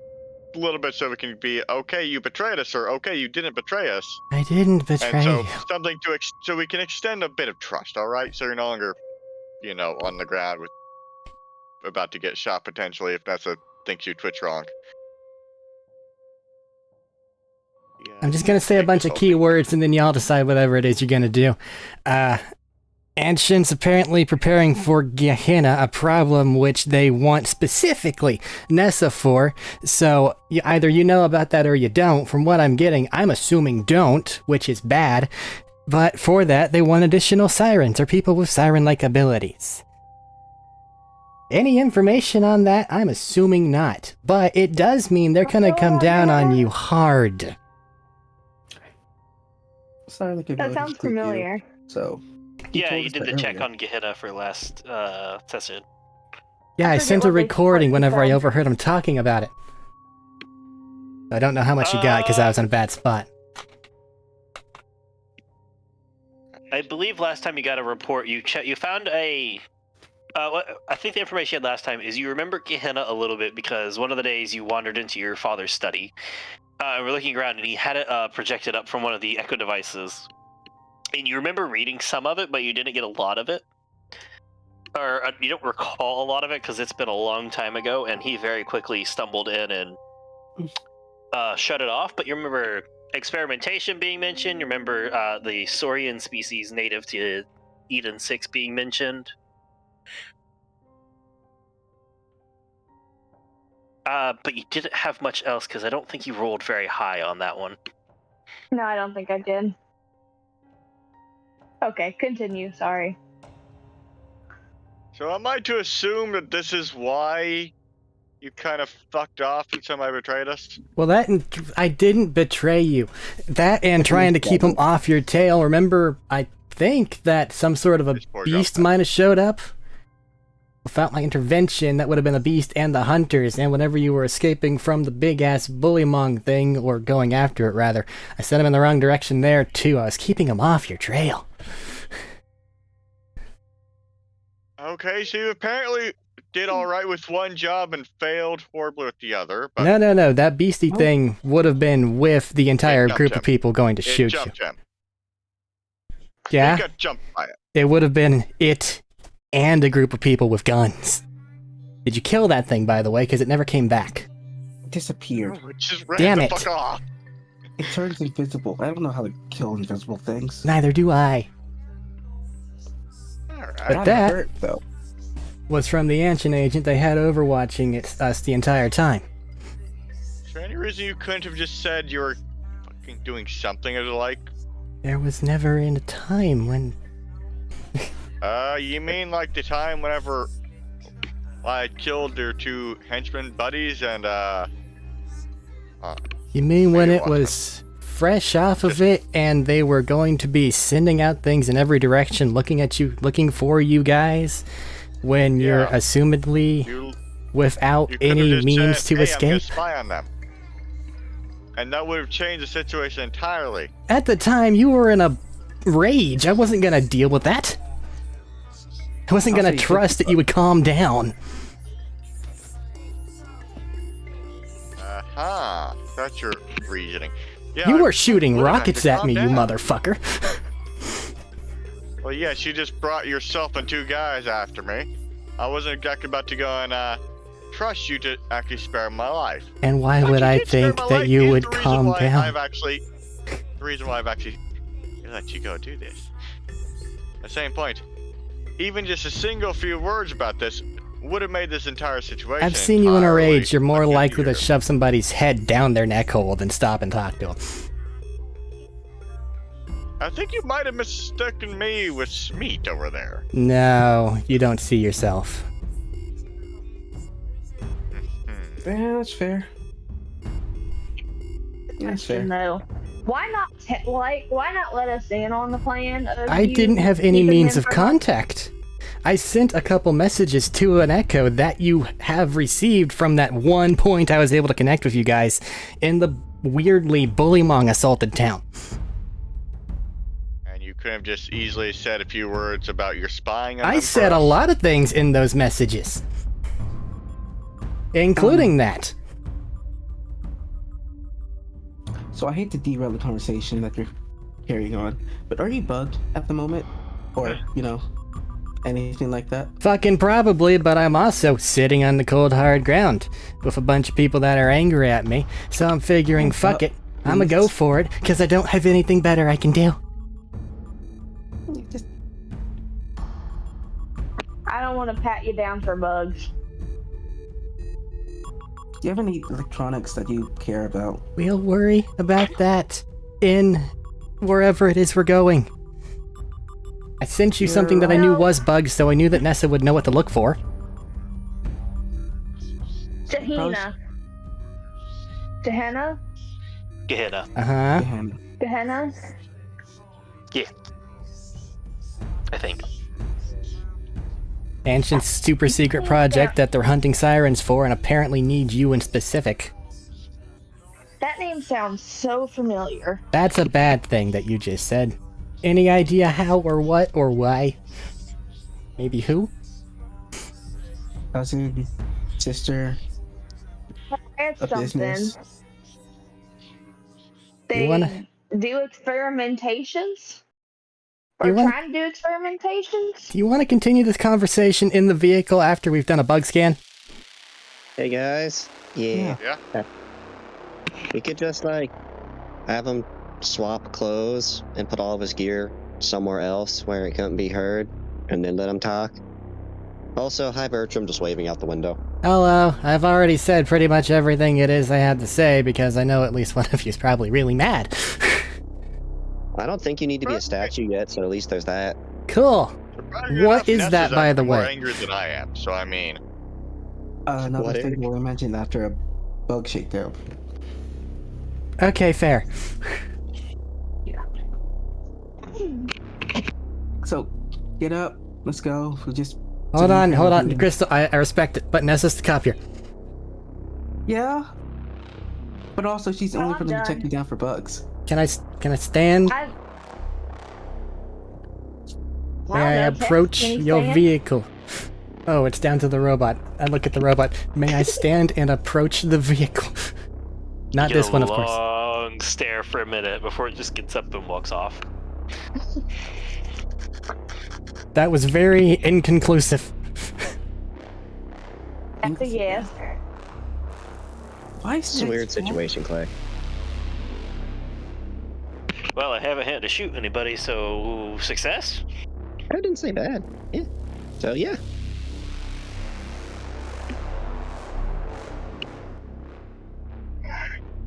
little bit so we can be, okay, you betrayed us, or okay, you didn't betray us. I didn't betray And so, you. something to, so we can extend a bit of trust, alright? So you're no longer, on the ground with, about to get shot potentially if that's thinks you twitch wrong. Yeah, I'm just gonna say a take bunch this of whole thing. keywords and then y'all decide whatever it is you're gonna do. Ancients apparently preparing for Gehenna, a problem which they want specifically Nessa for. So either you know about that or you don't. From what I'm getting, I'm assuming don't, which is bad. But for that, they want additional sirens or people with siren-like abilities. Any information on that? I'm assuming not. But it does mean they're gonna come down on you hard. Sorry, like That sounds familiar. So. Yeah, told you us did that the check earlier. on Gehenna for last session. Yeah, I forget sent a what they recording whenever I said. overheard him talking about it. I don't know how much you got because I was in a bad spot. I believe last time you got a report, you found a. I think the information you had last time is you remember Gehenna a little bit because one of the days you wandered into your father's study. We're looking around and he had it projected up from one of the echo devices. And you remember reading some of it, but you didn't get a lot of it. Or you don't recall a lot of it because it's been a long time ago, and he very quickly stumbled in and shut it off. But you remember experimentation being mentioned. You remember the saurian species native to Eden 6 being mentioned. But you didn't have much else because I don't think you rolled very high on that one. No, I don't think I did. Okay, continue. Sorry. So am I to assume that this is why you kind of fucked off and somebody betrayed us? Well, that and I didn't betray you. That and trying to keep him off your tail. Remember, I think that some sort of a This poor beast girl. might have showed up. Without my intervention, that would have been the beast and the hunters. And whenever you were escaping from the big-ass bullymong thing, or going after it, rather, I sent him in the wrong direction there, too. I was keeping him off your trail. Okay, so you apparently did all right with one job and failed horribly with the other. But No. That beastie thing would have been with the entire jumped group him. of people going to it shoot you. jumped him. Yeah? He got jumped by it. It would have been it and a group of people with guns. Did you kill that thing, by the way? Because it never came back. Disappeared. Oh, it just ran Damn the it. fuck off. It turns invisible. I don't know how to kill invisible things. Neither do I. Alright. But Not that- hurt, though. Was from the ancient agent they had overwatching us the entire time. Is there any reason you couldn't have just said you were fucking doing something or the like? There was never in a time when... You mean like the time whenever I killed their two henchmen buddies and You mean when Maybe it watch was fresh off of it and they were going to be sending out things in every direction looking at you, looking for you guys? When you're Yeah. assumedly you without you could have any just means said, to hey, I'm gonna escape? spy on them. And that would have changed the situation entirely. At the time, you were in a rage. I wasn't gonna deal with that. I wasn't Also, gonna you could- trust that you would calm down. That's your reasoning. Yeah, You I were shooting would've had rockets to at calm me, you down. motherfucker. Well, yes, you just brought yourself and two guys after me. I wasn't exactly about to go and trust you to actually spare my life. And why Fact, would you I did spare think my that life you is would the reason calm why down? The reason why I've actually let you go do this. At the same point, even just a single few words about this would have made this entire situation. I've seen you in a entirely rage. You're more much likely to easier. shove somebody's head down their neck hole than stop and talk to them. I think you might have mistaken me with Smeet over there. No, you don't see yourself. Yeah, that's fair. That's fair. No. Why not? Why not let us in on the plan? Of I you didn't have any keeping means him of from us? contact. I sent a couple messages to an echo that you have received from that one point I was able to connect with you guys in the weirdly bullymong assaulted town. And you could have just easily said a few words about your spying on I them said for a us. lot of things in those messages, including that. So I hate to derail the conversation that you're carrying on, but are you bugged at the moment? Or, anything like that? Fucking probably, but I'm also sitting on the cold hard ground with a bunch of people that are angry at me, so I'm figuring, fuck it, I'ma go for it, because I don't have anything better I can do. Just I don't want to pat you down for bugs. Do you have any electronics that you care about? We'll worry about that in wherever it is we're going. I sent you something that I knew was bugs, so I knew that Nessa would know what to look for. Gehenna. Gehenna? Gehenna. Uh-huh. Damn. Gehenna? I think. Ancient super secret project that they're hunting sirens for and apparently need you in specific. That name sounds so familiar. That's a bad thing that you just said. Any idea how or what or why? Maybe who? Cousin, sister, It's a something. business. They wanna- do experimentations? We're want- trying to do experimentations. Do you want to continue this conversation in the vehicle after we've done a bug scan? Hey guys. Yeah. Yeah. We could just like have him swap clothes and put all of his gear somewhere else where it couldn't be heard, and then let him talk. Also, hi Bertram, just waving out the window. Hello, I've already said pretty much everything it is I had to say because I know at least one of you is probably really mad. I don't think you need to be a statue yet, so at least there's that. Cool. What is Ness that, by the more way? angry than I am, so I mean. Another What, thing Eric? we'll imagine after a bug shakedown. Okay, fair. So, get up. Let's go. We'll just. Hold on, Crystal, I respect it, but Nessa's the cop here. Yeah. But also, she's the only I'm person to done. check you down for bugs. Can I stand? May I approach your vehicle? Oh, it's down to the robot. I look at the robot. May I stand and approach the vehicle? Not Get this a one, of course. long stare for a minute before it just gets up and walks off. That was very inconclusive. That's a yes. Why is It's a weird situation, Clay. Well, I haven't had to shoot anybody, so success? I didn't say bad. Yeah. So yeah.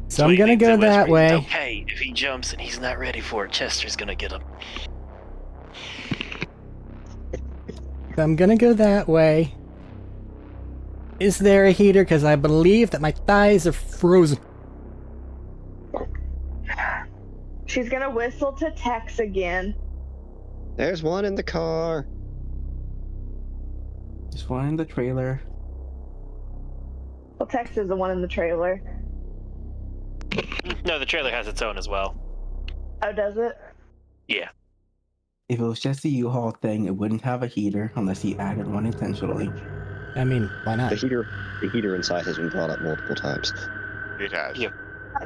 So I'm gonna go that way. Okay, if he jumps and he's not ready for it, Chester's gonna get him. I'm gonna go that way. Is there a heater? Because I believe that my thighs are frozen. She's gonna whistle to Tex again. There's one in the car. Just one in the trailer. Well, Tex is the one in the trailer. No, the trailer has its own as well. Oh, does it? Yeah. If it was just a U-Haul thing, it wouldn't have a heater unless he added one intentionally. I mean, why not? The heater inside has been brought up multiple times. It has. Yep.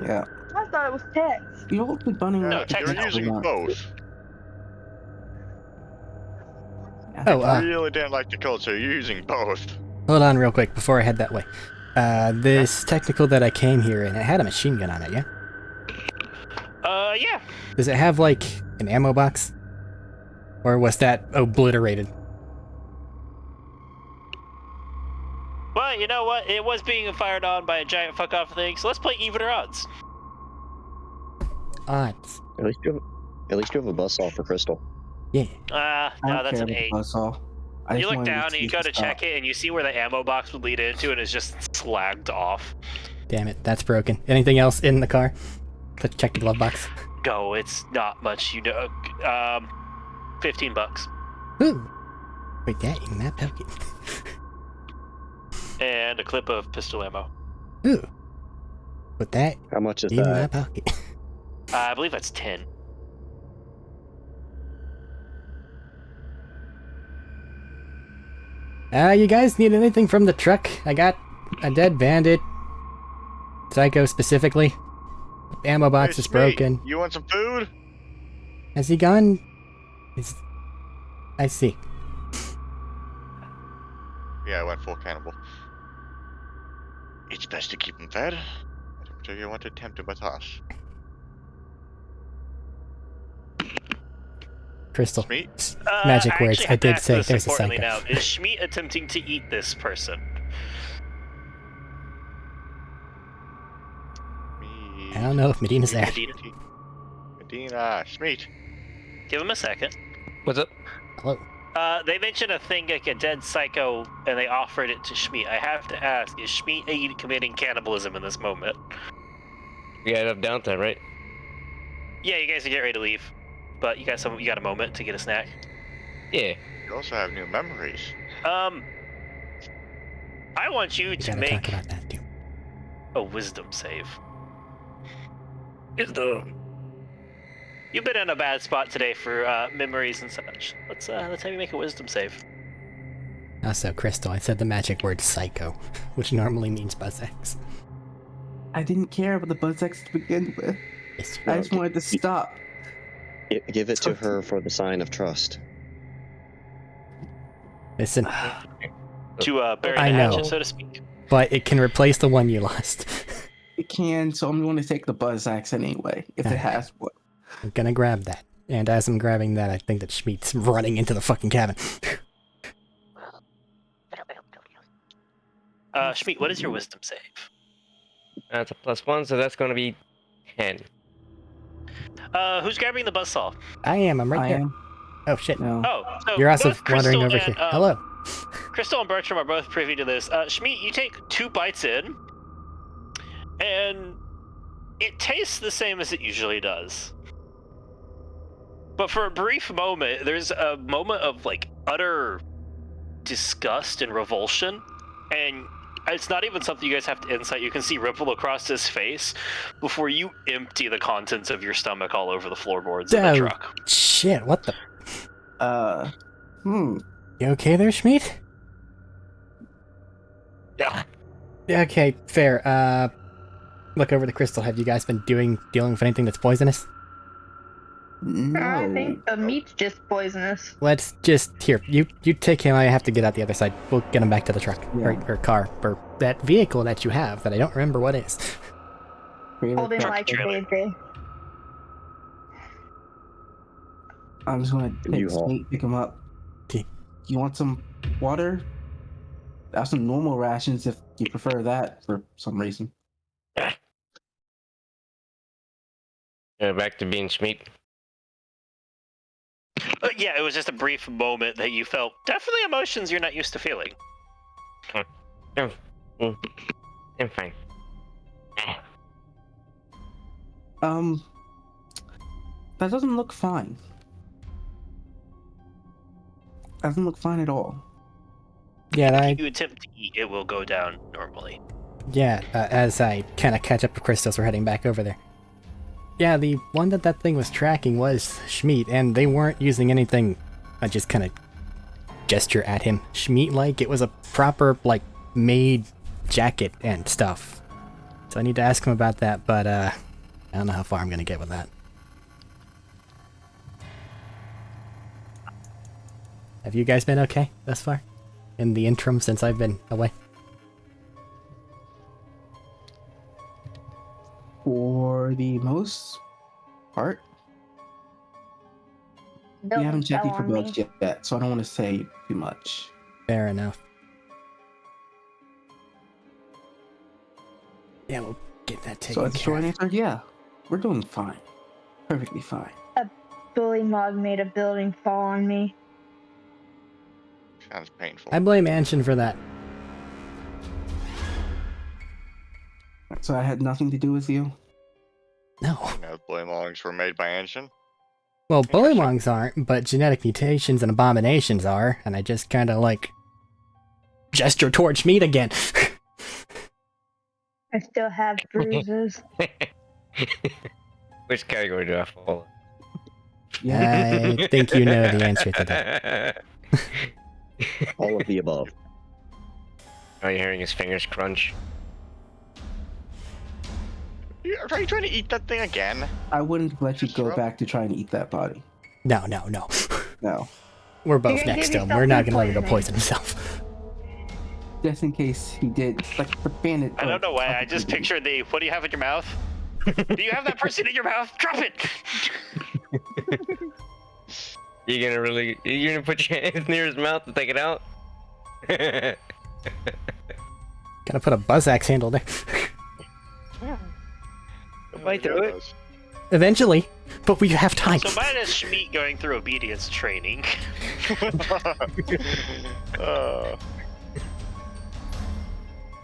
Yeah. I thought it was Tex. You all been bunning No, up. technically You're using both. Oh, I really didn't like the code, so you're using both. hold on real quick before I head that way. This technical that I came here in, it had a machine gun on it, yeah? Yeah. Does it have, like, an ammo box? Or was that obliterated? Well, you know what? It was being fired on by a giant fuck-off thing, so let's play even or odds. Odds. At least you have a buzzsaw for Crystal. Yeah. No, that's an 8. You look down and you go to check it, and you see where the ammo box would lead into, and it's just slagged off. Damn it, that's broken. Anything else in the car? Let's check the glove box. Go, it's not much, you know. $15. Ooh. Wait, that in that pocket. And a clip of pistol ammo. Ooh. Put that How much is in my that? pocket. I believe that's 10. You guys need anything from the truck? I got a dead bandit. Psycho specifically. Ammo box Hey, is Smee, broken. You want some food? Has he gone? I see. Yeah, I went full cannibal. It's best to keep him fed. I don't think you want to tempt him with us. Crystal. Schmeat? Magic words. actually I have to did ask say this there's a importantly psycho. now. Is Schmeat attempting to eat this person? I don't know if Medina's there. Medina, Schmeat. Give him a second. What's up? Hello. They mentioned a thing like a dead psycho, and they offered it to Schmeat. I have to ask, is Schmeat committing cannibalism in this moment? You got enough downtime, right? Yeah, you guys can get ready to leave, but you got a moment to get a snack. Yeah. You also have new memories. I want you We to gotta make talk about that too. a wisdom save. Wisdom. You've been in a bad spot today for memories and such. Let's have you make a wisdom save. Also, Crystal, I said the magic word psycho, which normally means buzzex. I didn't care about the buzz X to begin with. Yes, I just wanted to stop. Give it to her for the sign of trust. Listen, To bury I the know. hatchet, so to speak. but it can replace the one you lost. It can, so I'm going to take the buzz axe anyway, if it has one. I'm gonna grab that. And as I'm grabbing that, I think that Schmeat's running into the fucking cabin. Schmeat, what is your wisdom save? That's a +1, so that's going to be 10. Who's grabbing the buzzsaw? I am, I'm right I here. am. Oh shit. No. Oh, so You're also both wandering Crystal over and, here. Hello. Crystal and Bertram are both privy to this. Schmeat, you take 2 bites in, and it tastes the same as it usually does. But for a brief moment, there's a moment of like utter disgust and revulsion, and it's not even something you guys have to insight. You can see ripple across his face before you empty the contents of your stomach all over the floorboards of the truck. Shit, what the? Hmm. You okay there, Schmeat? Yeah. Yeah, okay, fair. Look over the crystal. Have you guys been dealing with anything that's poisonous? No. I think the meat's just poisonous. Let's just, here, you take him. I have to get out the other side. We'll get him back to the truck, Yeah. or car, or that vehicle that you have that I don't remember what is. Holding like a trailer. baby. I'm just going to take U-Haul. Sneak, pick him up. Okay. You want some water? I have some normal rations if you prefer that for some reason. Back to being Schmeat. Yeah, it was just a brief moment that you felt definitely emotions you're not used to feeling. I'm fine. That doesn't look fine. Doesn't look fine at all. Yeah, If you attempt to eat, it will go down normally. as I kind of catch up with Crystals, we're heading back over there. Yeah, the one that thing was tracking was Schmeat, and they weren't using anything. I just kind of gesture at him, Schmeat-like. It was a proper, like, made jacket and stuff. So I need to ask him about that, but I don't know how far I'm gonna get with that. Have you guys been okay thus far? In the interim since I've been away? For the most part, we haven't checked it for bugs yet, so I don't want to say too much. Fair enough. Yeah, we'll get that taken So it's a care short of. answer, yeah. We're doing fine. Perfectly fine. Bully Mog made a building fall on me. Sounds painful. I blame Anshin for that. So I had nothing to do with you? No. No, Blamlongs were made by Anshin. Well, Interesting. bullywongs aren't, but genetic mutations and abominations are, and I just kind of, like, gesture towards meat again. I still have bruises. Which category do I fall I think you know the answer to that. All of the above. Are you hearing his fingers crunch? Are you trying to eat that thing again? I wouldn't let you go Disrupt- back to try and eat that body. No. No. We're both You're gonna next give to him. We're not yourself gonna let him go poisoning. poison himself. Just in case he did. Like the bandit. I don't know why, I just pictured the, what do you have in your mouth? Do you have that person in your mouth? Drop it! You're gonna put your hands near his mouth to take it out? Gotta put a buzz axe handle there. Bite through it. Eventually, but we have time. So mine is Schmeat going through obedience training.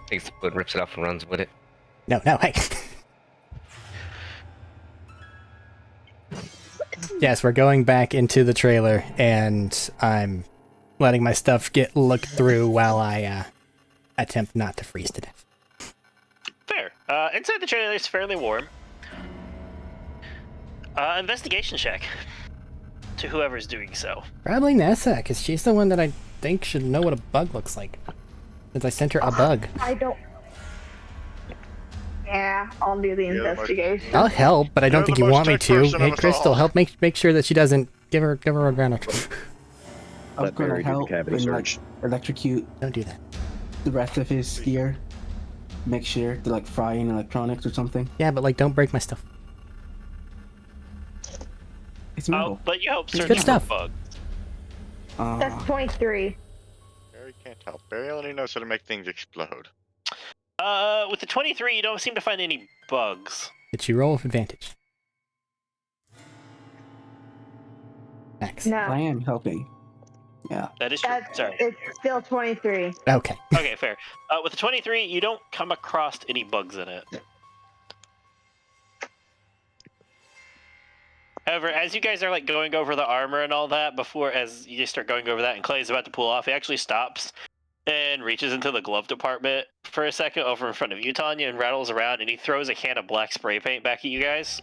Takes the foot, rips it off, and runs with it. No, hey. Yes, we're going back into the trailer, and I'm letting my stuff get looked through while I attempt not to freeze to death. Fair. Inside the trailer is fairly warm. Investigation check to whoever's doing so. Probably Nessa, because she's the one that I think should know what a bug looks like. Since I sent her a bug. I don't. Yeah, I'll do the You're the most- investigation. I'll help, but I don't You're think the you most want me tech to. person Hey, of us Crystal, all. help make sure that she doesn't give her advantage. I'm Let gonna Barry do the help cavity and like search. electrocute Don't do that. the rest of his gear. Make sure to like fry in electronics or something. Yeah, but like, don't break my stuff. It's metal. I'll let you help It's search good for stuff. bugs. That's 23. Barry can't help. Barry only knows how to make things explode. With the 23, you don't seem to find any bugs. Did you roll with advantage? Max. No, I am helping. Yeah. That is true. Sorry. it's still 23. Okay. Okay, fair. With the 23, you don't come across any bugs in it. However, as you guys are like going over the armor and all that, as you start going over that and Clay's about to pull off, he actually stops and reaches into the glove department for a second over in front of you, Tanya, and rattles around, and he throws a can of black spray paint back at you guys.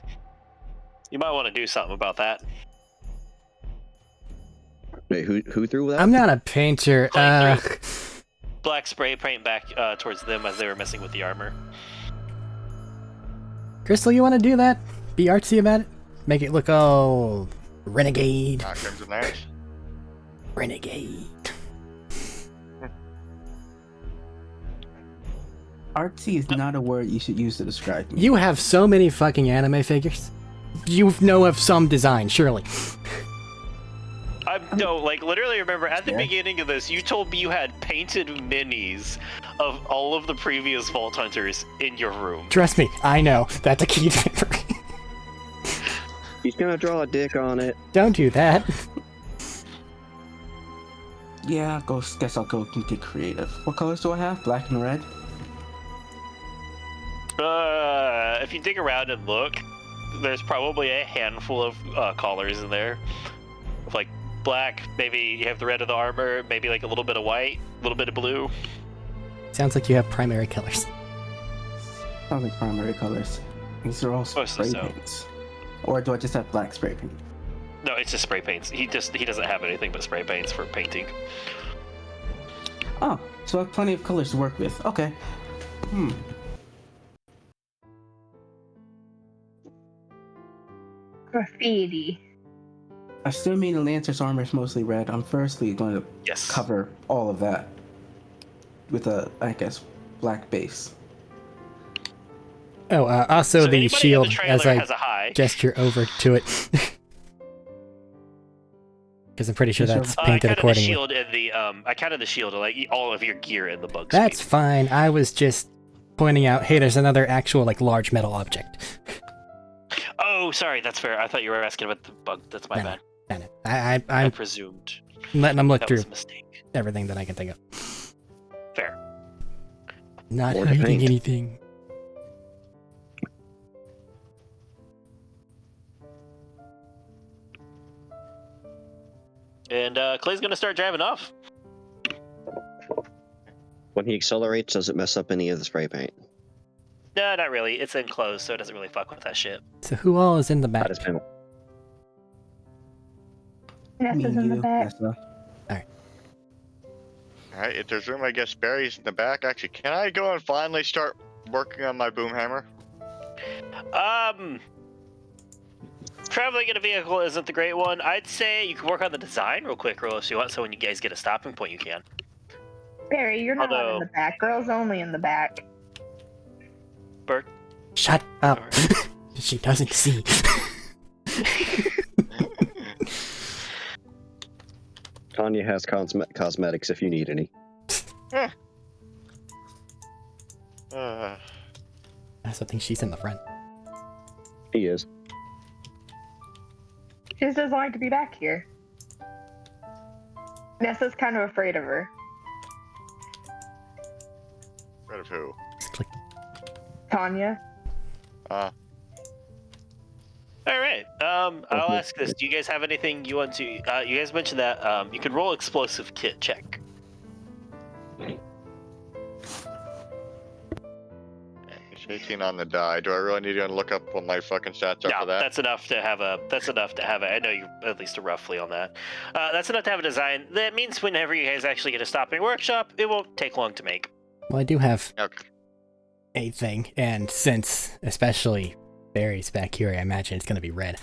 You might want to do something about that. Wait, who threw that? I'm not a painter. Clay threw black spray paint back towards them as they were messing with the armor. Crystal, you want to do that? Be artsy about it? Make it look all renegade. Crimson Knights. Renegade. Artsy is not a word you should use to describe me. You have so many fucking anime figures. You know of some design, surely. No, like literally remember at the Yeah. beginning of this, you told me you had painted minis of all of the previous Vault Hunters in your room. Trust me, I know. That's a key to memory. He's gonna draw a dick on it. Don't do that. Yeah, guess I'll go and get creative. What colors do I have? Black and red? If you dig around and look, there's probably a handful of colors in there. Of like black, maybe you have the red of the armor, maybe like a little bit of white, a little bit of blue. Sounds like you have primary colors. Sounds like primary colors. These are all spray Mostly so. paints. Or do I just have black spray paint? No, it's just spray paints. He doesn't have anything but spray paints for painting. Oh, so I have plenty of colors to work with. Okay. Graffiti. Assuming the Lancer's armor is mostly red, I'm firstly going to Yes. cover all of that with a, I guess, black base. Oh, also So the anybody in shield the trailer as I has a high. gesture over to it. Because I'm pretty sure that's I painted counted the accordingly. shield and the I counted the shield like all of your gear in the bug That's speed. fine. I was just pointing out, hey, there's another actual like large metal object. Oh, sorry, that's fair. I thought you were asking about the bug. That's my No, bad. Damn it. I I'm presumed letting them look that through was a mistake. everything that I can think of. Fair. Not Or to hiding paint. anything. And Clay's gonna start driving off. When he accelerates, does it mess up any of the spray paint? No, not really. It's enclosed, so it doesn't really fuck with that shit. So who all is in the back? That is panel. Nessa's in the back. Nessa. Alright, if there's room, I guess Barry's in the back. Actually, can I go and finally start working on my boom hammer? Traveling in a vehicle isn't the great one. I'd say you can work on the design real quick, Rolo, if you want, so when you guys get a stopping point, you can. Barry, you're not Although- in the back. Girls only in the back. Bert? Shut up. She doesn't see. Tanya has cosmetics if you need any. Uh, I also think she's in the front. He is. She just doesn't like to be back here. Nessa's kind of afraid of her. rid of who? Just click. Tanya. All right. I'll ask this. Do you guys have anything you want to? You guys mentioned that you could roll explosive kit check. It's 18 on the die. Do I really need to look up what my fucking stats are No, for that? that's enough to have a. That's enough to have a. I know you at least roughly on that. That's enough to have a design. That means whenever you guys actually get a stopping workshop, it won't take long to make. Well, I do have Okay. a thing, and since especially Barry's back here, I imagine it's going to be red.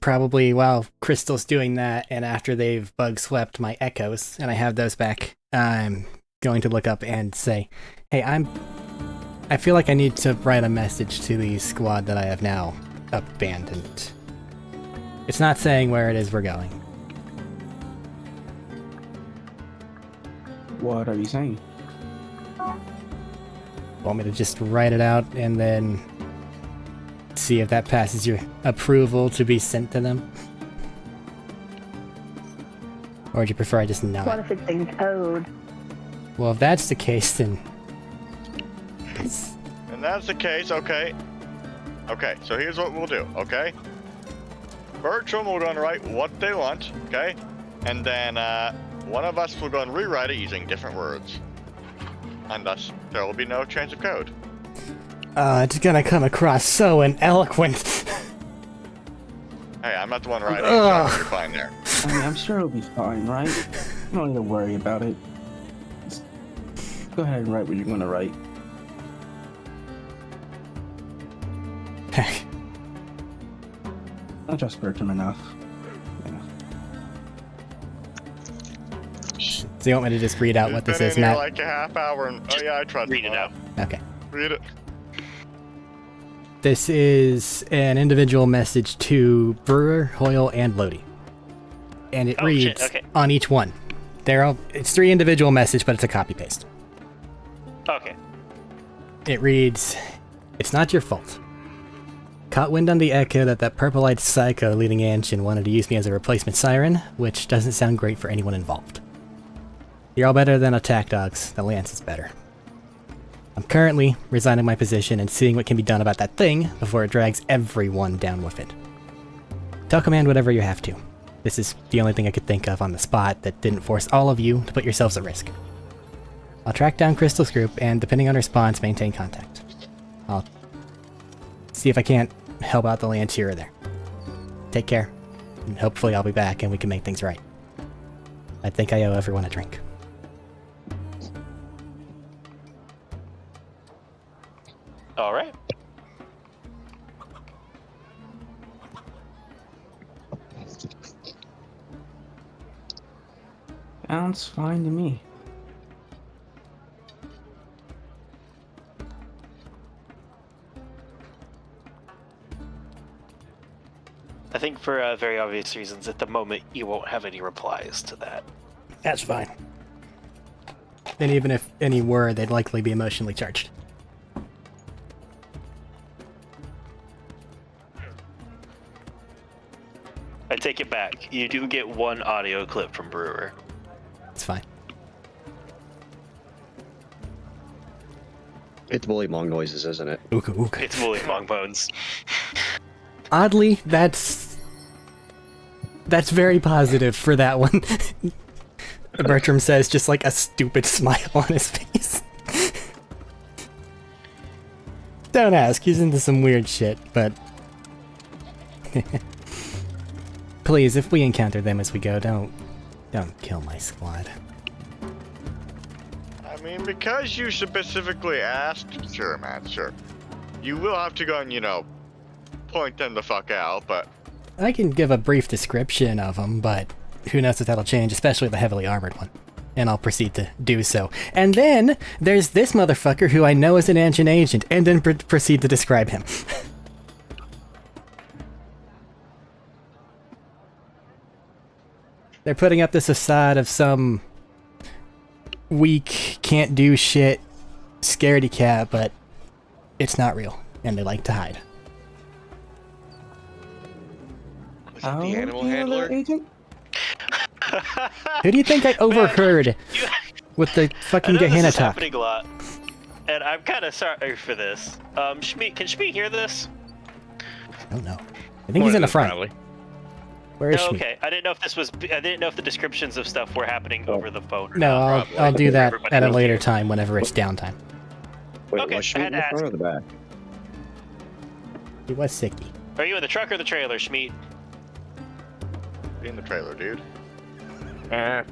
Probably while Crystal's doing that, and after they've bug swept my echoes, and I have those back, I'm going to look up and say, hey, I feel like I need to write a message to the squad that I have now abandoned. It's not saying where it is we're going. What are you saying? Want me to just write it out and then see if that passes your approval to be sent to them? Or do you prefer I just know What it? if it's in code? Well, if that's the case, then it's... And that's the case, okay. Okay, so here's what we'll do, okay? Bertram will go and write what they want, okay? And then one of us will go and rewrite it using different words. And thus, there will be no change of code. it's gonna come across so ineloquent. Hey, I'm not the one writing, so you're fine there. I mean, I'm sure it'll be fine, right? You don't need to worry about it. Just go ahead and write what you're gonna write. I trust Bertram enough. Yeah. So you want me to just read out what this is, Been in here Matt? like a half hour and oh yeah, I tried to Read it out. Okay. Read it. This is an individual message to Brewer, Hoyle, and Lodi. And it reads okay. on each one. It's 3 individual message, but it's a copy-paste. Okay. It reads, it's not your fault. Caught wind on the echo that purple-eyed psycho leading Anshin wanted to use me as a replacement siren, which doesn't sound great for anyone involved. You're all better than attack dogs. The Lance is better. I'm currently resigning my position and seeing what can be done about that thing before it drags everyone down with it. Tell command whatever you have to. This is the only thing I could think of on the spot that didn't force all of you to put yourselves at risk. I'll track down Crystal's group and, depending on response, maintain contact. I'll see if I can't help out the Lance here or there. Take care, and hopefully I'll be back and we can make things right. I think I owe everyone a drink. All right. Sounds fine to me. I think for very obvious reasons, at the moment, you won't have any replies to that. That's fine. And even if any were, they'd likely be emotionally charged. I take it back. You do get one audio clip from Brewer. It's fine. It's Bully Mong noises, isn't it? Ooka ooka. It's William Longbones. Oddly, that's very positive for that one. Bertram says, just like a stupid smile on his face. Don't ask, he's into some weird shit, but... Please, if we encounter them as we go, don't kill my squad. I mean, because you specifically asked, sure, man, sure. You will have to go and, you know, point them the fuck out, but... I can give a brief description of them, but who knows if that'll change, especially the heavily armored one. And I'll proceed to do so. And then, there's this motherfucker who I know is an Anshin agent, and then proceed to describe him. They're putting up this facade of some weak, can't do shit, scaredy cat, but it's not real, and they like to hide. Was it the animal the handler? other agent? Who do you think I overheard with the I fucking know this Gehenna is talk? happening a lot, and I'm kind of sorry for this. Shmeet, can Shmeet hear this? I don't know. I think he's in the front. Probably. Where is No, she? okay. I didn't know if this was. I didn't know if the descriptions of stuff were happening over the phone. Or No, not. I'll do that Everybody at a else later here. time whenever it's downtime. Wait, Okay, was she I in had the to front or the back? He was sicky. Are you in the truck or the trailer, Shmeet? Be in the trailer, dude. I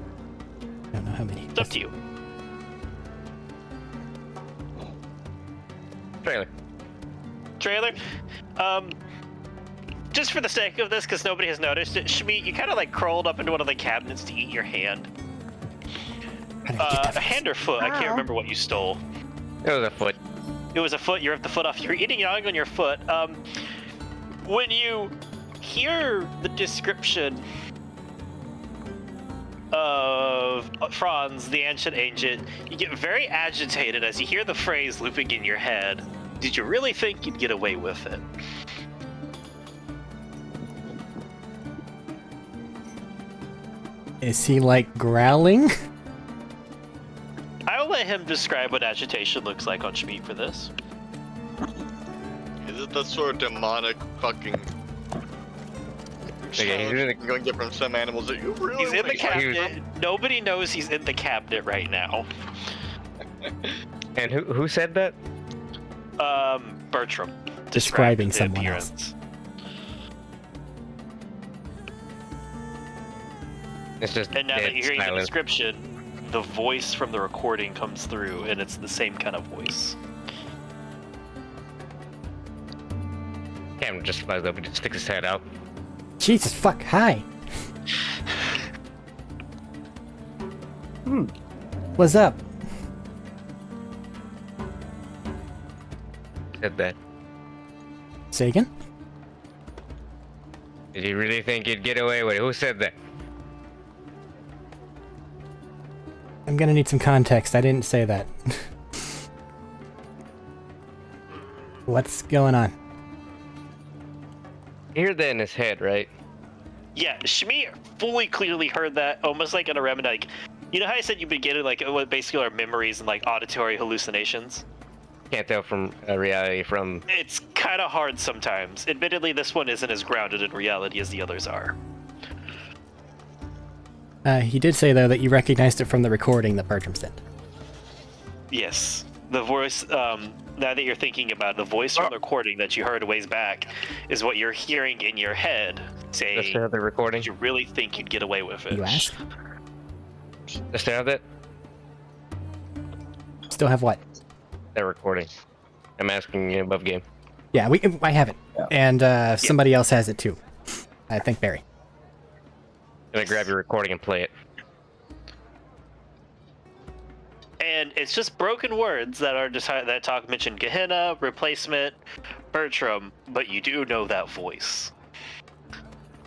don't know how many. It's up to you. Trailer. Just for the sake of this, because nobody has noticed it, Shmeet, you kind of like crawled up into one of the cabinets to eat your hand. A hand or foot? I can't Ow. remember what you stole. It was a foot. It was a foot. You ripped the foot off. You're eating gnawing on your foot. When you hear the description of Franz, the ancient agent, you get very agitated as you hear the phrase looping in your head. Did you really think you'd get away with it? Is he like growling? I'll let him describe what agitation looks like on Shmeet for this. Is it the sort of demonic fucking Okay, he's in you're gonna get from some animals that you really He's in the like? cabinet. Nobody knows he's in the cabinet right now. And who said that? Bertram. Describing described the someone else. appearance. It's just And now that dead you're hearing the silence. description, the voice from the recording comes through, and it's the same kind of voice. Cameron just flies up and just sticks his head out. Jesus fuck, hi. What's up? Said that. Say again? Did you really think you'd get away with it? Who said that? I'm gonna need some context. I didn't say that. What's going on? You heard that in his head, right? Yeah, Shmi fully clearly heard that, almost like in a remnant. Like, you know how I said you've been getting like what basically are memories and like auditory hallucinations? Can't tell from reality from. It's kind of hard sometimes. Admittedly, this one isn't as grounded in reality as the others are. He did say, though, that you recognized it from the recording that Bertram sent. Yes. The voice, now that you're thinking about it, the voice from the recording that you heard a ways back is what you're hearing in your head saying, Just to have the recording. "Did you really think you'd get away with it?" You asked? Just to have that Still have what? recording. I'm asking you above game. Yeah, I have it. And somebody else has it, too. I think Barry. Gonna grab your recording and play it. And it's just broken words that are that talk mention Gehenna, replacement, Bertram, but you do know that voice.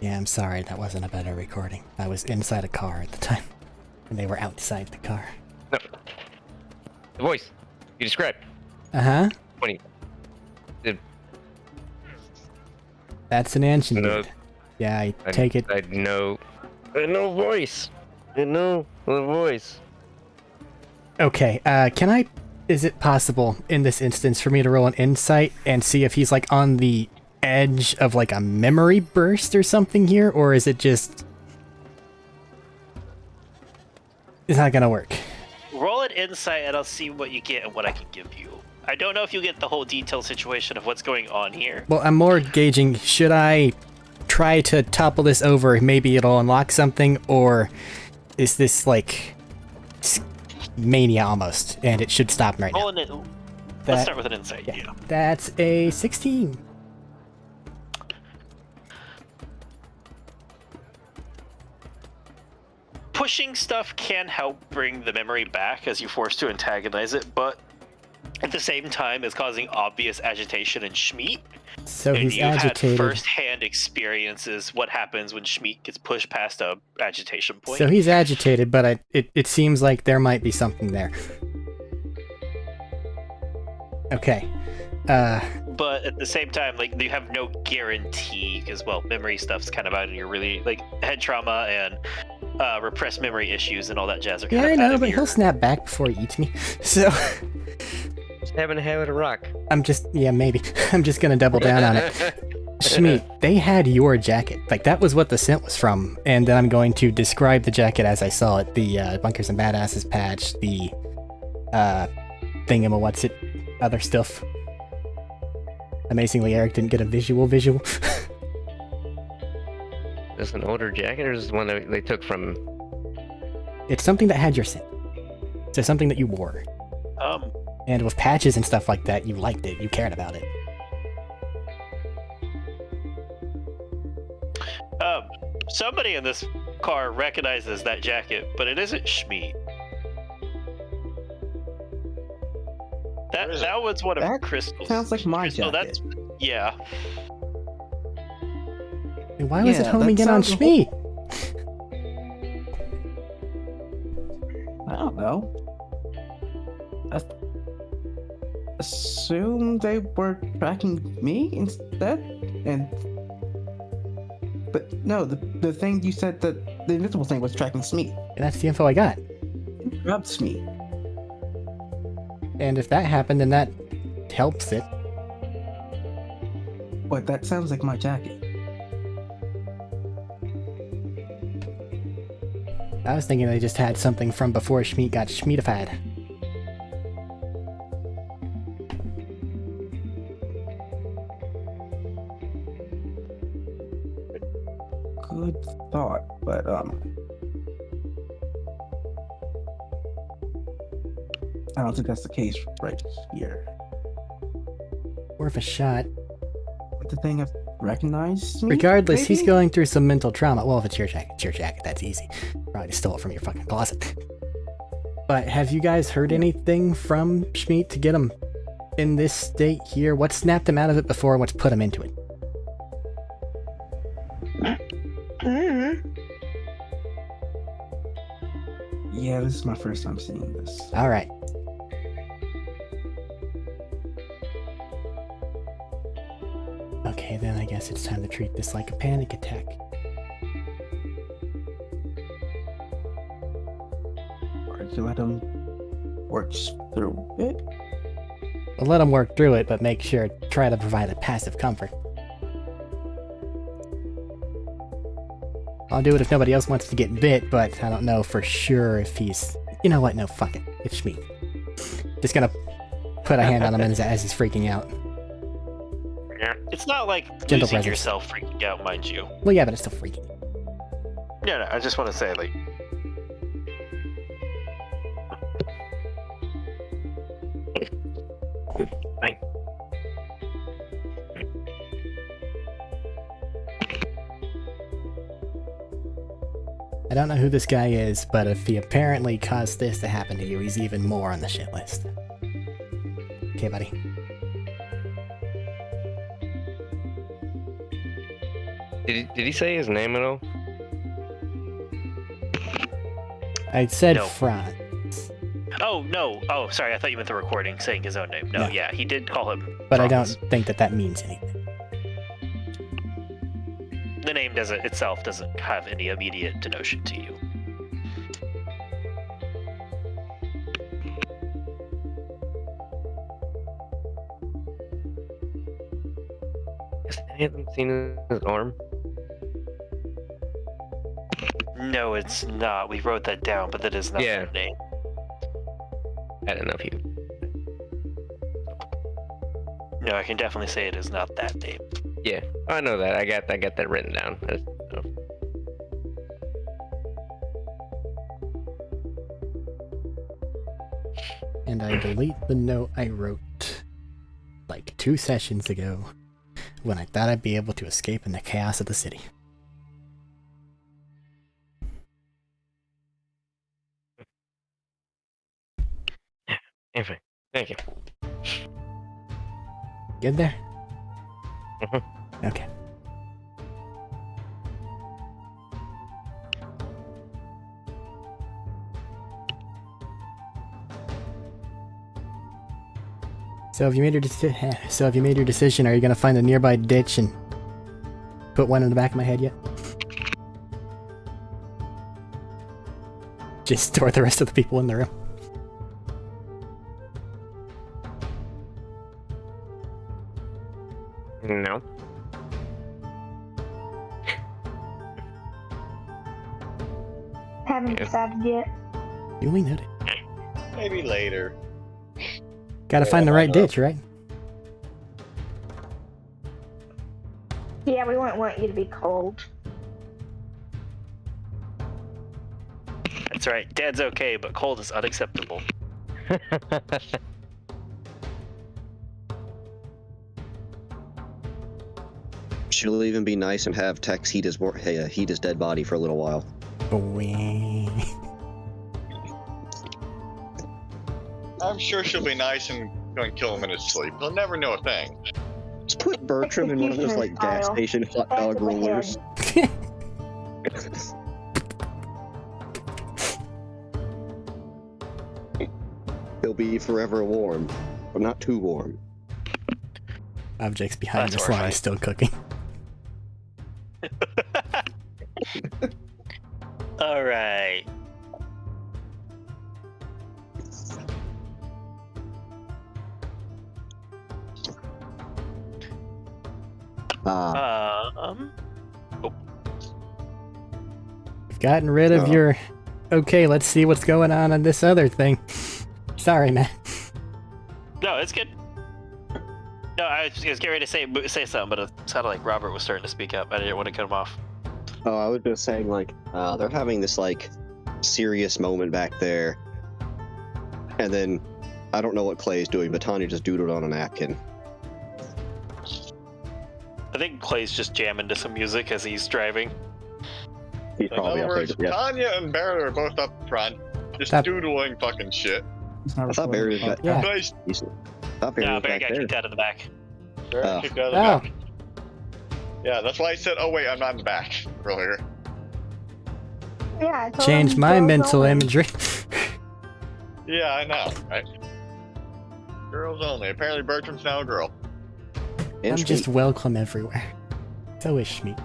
Yeah, I'm sorry. That wasn't a better recording. I was inside a car at the time. And they were outside the car. No. The voice. You described. Uh-huh. 20. That's an ancient No. dude. Yeah, I take it. I know. I know voice. I know the voice. Okay, is it possible in this instance for me to roll an insight and see if he's like on the edge of like a memory burst or something here, or is it just... It's not gonna work. Roll an insight and I'll see what you get and what I can give you. I don't know if you'll get the whole detailed situation of what's going on here. Well, I'm more gauging, should I try to topple this over, maybe it'll unlock something, or is this like mania almost, and it should stop right now? Let's start with an insight, yeah. That's a 16. Pushing stuff can help bring the memory back as you're forced to antagonize it, but at the same time it's causing obvious agitation in Shmeet. So And he's you've agitated. had first-hand experiences what happens when Shmeet gets pushed past a agitation point. So he's agitated, but it seems like there might be something there. Okay. But at the same time, like, you have no guarantee because, well, memory stuff's kind of out of your really, like, head trauma and repressed memory issues and all that jazz are kind Yeah, I of out know, of but your... he'll snap back before he eats me. So Just having a head with a rock. maybe. I'm just gonna double down on it. Shmeet, they had your jacket. Like, that was what the scent was from. And then I'm going to describe the jacket as I saw it. The Bunkers and Badasses patch, the thingamawhatsit, other stuff. Amazingly, Arik didn't get a visual. Is this an older jacket, or is this one that they took from... It's something that had your scent. So something that you wore. And with patches and stuff like that, you liked it. You cared about it. Somebody in this car recognizes that jacket, but it isn't Schmeat. That was one of That Crystal's. sounds like my Crystal, jacket. Yeah. And why was it Yeah, home that again on sounds a Schmeat? I don't know. I assume they were tracking me instead, but no, the thing you said that the invisible thing was tracking Smee. And that's the info I got. It grabbed Smee. And if that happened, then that helps it. But that sounds like my jacket. I was thinking they just had something from before Schmeat got Schmeatified. Good thought, but I don't think that's the case right here. Worth a shot. Would the thing have recognized me? Regardless, he's maybe? going through some mental trauma. Well, if it's your jacket, that's easy. Probably just stole it from your fucking closet. But have you guys heard anything from Schmeat to get him in this state here? What snapped him out of it before and what's put him into it? Yeah, this is my first time seeing this. Alright. Okay, then I guess it's time to treat this like a panic attack. Or to let him work through it. We'll let him work through it, but make sure try to provide a passive comfort. I'll do it if nobody else wants to get bit, but I don't know for sure if he's... You know what? No, fuck it. It's me. Just gonna put a hand on him as he's freaking out. It's not like Gentle losing presence. yourself freaking out, mind you. Well, yeah, but it's still freaking. No, I just want to say, like... Fine. I don't know who this guy is, but if he apparently caused this to happen to you, he's even more on the shit list. Okay, buddy. Did he say his name at all? I said No. Franz, Oh, no. Oh, sorry. I thought you meant the recording saying his own name. No, No. yeah, he did call him but I Franz. don't think that means anything. The name itself doesn't have any immediate denotion to you. Has any of them seen his arm? No, it's not. We wrote that down, but that is not Yeah. the name. I don't know if you. No, I can definitely say it is not that name. Yeah, I know that. I got that written down. I just, oh. And I delete the note I wrote like 2 sessions ago when I thought I'd be able to escape in the chaos of the city. Anyway, thank you. Good there? Mhm. Okay. So have you made your decision? Are you gonna find a nearby ditch and put one in the back of my head yet? Just store the rest of the people in the room. No. Haven't Yeah. decided yet. Duly noted. Maybe later. Gotta find the right ditch, right? Yeah, we wouldn't want you to be cold. That's right. Dad's okay, but cold is unacceptable. She'll even be nice and have Tex heat his dead body for a little while. I'm sure she'll be nice and go and kill him in his sleep. He'll never know a thing. Let's put Bertram in one of those like gas station hot dog rollers. He'll be forever warm, but not too warm. Objects behind That's this horrifying. line still cooking. All right. We've gotten rid of your... Okay, let's see what's going on this other thing. Sorry, man. No, it's good. No, I was getting ready to say something, but it sounded like Robert was starting to speak up. I didn't want to cut him off. Oh, I was just saying, like, they're having this, like, serious moment back there. And then, I don't know what Clay's doing, but Tanya just doodled on a napkin. I think Clay's just jamming to some music as he's driving. He's In probably other up words, there. Yeah. Tanya and Barrett are both up front, just That- doodling fucking shit. It's not I thought Barry was recording. back. Yeah. Nice. I thought Barry No, was Barry back got there. kicked out of the back. Barrett Oh. kicked out of the Oh. back. Yeah, that's why I said, oh wait, I'm not in the back earlier. Yeah, I told Change him my girls mental only. imagery. Yeah, I know, right? Girls only. Apparently Bertram's now a girl. And I'm just welcome everywhere. So is Schmeek.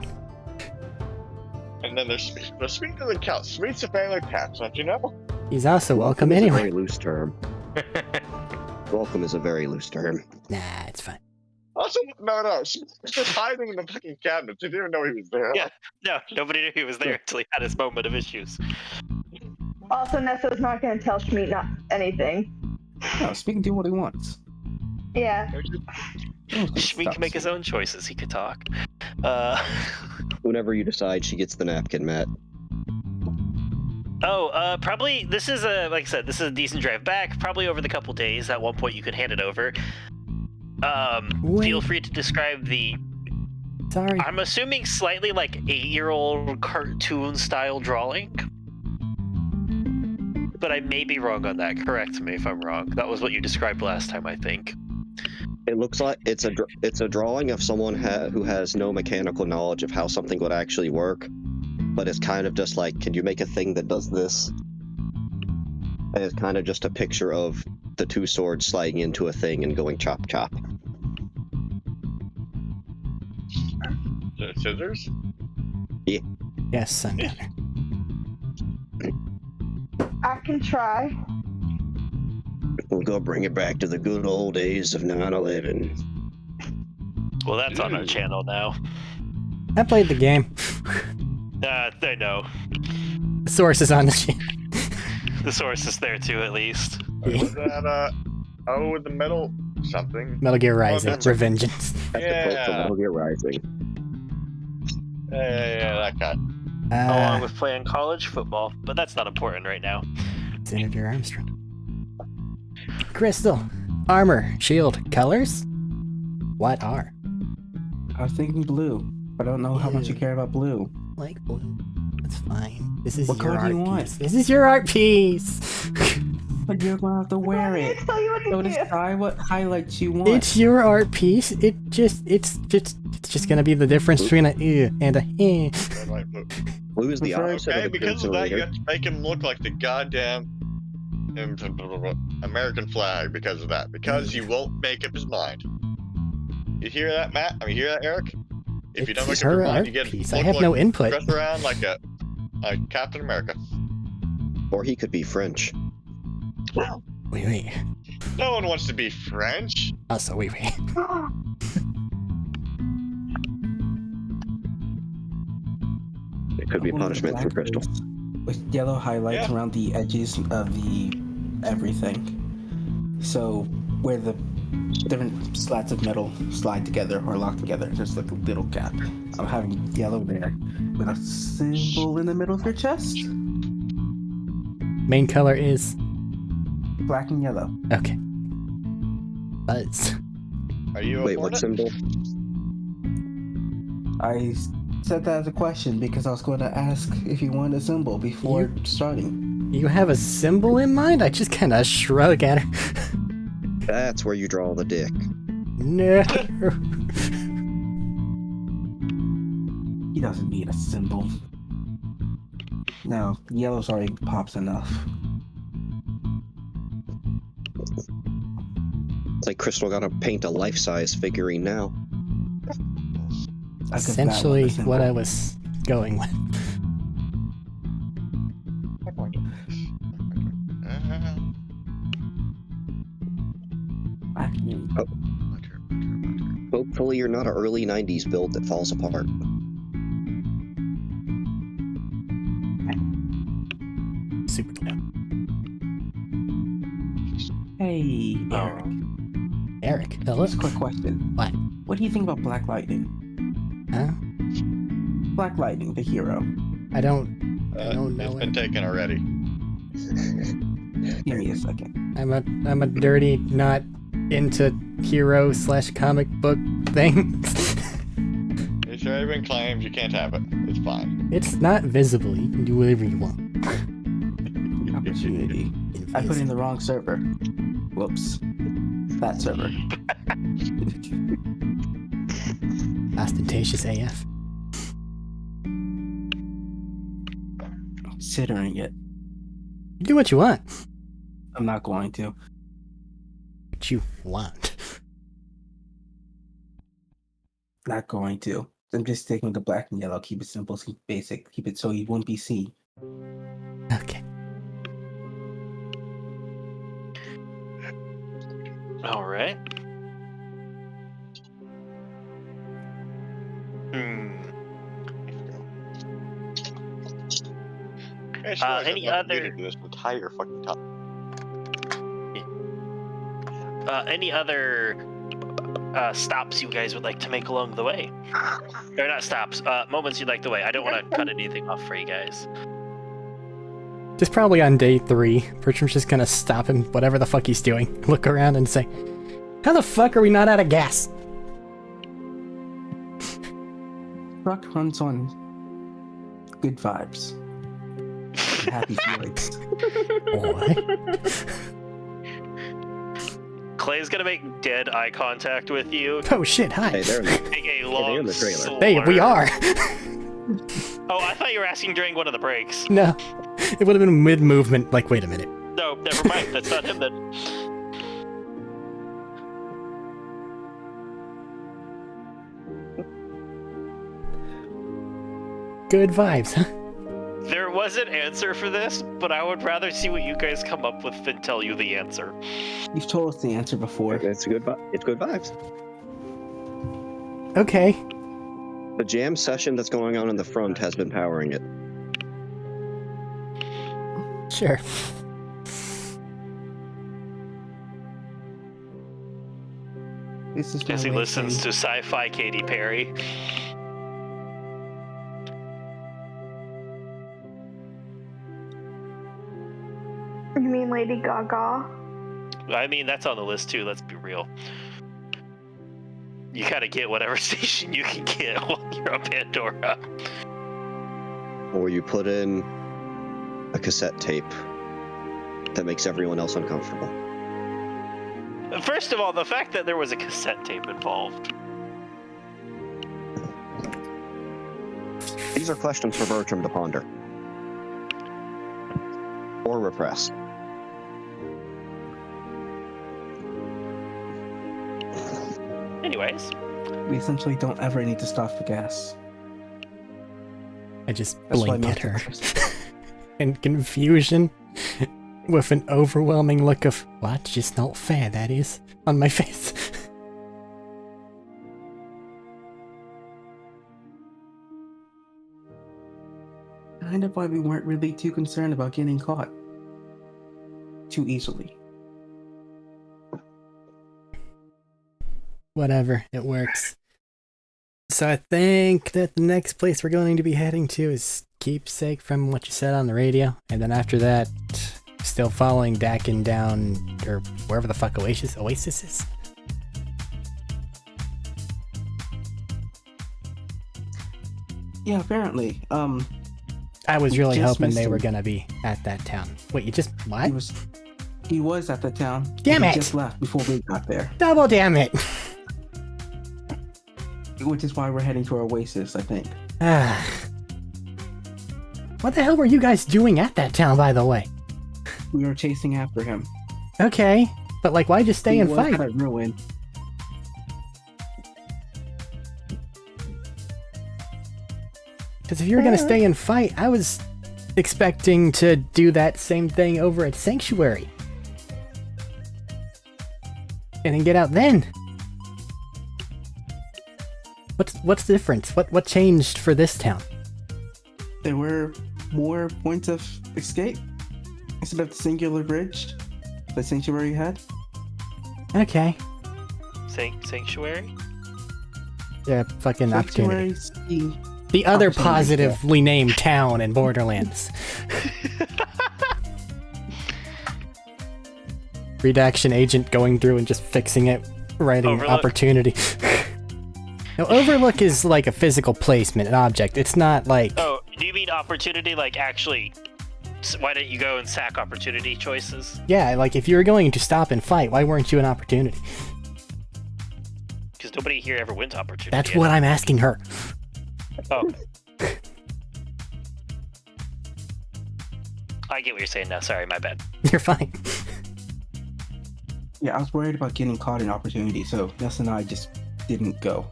And then there's Sweet. But Sweet doesn't count. Sweet's a family pet, don't you know? He's also welcome is a anyway. very loose term. Welcome is a very loose term. Nah, it's fine. Also, no. Sweet's just hiding in the fucking cabinets. You didn't know he was there. Yeah. No, nobody knew he was there until he had his moment of issues. Also, Nessa's not going to tell Schmeat not anything. No, Speak can do what he wants. Yeah. Shmi can make his own choices. He could talk. Whenever you decide she gets the napkin, Matt. Probably this is like I said, this is a decent drive back. Probably over the couple days. At one point, you could hand it over. Feel free to describe the. Sorry. I'm assuming slightly like 8-year-old cartoon style drawing. But I may be wrong on that. Correct me if I'm wrong. That was what you described last time, I think. It looks like it's a drawing of someone who has no mechanical knowledge of how something would actually work, but it's kind of just like, can you make a thing that does this? And it's kind of just a picture of the two swords sliding into a thing and going chop chop. Scissors? Yes, Sundowner. I can try. We'll go bring it back to the good old days of 9/11. Well, that's on our channel now. I played the game. I know. The source is on the channel. The source is there too, at least. Was that, the metal something? Metal Gear Rising, that's a- Revengeance. That's the quote from Metal Gear Rising. Yeah, that guy. Along with playing college football, but that's not important right now. Senator Armstrong. Crystal, armor, shield, colors? What are? I was thinking blue, but I don't know how much you care about blue. Like blue. That's fine. This is What your color do art you want? piece. This is your art piece. But you're gonna have to wear it. Tell you what to So do. decide what highlights you want. It's your art piece. It's just gonna be the difference between a and a eh. Red, white, blue. Blue is the opposite Okay, of the because of that, you incinerator. have to make him look like the goddamn American flag because of that. Because he won't make up his mind. You hear that, Matt? I mean, you hear that, Eric? If you don't make It's up your her mind, art you get piece. I look have like, no input. dress around like Captain America. Or he could be French. Wait. No one wants to be French. Also, wait. It could be Only the punishment black through Crystal. base with yellow highlights Yeah. around the edges of the everything. So where the different slats of metal slide together or lock together, there's like a little gap. I'm having yellow there with a symbol in the middle of your chest. Main color is Black and yellow. okay. Buzz. Are you a Wait, what hornet? symbol? I said that as a question because I was going to ask if you wanted a symbol before starting. You have a symbol in mind? I just kind of shrug at her. That's where you draw the dick. No. He doesn't need a symbol. No, yellow's already pops enough. It's like Crystal gotta paint a life-size figurine now. I'll give that one Essentially a symbol. what I was going with. Hopefully you're not an early 90s build that falls apart. Super clear. Hey, Oh. Eric. Eric, hello? Just a quick question. What? What do you think about Black Lightning? Huh? Black Lightning, the hero. I don't know It's it. been taken already. Give me a second. I'm a dirty, not into hero / comic book things. It's already been claimed. You can't have it. It's fine. It's not visible. You can do whatever you want. Opportunity. I put in the wrong server. Whoops. That server. Ostentatious AF. Considering it. You do what you want. I'm not going to. What you want. Not going to. I'm just sticking with the black and yellow. Keep it simple, keep it basic. Keep it so you won't be seen. Okay. All right. I just realized Any I've other- muted this entire fucking top. Any other stops you guys would like to make along the way? Or not stops, moments you'd like to wait. I don't want to cut anything off for you guys. Just probably on day 3, Bertram's just gonna stop him, whatever the fuck he's doing, look around and say, how the fuck are we not out of gas? Truck runs on good vibes. And happy feelings. What? Clay's gonna make dead eye contact with you. Oh shit, hi. Hey, they're in the, Take a they're long in the trailer. Hey, we slur. are. Oh, I thought you were asking during one of the breaks. No, it would have been mid-movement, like, wait a minute. No, never mind. That's not him then. Good vibes, huh? There was an answer for this, but I would rather see what you guys come up with than tell you the answer. You've told us the answer before. it's good. It's good vibes. Okay. The jam session that's going on in the front has been powering it. Sure. This is my Jesse way of listens saying- to sci-fi Katy Perry. You mean Lady Gaga? I mean, that's on the list too, let's be real. You gotta get whatever station you can get while you're on Pandora. Or you put in a cassette tape that makes everyone else uncomfortable. First of all, the fact that there was a cassette tape involved. These are questions for Bertram to ponder. Or repress. Anyways, We essentially don't ever need to stop for gas. I just That's why blink at her. most- In confusion, with an overwhelming look of, what? Just not fair, that is, on my face. Kind of why we weren't really too concerned about getting caught too easily. Whatever, it works. So I think that the next place we're going to be heading to is Keepsake from what you said on the radio. And then after that, still following Dakin down, or wherever the fuck Oasis is. Yeah, apparently. I was really Just hoping they missed were him. gonna be at that town. Wait, you just what? He was at the town. Damn He it! just left before we got there, Double damn it! which is why we're heading to Oasis, I think. What the hell were you guys doing at that town, by the way? We were chasing after him. Okay, but like, why'd you stay He and was fight? at a ruin. Because if you were gonna stay and fight, I was expecting to do that same thing over at Sanctuary. And then get out then. What's the difference? What changed for this town? There were more points of escape instead of the singular bridge that Sanctuary had. Okay. Sanctuary? Yeah, fucking opportunity. Sanctuary's The other opportunity, positively named town in Borderlands. Redaction agent going through and just fixing it, writing Overlook. opportunity. No, Overlook is like a physical placement, an object. It's not like... Oh, do you mean opportunity? Like actually, why didn't you go and sack opportunity choices? Yeah, like if you were going to stop and fight, why weren't you an opportunity? Because nobody here ever wins opportunity. That's what I'm asking her. Oh. I get what you're saying now. Sorry, my bad. You're fine. Yeah, I was worried about getting caught in opportunity, so Ness and I just didn't go.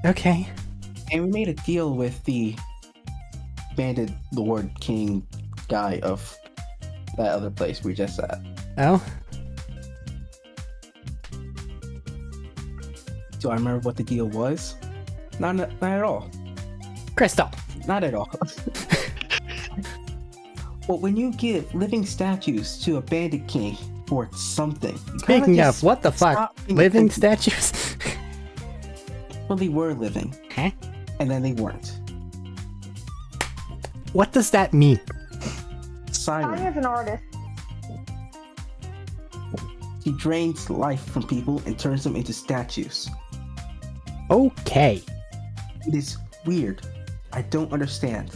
Okay. And we made a deal with the bandit Lord King guy of that other place we just at. Oh? Do I remember what the deal was? Not at all. Crystal. Not at all. Well, when you give living statues to a bandit king for something. you kinda Speaking just of, what the fuck? stop and Living think- statues? Well, they were living. Huh? And then they weren't. What does that mean? I Silent. as an artist. He drains life from people and turns them into statues. Okay. It is weird. I don't understand.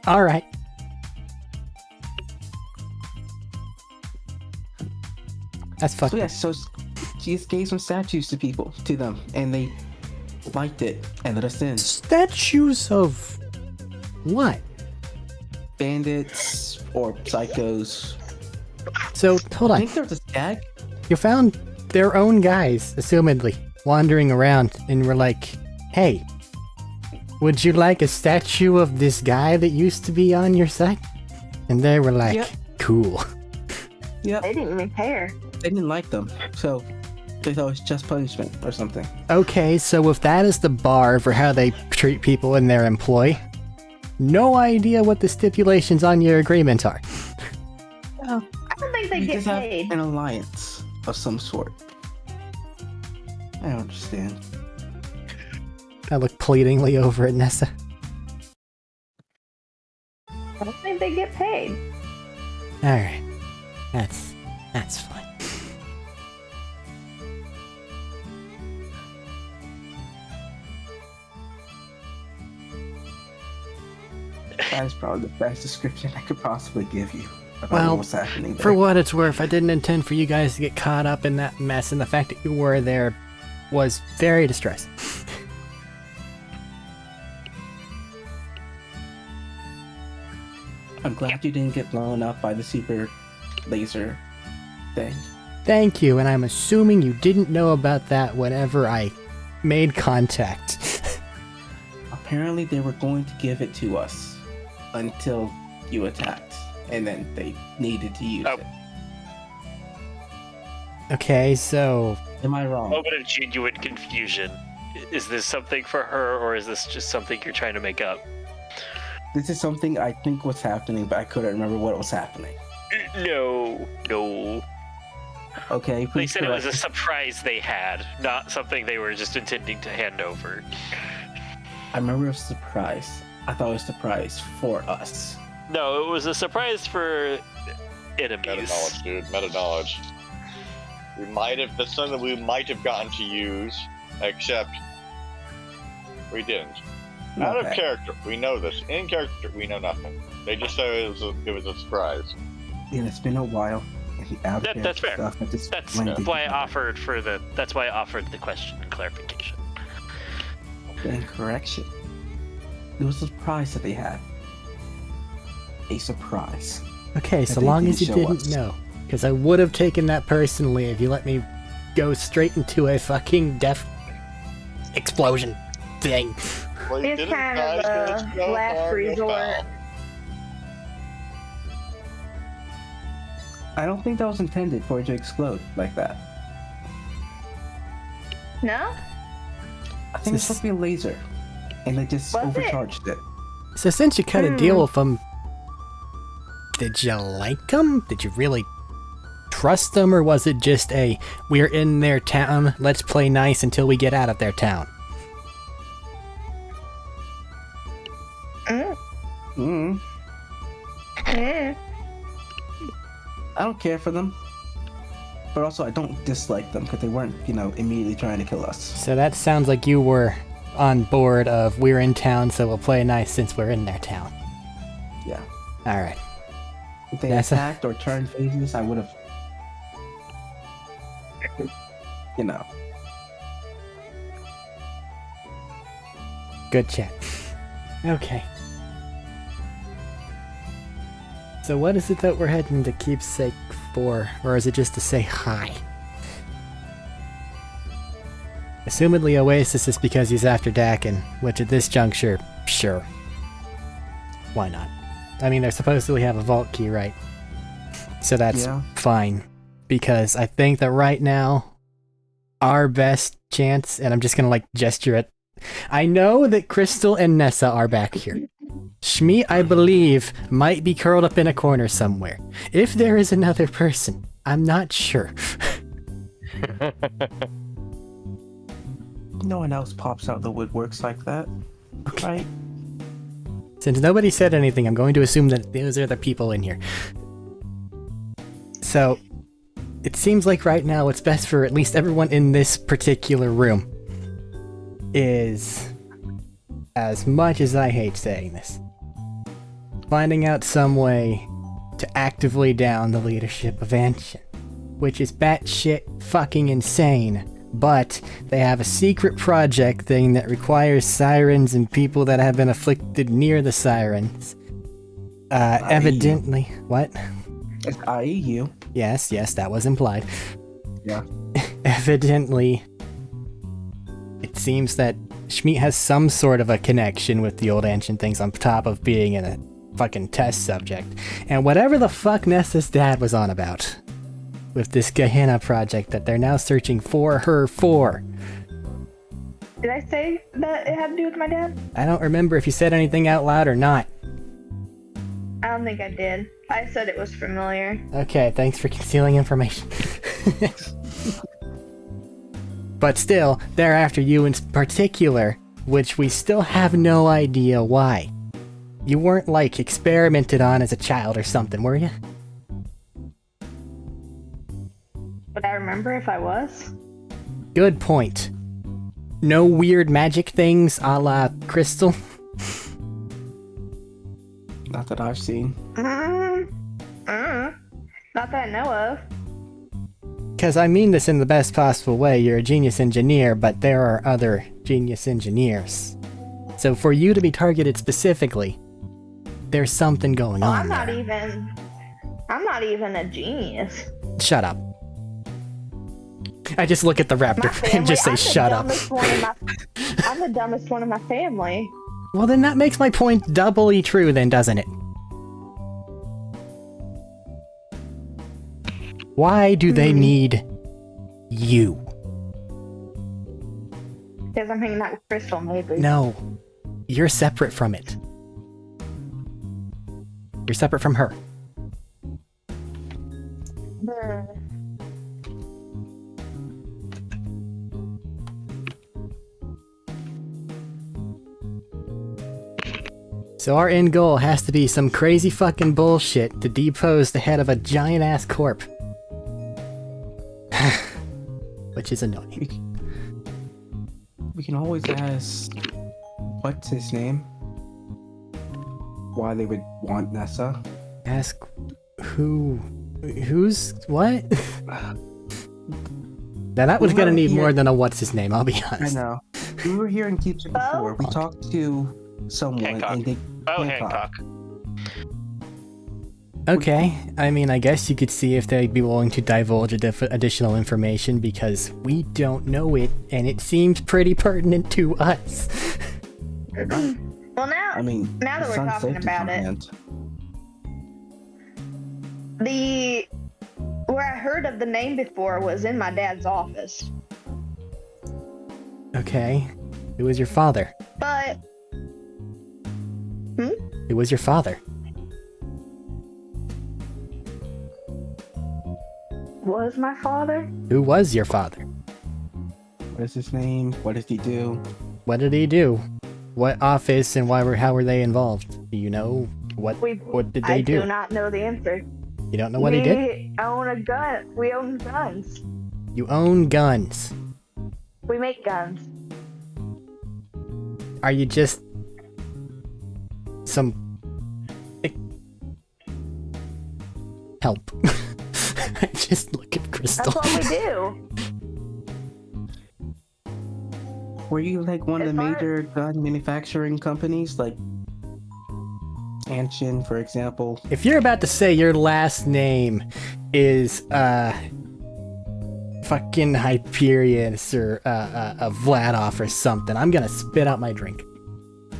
Alright. That's fucked So yeah, up. so she just gave some statues to them, and they liked it and let us in. Statues of... what? Bandits or psychos. So, hold I on. think there was a stag. You found their own guys, assumedly, wandering around, and were like, hey, would you like a statue of this guy that used to be on your side? And they were like, Yep. cool. Yep. They didn't even care. They didn't like them, so they thought it was just punishment or something. Okay, so if that is the bar for how they treat people in their employ, no idea what the stipulations on your agreement are. I don't think they We get just have paid. an alliance of some sort. I don't understand. I look pleadingly over at Nessa. I don't think they get paid. Alright. That's fine. That is probably the best description I could possibly give you about Well, what's happening there. For what it's worth, I didn't intend for you guys to get caught up in that mess, and the fact that you were there was very distressing. I'm glad you didn't get blown up by the super laser thing. Thank you, and I'm assuming you didn't know about that whenever I made contact. Apparently they were going to give it to us until you attacked, and then they needed to use Oh. it. Okay, so... Am I wrong? Moment of genuine confusion. Is this something for her, or is this just something you're trying to make up? This is something I think was happening, but I couldn't remember what was happening. No. Okay, They please said it was a correct surprise they had, not something they were just intending to hand over. me. I remember it was a surprise. I thought it was a surprise for us. No, it was a surprise for Meta enemies. knowledge, dude. Meta knowledge. That's something we might have gotten to use, except We didn't. Out of Okay. character, we know this. In character, we know nothing. They just said it was a surprise. Yeah, it's been a while. Out of That's fair. stuff, but this That's blended why I together. offered for the. That's why I offered the question and clarification. And correction. It was a surprise that they had. A surprise. Okay, so they long didn't as you show didn't us. know. Because I would have taken that personally if you let me go straight into a fucking death explosion thing. Well, you It's didn't kind die, of so it's a no last harm, no resort. foul. I don't think that was intended for it to explode like that. No? I think it's supposed to be a laser. And they just Was it? overcharged it. So since you cut a deal with them, did you like them? Did you really trust them? Or was it just a, we're in their town, let's play nice until we get out of their town? Mm. Eh. I don't care for them. But also, I don't dislike them because they weren't, immediately trying to kill us. So that sounds like you were on board of, we're in town, so we'll play nice since we're in their town. Yeah. Alright. If they That's a- attacked or turned phases, I would have. Good chat. Okay. So what is it that we're heading to Keepsake for? Or is it just to say hi? Assumedly Oasis is because he's after Dakin, which at this juncture, sure. Why not? I mean, they supposedly have a vault key, right? So that's Yeah. fine. Because I think that right now, our best chance, and I'm just gonna gesture it. I know that Crystal and Nessa are back here. Shmi, I believe, might be curled up in a corner somewhere. If there is another person, I'm not sure. No one else pops out the woodworks like that. Right? Since nobody said anything, I'm going to assume that those are the people in here. So, it seems like right now what's best for at least everyone in this particular room is, as much as I hate saying this, finding out some way to actively down the leadership of Anshin, which is batshit fucking insane, but they have a secret project thing that requires sirens and people that have been afflicted near the sirens. Evidently, what? It's IEU. Yes, that was implied. Yeah. Evidently, it seems that Schmidt has some sort of a connection with the old ancient things on top of being in a fucking test subject. And whatever the fuck Nessa's dad was on about with this Gehenna project that they're now searching for her for. Did I say that it had to do with my dad? I don't remember if you said anything out loud or not. I don't think I did. I said it was familiar. Okay, thanks for concealing information. But still, they're after you in particular, which we still have no idea why. You weren't, experimented on as a child or something, were you? Would I remember if I was? Good point. No weird magic things a la Crystal? Not that I've seen. Not that I know of. Because I mean this in the best possible way, you're a genius engineer, but there are other genius engineers. So for you to be targeted specifically, there's something going on I'm not there. even a genius. Shut up. I just look at the My raptor family, and just say, I'm the shut up. I'm the dumbest one in my family. Well, then that makes my point doubly true then, doesn't it? Why do they need you? Because I'm hanging out with Crystal, maybe. No. You're separate from it. You're separate from her. So our end goal has to be some crazy fucking bullshit to depose the head of a giant ass corp. Which is annoying. We can always ask what's his name? Why they would want Nessa? Ask who's what? Now that was gonna need more than a what's his name, I'll be I honest. know. We were here in Keeps It before. We talked to someone Hancock. and they Hancock. Okay, I mean, I guess you could see if they'd be willing to divulge additional information because we don't know it, and it seems pretty pertinent to us. Well, now, I mean, now that the we're sun's talking safety about it, command. where I heard of the name before was in my dad's office. Okay, who was your father? But Who was your father? was my father? Who was your father? What is his name? What does he do? What did he do? What office and how were they involved? Do you know what did they I do? do not know the answer. You don't know what he did? We own a gun. We own guns. You own guns. We make guns. Are you just some help? I just look at Crystal. That's what we do. Were you like one of the As far- major gun manufacturing companies, like Anshin, for example? If you're about to say your last name is fucking Hyperius or Vladov or something, I'm gonna spit out my drink.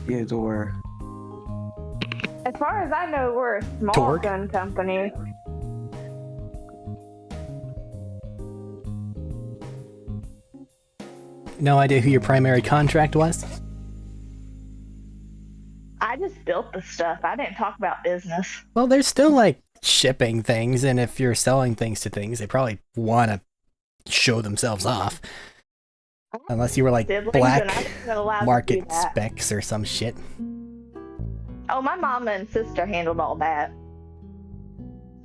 Theodore. As far as I know, we're a small Torg? gun company. No idea who your primary contract was? I just built the stuff. I didn't talk about business. Well, there's still like shipping things, and if you're selling things to things, they probably want to show themselves off. Unless you were like Siblings, black and I wasn't allowed to do market that. specs or some shit. Oh, my mama and sister handled all that.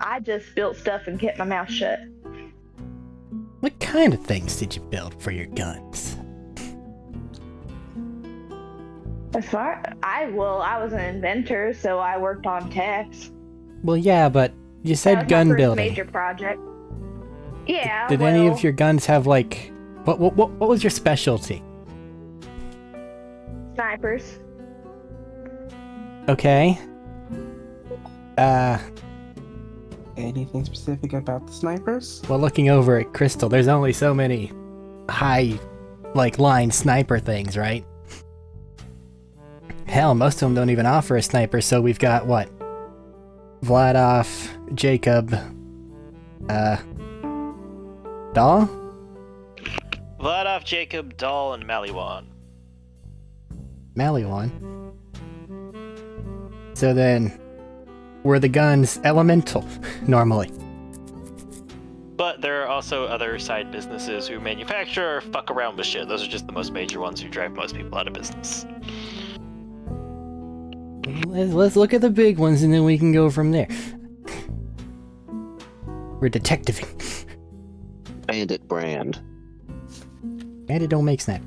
I just built stuff and kept my mouth shut. What kind of things did you build for your guns? As far I was an inventor, so I worked on techs. Well, yeah, but you That said was my gun first building. major project. Yeah. Did any of your guns have like what was your specialty? snipers? Okay. Anything specific about the snipers? Well, looking over at Crystal, there's only so many high like line sniper things, right? Hell, most of them don't even offer a sniper, so we've got what? Vladov, Jacob, Dahl? Vladov, Jacob, Dahl, and Maliwan. Maliwan. So then, were the guns elemental, normally? But there are also other side businesses who manufacture or fuck around with shit. Those are just the most major ones who drive most people out of business. Let's look at the big ones and then we can go from there. We're detectiving. Bandit brand. And it don't make sniper.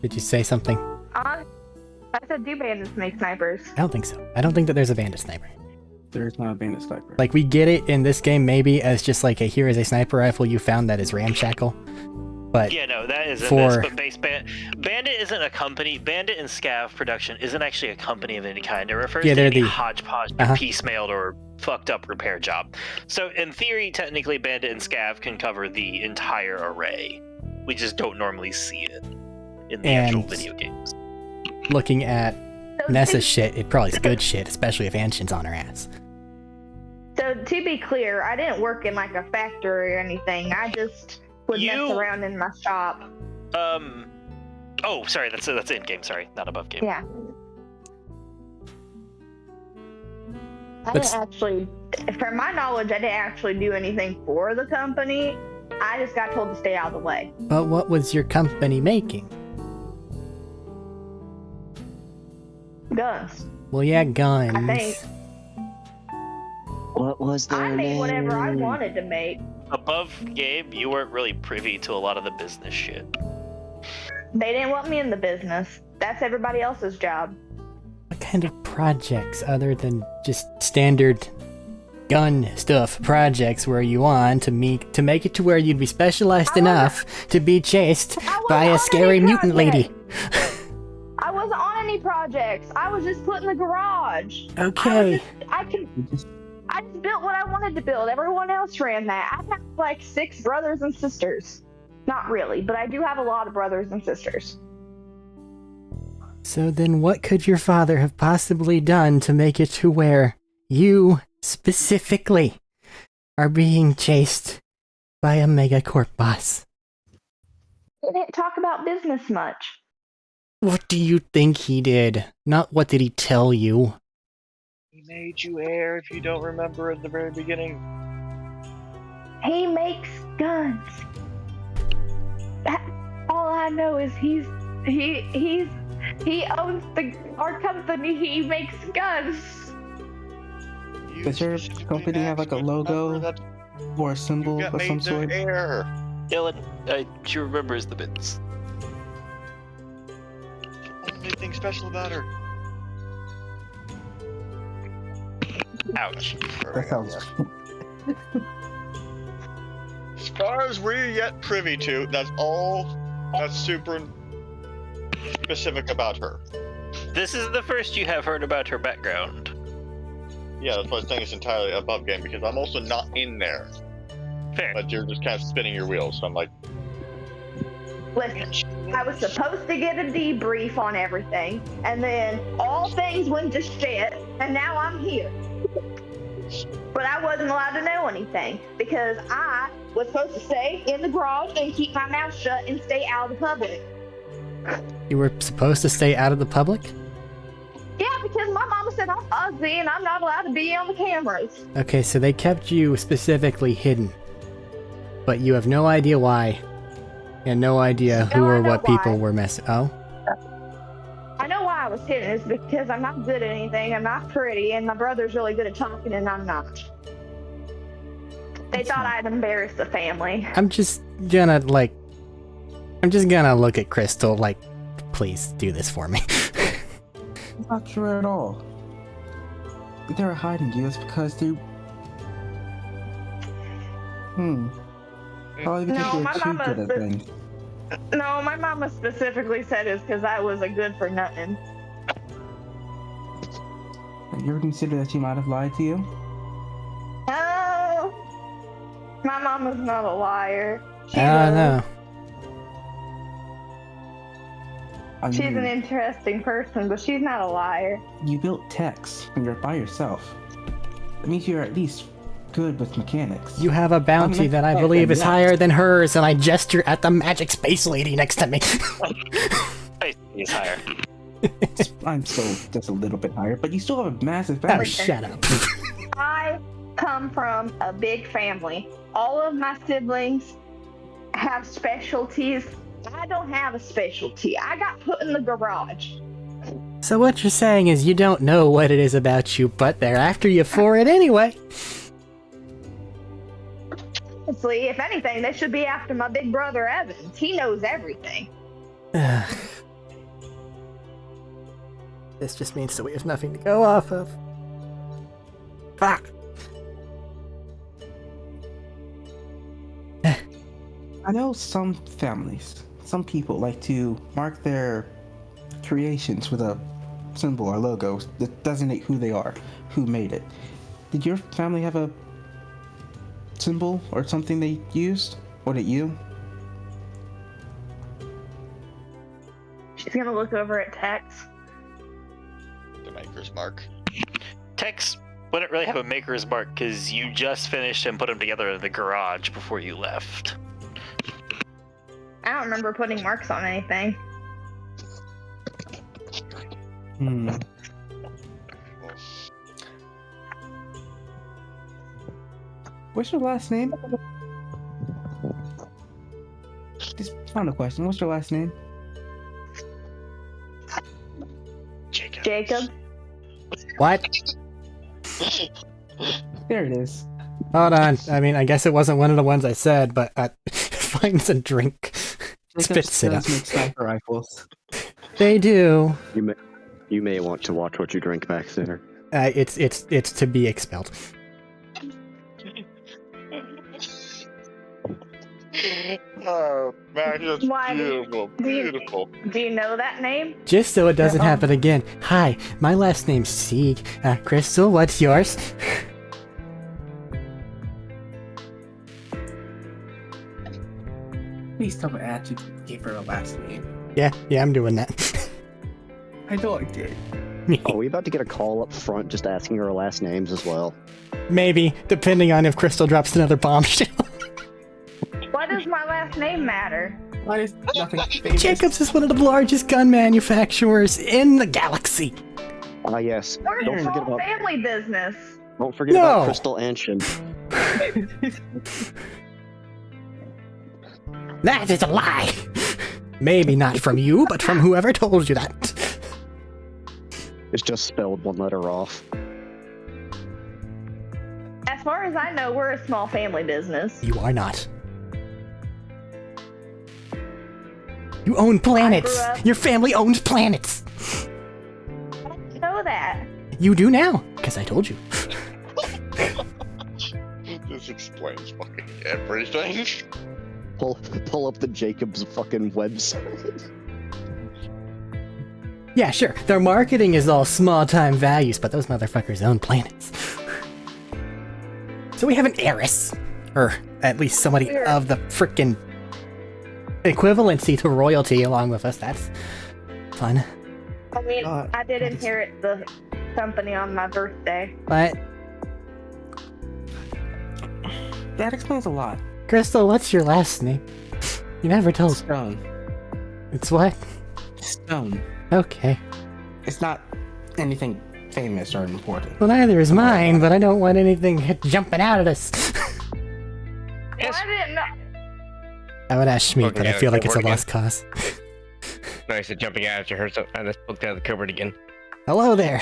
Did you say something? I said, do bandits make snipers? I don't think so. I don't think that there's a bandit sniper. There's not a bandit sniper. Like, we get it in this game maybe as just like a here is a sniper rifle you found that is ramshackle. But Yeah, no, that is in for- this, but Bandit isn't a company. Bandit and Scav Production isn't actually a company of any kind. It refers Yeah, to they're any the- hodgepodge, piecemealed, or fucked up repair job. So in theory, technically, Bandit and Scav can cover the entire array. We just don't normally see it in the actual And- video games. looking at So Nessa's to, shit, it probably is good shit, especially if Anshin's on her ass. so to be clear, I didn't work in like a factory or anything. I just would mess You- around in my shop. Oh, sorry, that's in game. Sorry, not above game. Yeah. I But didn't actually, from my knowledge, I didn't actually do anything for the company. I just got told to stay out of the way. But what was your company making? Guns. Well, yeah, guns. I think. What was their I made name? whatever I wanted to make. Above Gabe, you weren't really privy to a lot of the business shit. They didn't want me in the business. That's everybody else's job. What kind of projects other than just standard gun stuff projects were you on to make it to where you'd be specialized enough to be chased by a scary mutant lady? I wasn't on any projects. I was just put in the garage. Okay. I just built what I wanted to build. Everyone else ran that. I have like 6 brothers and sisters. Not really, but I do have a lot of brothers and sisters. So then what could your father have possibly done to make it to where you, specifically, are being chased by a megacorp boss? We didn't talk about business much. What do you think he did? Not what did he tell you? He made you heir if you don't remember at the very beginning. He makes guns. All I know is he owns our company. He makes guns. Does your company have like a logo or a symbol of some sort? Dylan, she remembers the bits. Only thing special about her. Ouch. That sounds. As far as we're yet privy to, that's all that's super specific about her. This is the first you have heard about her background. Yeah, that's why I think it's entirely above game, because I'm also not in there. Fair. But you're just kind of spinning your wheels, so I'm like... Listen, I was supposed to get a debrief on everything, and then all things went to shit, and now I'm here. But I wasn't allowed to know anything, because I was supposed to stay in the garage and keep my mouth shut and stay out of the public. You were supposed to stay out of the public? Yeah, because my mama said I'm ugly and I'm not allowed to be on the cameras. Okay, so they kept you specifically hidden. But you have no idea why. And no idea who or what people were messing. Oh? I know why I was hidden. It's because I'm not good at anything. I'm not pretty, and my brother's really good at talking, and I'm not. They thought I'd embarrass the family. I'm just gonna look at Crystal like, please do this for me. Not true at all. They're hiding you. It's because they. Probably because No, you're my too mama good at things. No, my mama specifically said it's because I was a good for nothing. Have you ever considered that she might have lied to you? Oh, my mama's not a liar. No. She's an interesting person, but she's not a liar. You built techs and you're by yourself. That means you're at least good with mechanics. You have a bounty that I believe is higher than hers, and I gesture at the magic space lady next to me. He's higher. I'm still just a little bit higher, but you still have a massive Oh, bounty. shut up. I come from a big family. All of my siblings have specialties. I don't have a specialty. I got put in the garage. So what you're saying is you don't know what it is about you, but they're after you for it anyway. Honestly, if anything, they should be after my big brother Evans. He knows everything. This just means that we have nothing to go off of. Fuck. I know some families, some people like to mark their creations with a symbol or logo that designate who they are, who made it. Did your family have a symbol or something they used? Or did you? She's gonna look over at Tex. The maker's mark. Tex wouldn't really have a maker's mark because you just finished and put them together in the garage before you left. I don't remember putting marks on anything. What's your last name? Just found a question. What's your last name? Jacob. Jacob. What? There it is. Hold on. I mean, I guess it wasn't one of the ones I said, but finds a drink. Spits it up. Make sniper rifles. They do. You may want to watch what you drink back there. It's to be expelled. Oh, man, that's Why do you- beautiful, do you- beautiful. Do you know that name? Just so it doesn't happen again. Hi, my last name's Sieg. Crystal, what's yours? Please tell me I actually gave her a last name. Yeah, I'm doing that. I know I did. Are we about to get a call up front just asking her last names as well? Maybe, depending on if Crystal drops another bombshell. Why does my last name matter? Why is nothing famous? Jacobs is one of the largest gun manufacturers in the galaxy. Ah, yes. We're Don't a forget small about family business. No. Crystal Anshin. That is a lie. Maybe not from you, but from whoever told you that. It's just spelled one letter off. As far as I know, we're a small family business. You are not. You own planets. I grew up- Your family owns planets. I don't know that. You do now, because I told you. This explains fucking everything. Pull up the Jacobs fucking website. Yeah, sure. Their marketing is all small-time values, but those motherfuckers own planets. So we have an heiress, or at least somebody Weird. of the frickin' equivalency to royalty along with us. That's fun. I mean, God. I did inherit the company on my birthday. But, That explains a lot. Crystal, what's your last name? You never told. Stone. It's what? Stone. Okay. It's not anything famous or important. Well, neither is mine, but I don't want anything jumping out at us. Well, I didn't know. I would ask Schmeat, Okay, but I yeah, feel like it's a again. lost cause. No, I said jumping out at you. Heard I just looked out of the cupboard again. Hello there.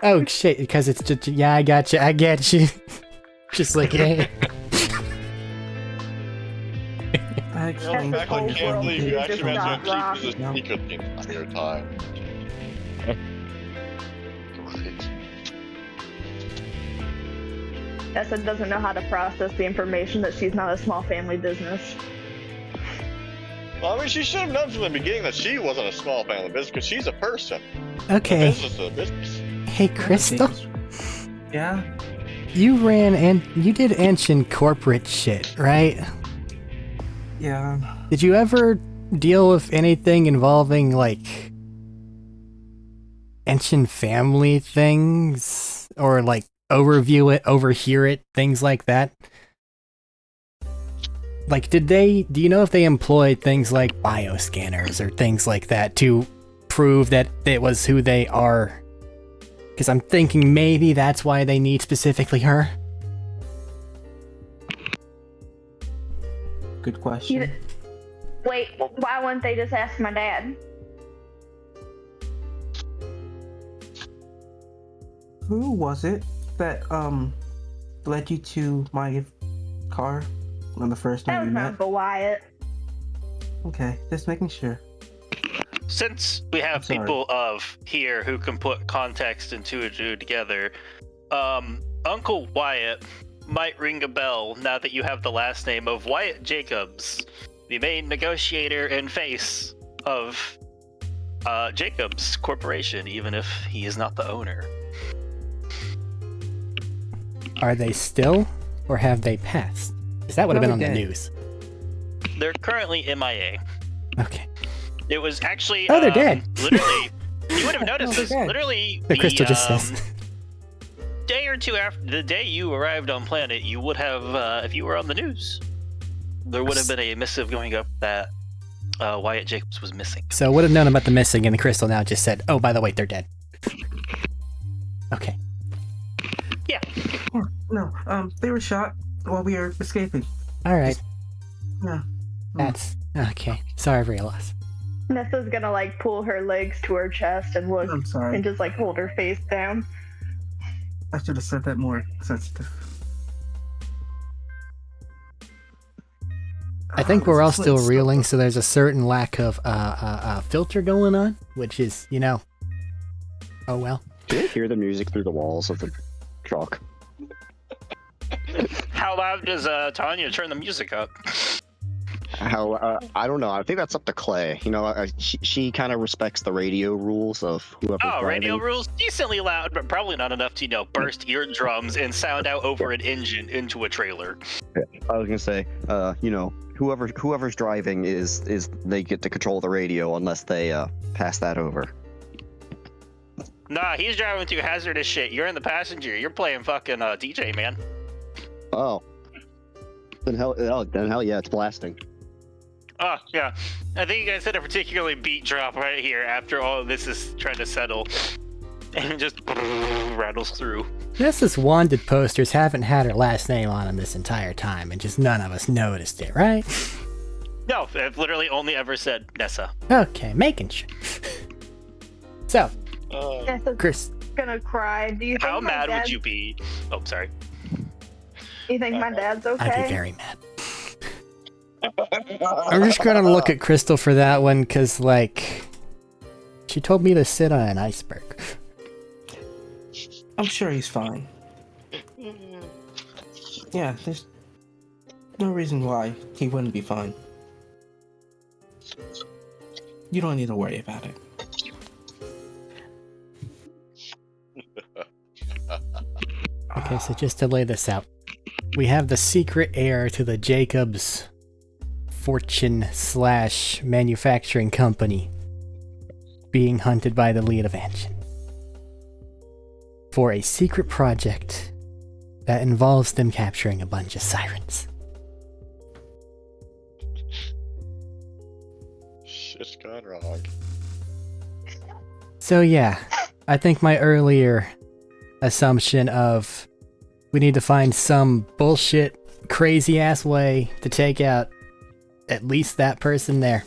Oh shit, because it's just, yeah, I got you, I get you. Just like, hey. That You know, explains back I whole can't world believe you is actually just managed to not keep this wrong. a secret the entire time. Great. Tessa doesn't know how to process the information that she's not a small family business. Well, I mean, she should have known from the beginning that she wasn't a small family business because she's a person. Okay, A business is a business. hey Crystal, Yeah? you did ancient corporate shit, right? Yeah. Did you ever deal with anything involving, like, ancient family things? Or, like, overview it, overhear it, things like that? Like, do you know if they employed things like bioscanners or things like that to prove that it was who they are? Because I'm thinking maybe that's why they need specifically her. Good question. Wait, why wouldn't they just ask my dad? Who was it that led you to my car on the first That night was we my met? Uncle Wyatt. Okay, just making sure. Since we have Sorry. people of here who can put context and two and two together, Uncle Wyatt might ring a bell now that you have the last name of Wyatt Jacobs, the main negotiator and face of Jacobs Corporation, even if he is not the owner. Are they still, or have they passed? Because that would have been on the Probably dead. news. They're currently MIA. Okay. It was actually Oh, they're dead. Literally, you would have noticed Oh, they're this. dead. Literally, The crystal just says. day or two after the day you arrived on planet, you would have, if you were on the news, there would have been a missive going up that Wyatt Jacobs was missing. So would have known about the missing, and the crystal now just said, "Oh, by the way, they're dead." Okay. No, they were shot while we were escaping. All right. Yeah. That's okay. Sorry for your loss. Nessa's gonna like pull her legs to her chest and look I'm sorry. and just like hold her face down. I should have said that more sensitive. I think we're all This still is reeling, so there's a certain lack of filter going on, which is, oh well. Do you hear the music through the walls of the truck? How loud does Tanya turn the music up? How I don't know. I think that's up to Clay. She kind of respects the radio rules of whoever's Oh, driving. radio rules decently loud, but probably not enough to burst eardrums and sound out over an engine into a trailer. I was gonna say, whoever's driving is they get to control the radio unless they pass that over. Nah, he's driving through hazardous shit. You're in the passenger. You're playing fucking DJ, man. Oh. Then hell yeah, it's blasting. Oh, yeah. I think you guys hit a particularly beat drop right here after all of this is trying to settle. And it just rattles through. Nessa's wanted posters haven't had her last name on them this entire time, and just none of us noticed it, right? No, I've literally only ever said Nessa. Okay, making sure. So, Nessa's Chris, gonna cry. Do you think How my mad dad, would you be? Oh, sorry. Do you think my dad's I'd be okay? very mad. I'm just gonna look at Crystal for that one, cause she told me to sit on an iceberg. I'm sure he's fine. Yeah, there's no reason why he wouldn't be fine. You don't need to worry about it. Okay, so just to lay this out, we have the secret heir to the Jacobs fortune/manufacturing company being hunted by the lead of Anshin for a secret project that involves them capturing a bunch of sirens. Shit's gone wrong. So yeah, I think my earlier assumption of we need to find some bullshit, crazy-ass way to take out at least that person there.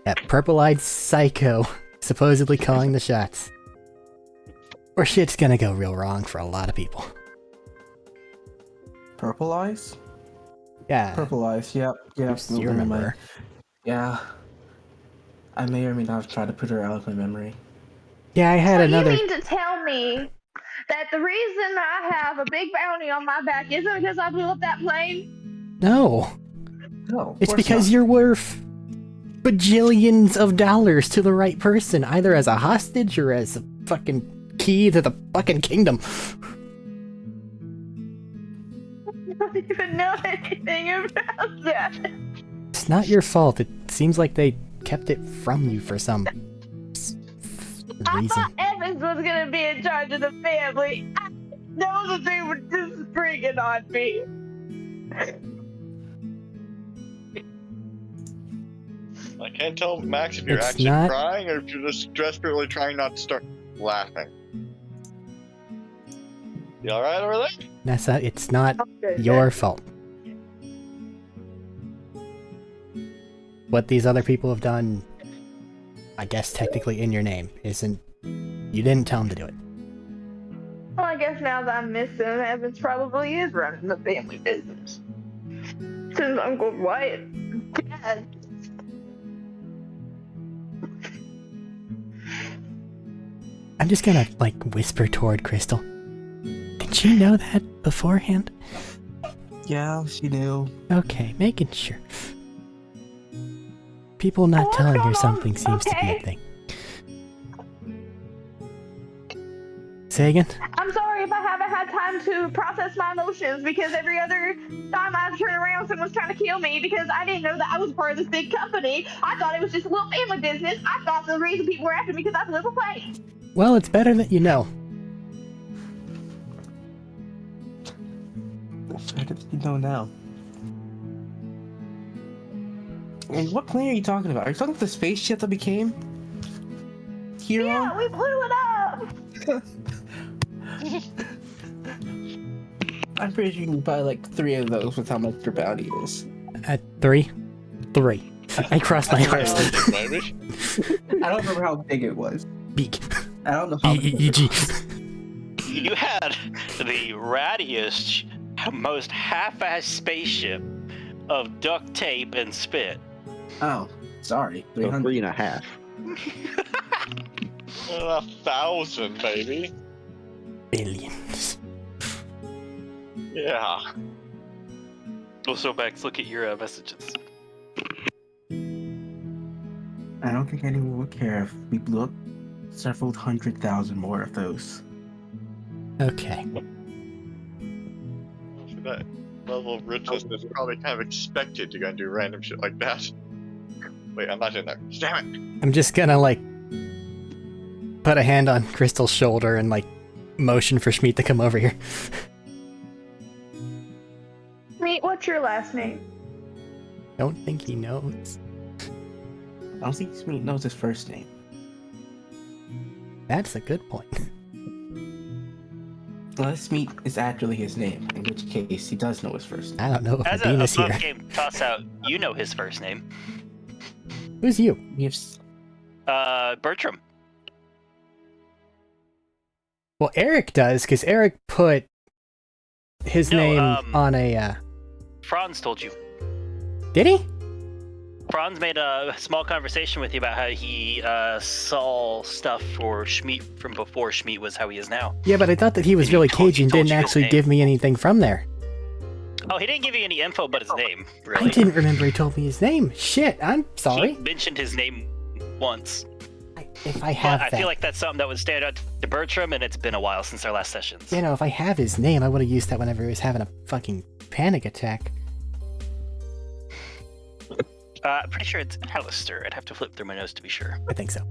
That purple-eyed psycho supposedly calling the shots. Or shit's gonna go real wrong for a lot of people. Purple eyes? Yeah, Purple eyes, yep. Yeah, you remember. Yeah. I may or may not have tried to put her out of my memory. Yeah, I had So another... you mean to tell me that the reason I have a big bounty on my back isn't because I blew up that plane? No, No, of it's course because not. you're worth bajillions of dollars to the right person, either as a hostage or as a fucking key to the fucking kingdom. I don't even know anything about that. It's not your fault. It seems like they kept it from you for some I reason. thought Evans was gonna be in charge of the family. I know that they were just bringing on me. I can't tell, Max, if you're It's actually not- crying or if you're just desperately trying not to start laughing. You alright over there? Nessa, it's not your fault. What these other people have done, I guess technically in your name, isn't... You didn't tell them to do it. Well, I guess now that I'm missing, Evans probably is running the family business. Since Uncle Wyatt dead. I'm just gonna, whisper toward Crystal. Did she know that beforehand? Yeah, she knew. Okay, making sure. People not What's telling her going on? something seems to be a Okay. thing. Say again? I'm sorry if I haven't had time to process my emotions because every other time I turn around, someone's trying to kill me because I didn't know that I was part of this big company. I thought it was just a little family business. I thought the reason people were after me because I blew up a plane. Well, it's better that you know. How did you know now? And what plane are you talking about? Are you talking about the spaceship that became Hero? Yeah, we blew it up. I'm pretty sure you can buy 3 of those with how much your bounty is. At 3? 3. I crossed my arms. Maybe. I don't remember how big it was. Beak. I don't know how big it E-E-E-G. was. You had the rattiest, most half-assed spaceship of duct tape and spit. Oh, sorry. So 300. 3.5. 1,000, baby. Billions. Yeah. Also, Bex, look at your messages. I don't think anyone would care if we blew up several 100,000 more of those. Okay. For that level of richness, it's probably kind of expected to go and do random shit like that. Wait, I'm not in there. Damn it! I'm just gonna, like, put a hand on Crystal's shoulder and, like, motion for Schmeat to come over here. Meet, what's your last name? Don't think he knows. I don't think Smeet knows his first name. That's a good point. Unless Smeet is actually his name, in which case he does know his first name. I don't know if As a Medina's here. game toss out, you know his first name. Who's you? We have Bertram. Well, Arik does, because Arik put his No, name on a, Franz told you. Did he? Franz made a small conversation with you about how he saw stuff for Schmeat from before Schmeat was how he is now. Yeah, but I thought that he was And he really told- cagey and he told didn't you his actually name. give me anything from there. Oh, he didn't give you any info but his name, I really. didn't remember he told me his name. Shit, I'm sorry. He mentioned his name once. If I have But I that, feel like that's something that would stand out to Bertram, and it's been a while since our last sessions. you know, if I have his name, I would have used that whenever he was having a fucking panic attack. Pretty sure it's Alistair. I'd have to flip through my notes to be sure. I think so.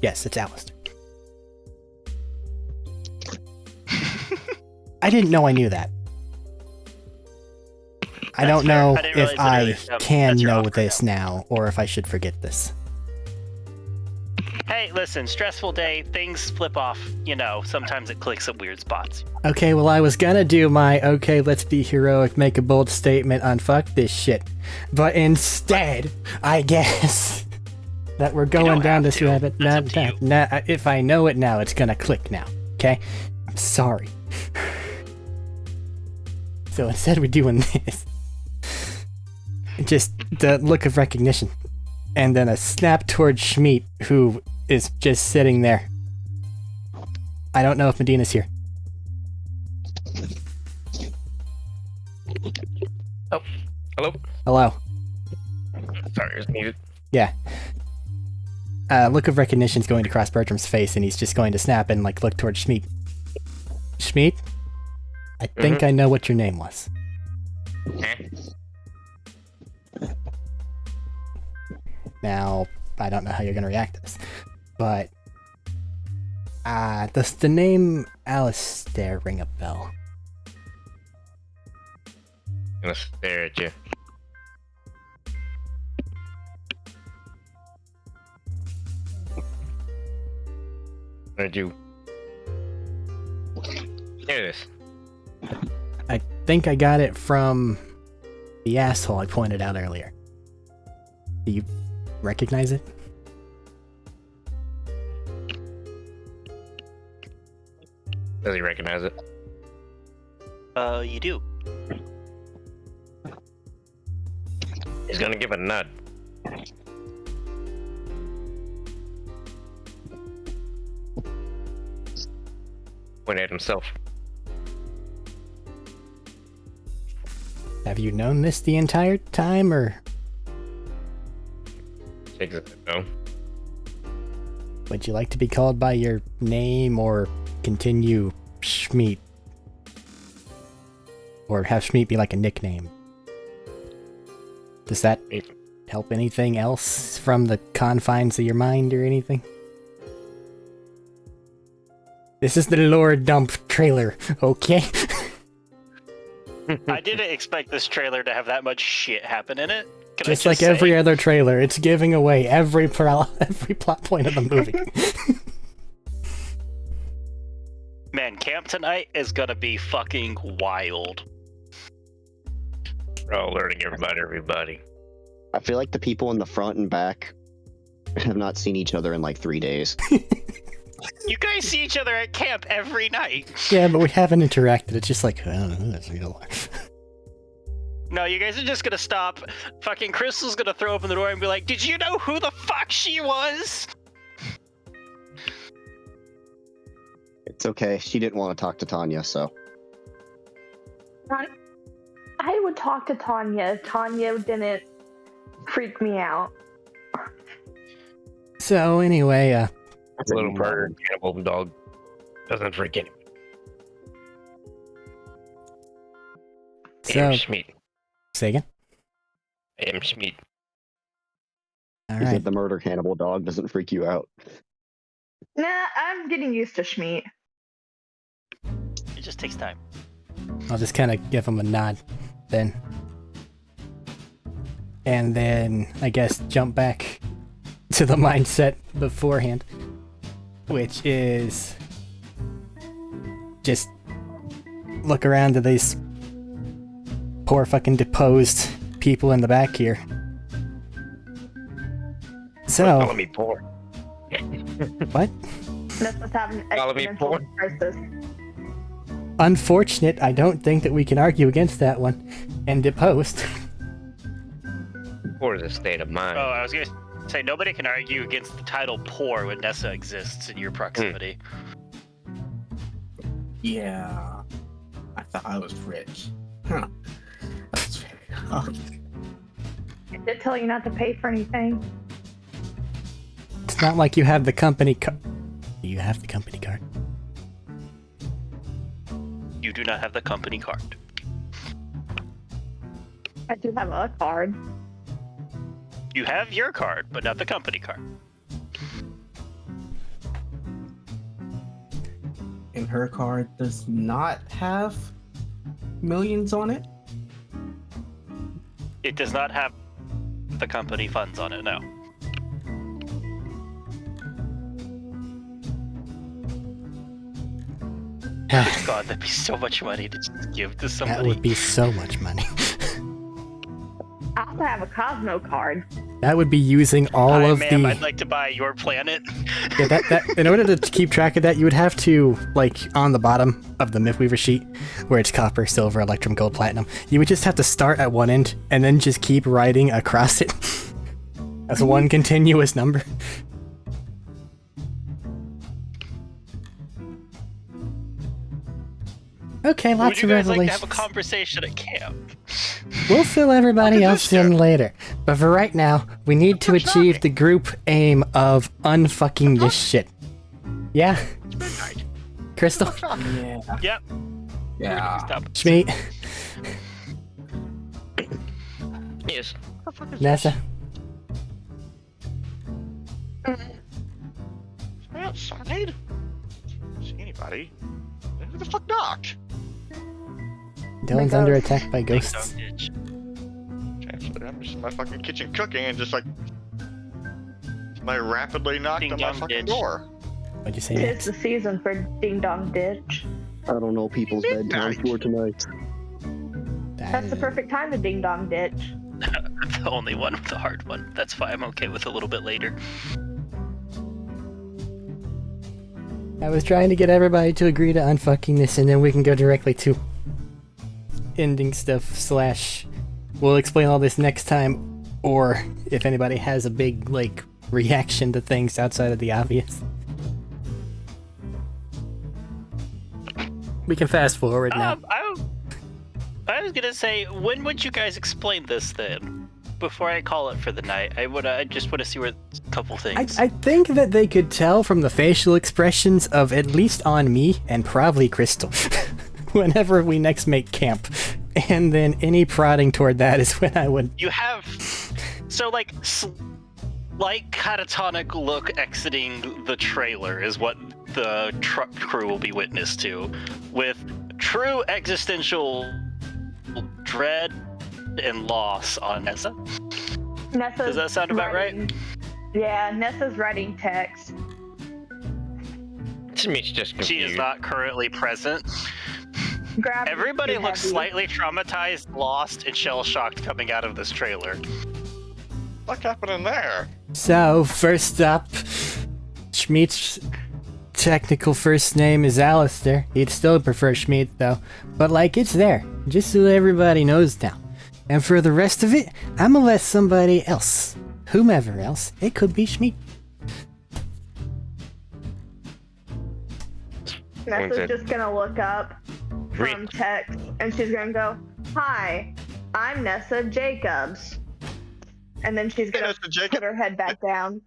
Yes, it's Alistair. I didn't know I knew that. I That's don't fair. know I didn't if realize I it either. can That's your know offer this now, or if I should forget this. Hey, listen, stressful day, things flip off, you know, sometimes it clicks at weird spots. Okay, well, I was gonna do my, okay, let's be heroic, make a bold statement on fuck this shit. But instead, I guess that we're going don't down have this to. rabbit. That's up to you. If I know it now, it's gonna click now, okay? I'm sorry. So instead, we're doing this. Just the look of recognition. And then a snap towards Schmeat, who is just sitting there. I don't know if Medina's here. Oh, hello. Hello. Sorry, I was muted. Yeah. Look of recognition's going to cross Bertram's face, and he's just going to snap and like look towards Schmeat. Schmeat, I think I know what your name was. Now, I don't know how you're going to react to this, but does the name Alistair ring a bell? I'm gonna stare at you. Where'd you? Here it is. I think I got it from the asshole I pointed out earlier. Do you recognize it? Does he recognize it? You do. He's gonna give a nod. Point at himself. Have you known this the entire time, or Shakes his head no. would you like to be called by your name, or continue Schmeat? Or have Schmeat be like a nickname? Does that Schmeat. help anything else from the confines of your mind or anything? This is the lore dump trailer, okay? I didn't expect this trailer to have that much shit happen in it. Can Just I like say? every other trailer, it's giving away every plot point of the movie. Man, camp tonight is gonna be fucking wild. We're all learning about everybody. I feel like the people in the front and back have not seen each other in like 3 days. You guys see each other at camp every night. Yeah, but we haven't interacted. It's just like, I don't know who this real life. No, you guys are just gonna stop. Fucking Crystal's gonna throw open the door and be like, "Did you know who the fuck she was?" It's okay. She didn't want to talk to Tanya, so. I would talk to Tanya. Tanya didn't freak me out. So anyway, The little bird, cannibal dog, doesn't freak anyone. so Am Schmidt. say again. Am Schmidt. All He right. said the murder cannibal dog doesn't freak you out. Nah, I'm getting used to Schmeat. It just takes time. I'll just kind of give him a nod then. And then, I guess, jump back to the mindset beforehand, which is just look around to these poor fucking deposed people in the back here. So, Calling me poor. what? Nessa's having an Follow me, existential boy. crisis. Unfortunate, I don't think that we can argue against that one. And deposed. Poor is a state of mind. Oh, I was gonna say nobody can argue against the title "poor" when Nessa exists in your proximity. Yeah. I thought I was rich. Huh. That's very odd. I did tell you not to pay for anything. It's not like you have the company card. You have the company card. You do not have the company card. I do have a card. You have your card, but not the company card. And her card does not have millions on it? It does not have the company funds on it, no. God, that'd be so much money to just give to That somebody. would be so much money. I also have a Cosmo card. That would be using all Hi, of ma'am, the... I'd like to buy your planet. Yeah, that in order to keep track of that, you would have to, like, on the bottom of the Mythweaver sheet, where it's copper, silver, electrum, gold, platinum, you would just have to start at one end, and then just keep writing across it as one continuous number. Okay, Would lots you of guys like to revelations. have a conversation at camp? We'll fill everybody Look at else this in shit. later. But for right now, we need to achieve the group aim of unfucking this shit. Yeah? Midnight. Crystal? Yeah. Yep. Yeah. Stop. Schmeat? Yes. Nessa? Outside? See anybody? Who the fuck knocked? Dylan's under attack by Ding ghosts. dong ditch. Actually, I'm just in my fucking kitchen cooking and just like somebody rapidly knocked Ding on my dong fucking ditch. door. What'd you say, It's Max? the season for Ding Dong Ditch. I don't know people's bedtime Midnight. for tonight. That's the perfect time to Ding Dong Ditch. The only one with the hard one. That's fine. I'm okay with a little bit later. I was trying to get everybody to agree to unfucking this, and then we can go directly to ending stuff / we'll explain all this next time, or if anybody has a big, like, reaction to things outside of the obvious. We can fast forward now. I was gonna say, when would you guys explain this then? Before I call it for the night, I just want to see where a couple things. I think that they could tell from the facial expressions of at least on me and probably Crystal whenever we next make camp. And then any prodding toward that is when I would... You have so like slight catatonic look exiting the trailer is what the truck crew will be witness to, with true existential dread and loss on Nessa. Nessa's Does that sound about right? Yeah, Nessa's writing text. Schmidt's just confused. She is not currently present. Gravity Everybody too looks heavy. slightly traumatized, lost, and shell-shocked coming out of this trailer. fuck happened there? So, first up, Schmeat's technical first name is Alistair. He'd still prefer Schmeat, though. But, like, it's there, just so everybody knows now. And for the rest of it, I'm gonna let somebody else, whomever else, it could be Schmeat. Nessa's just gonna look up from text, and she's gonna go, "Hi, I'm Nessa Jacobs." And then she's gonna put her head back down.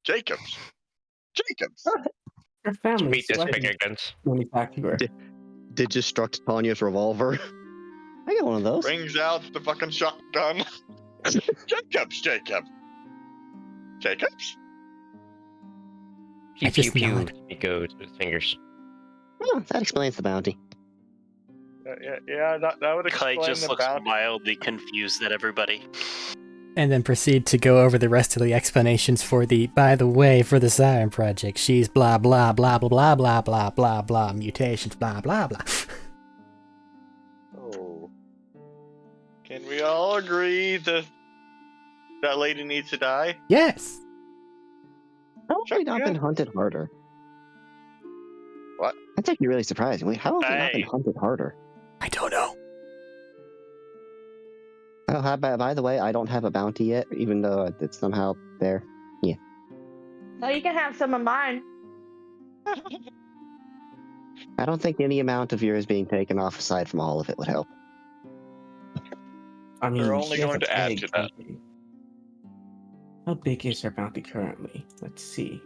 Jacobs. Her family Meet this big against. manufacturer. Digistruct Tanya's revolver. I got one of those. Brings out the fucking shotgun. Jacobs. Pew I just pew pew. nod. He goes with his fingers. Oh, that explains the bounty. Yeah, that would Clay explain just the looks bounty. mildly confused at everybody. And then proceed to go over the rest of the explanations for the, by the way, for the Siren Project. She's blah blah blah blah blah blah blah blah blah mutations blah blah blah. Oh. Can we all agree that that lady needs to die? Yes! How have we not been hunted harder? What? That's actually really surprising. Wait, how have we not been Hey. hunted harder? I don't know. Oh, by the way, I don't have a bounty yet, even though it's somehow there. So you can have some of mine. I don't think any amount of yours being taken off aside from all of it would help. I mean, We're only she has going a to add big to that. bounty. How big is her bounty currently? Let's see.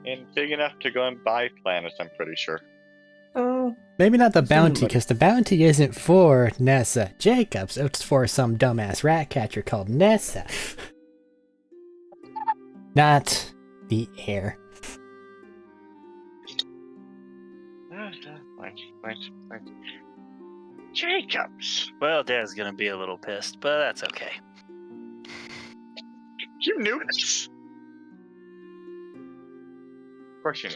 And big enough to go and buy planets, I'm pretty sure. Oh, Maybe not the bounty, Somebody- because the bounty isn't for Nessa Jacobs. It's for some dumbass rat catcher called Nessa. Not the heir. Thanks. Jacobs! Well, Dad's gonna be a little pissed, but that's okay. You knew this? Of course you knew.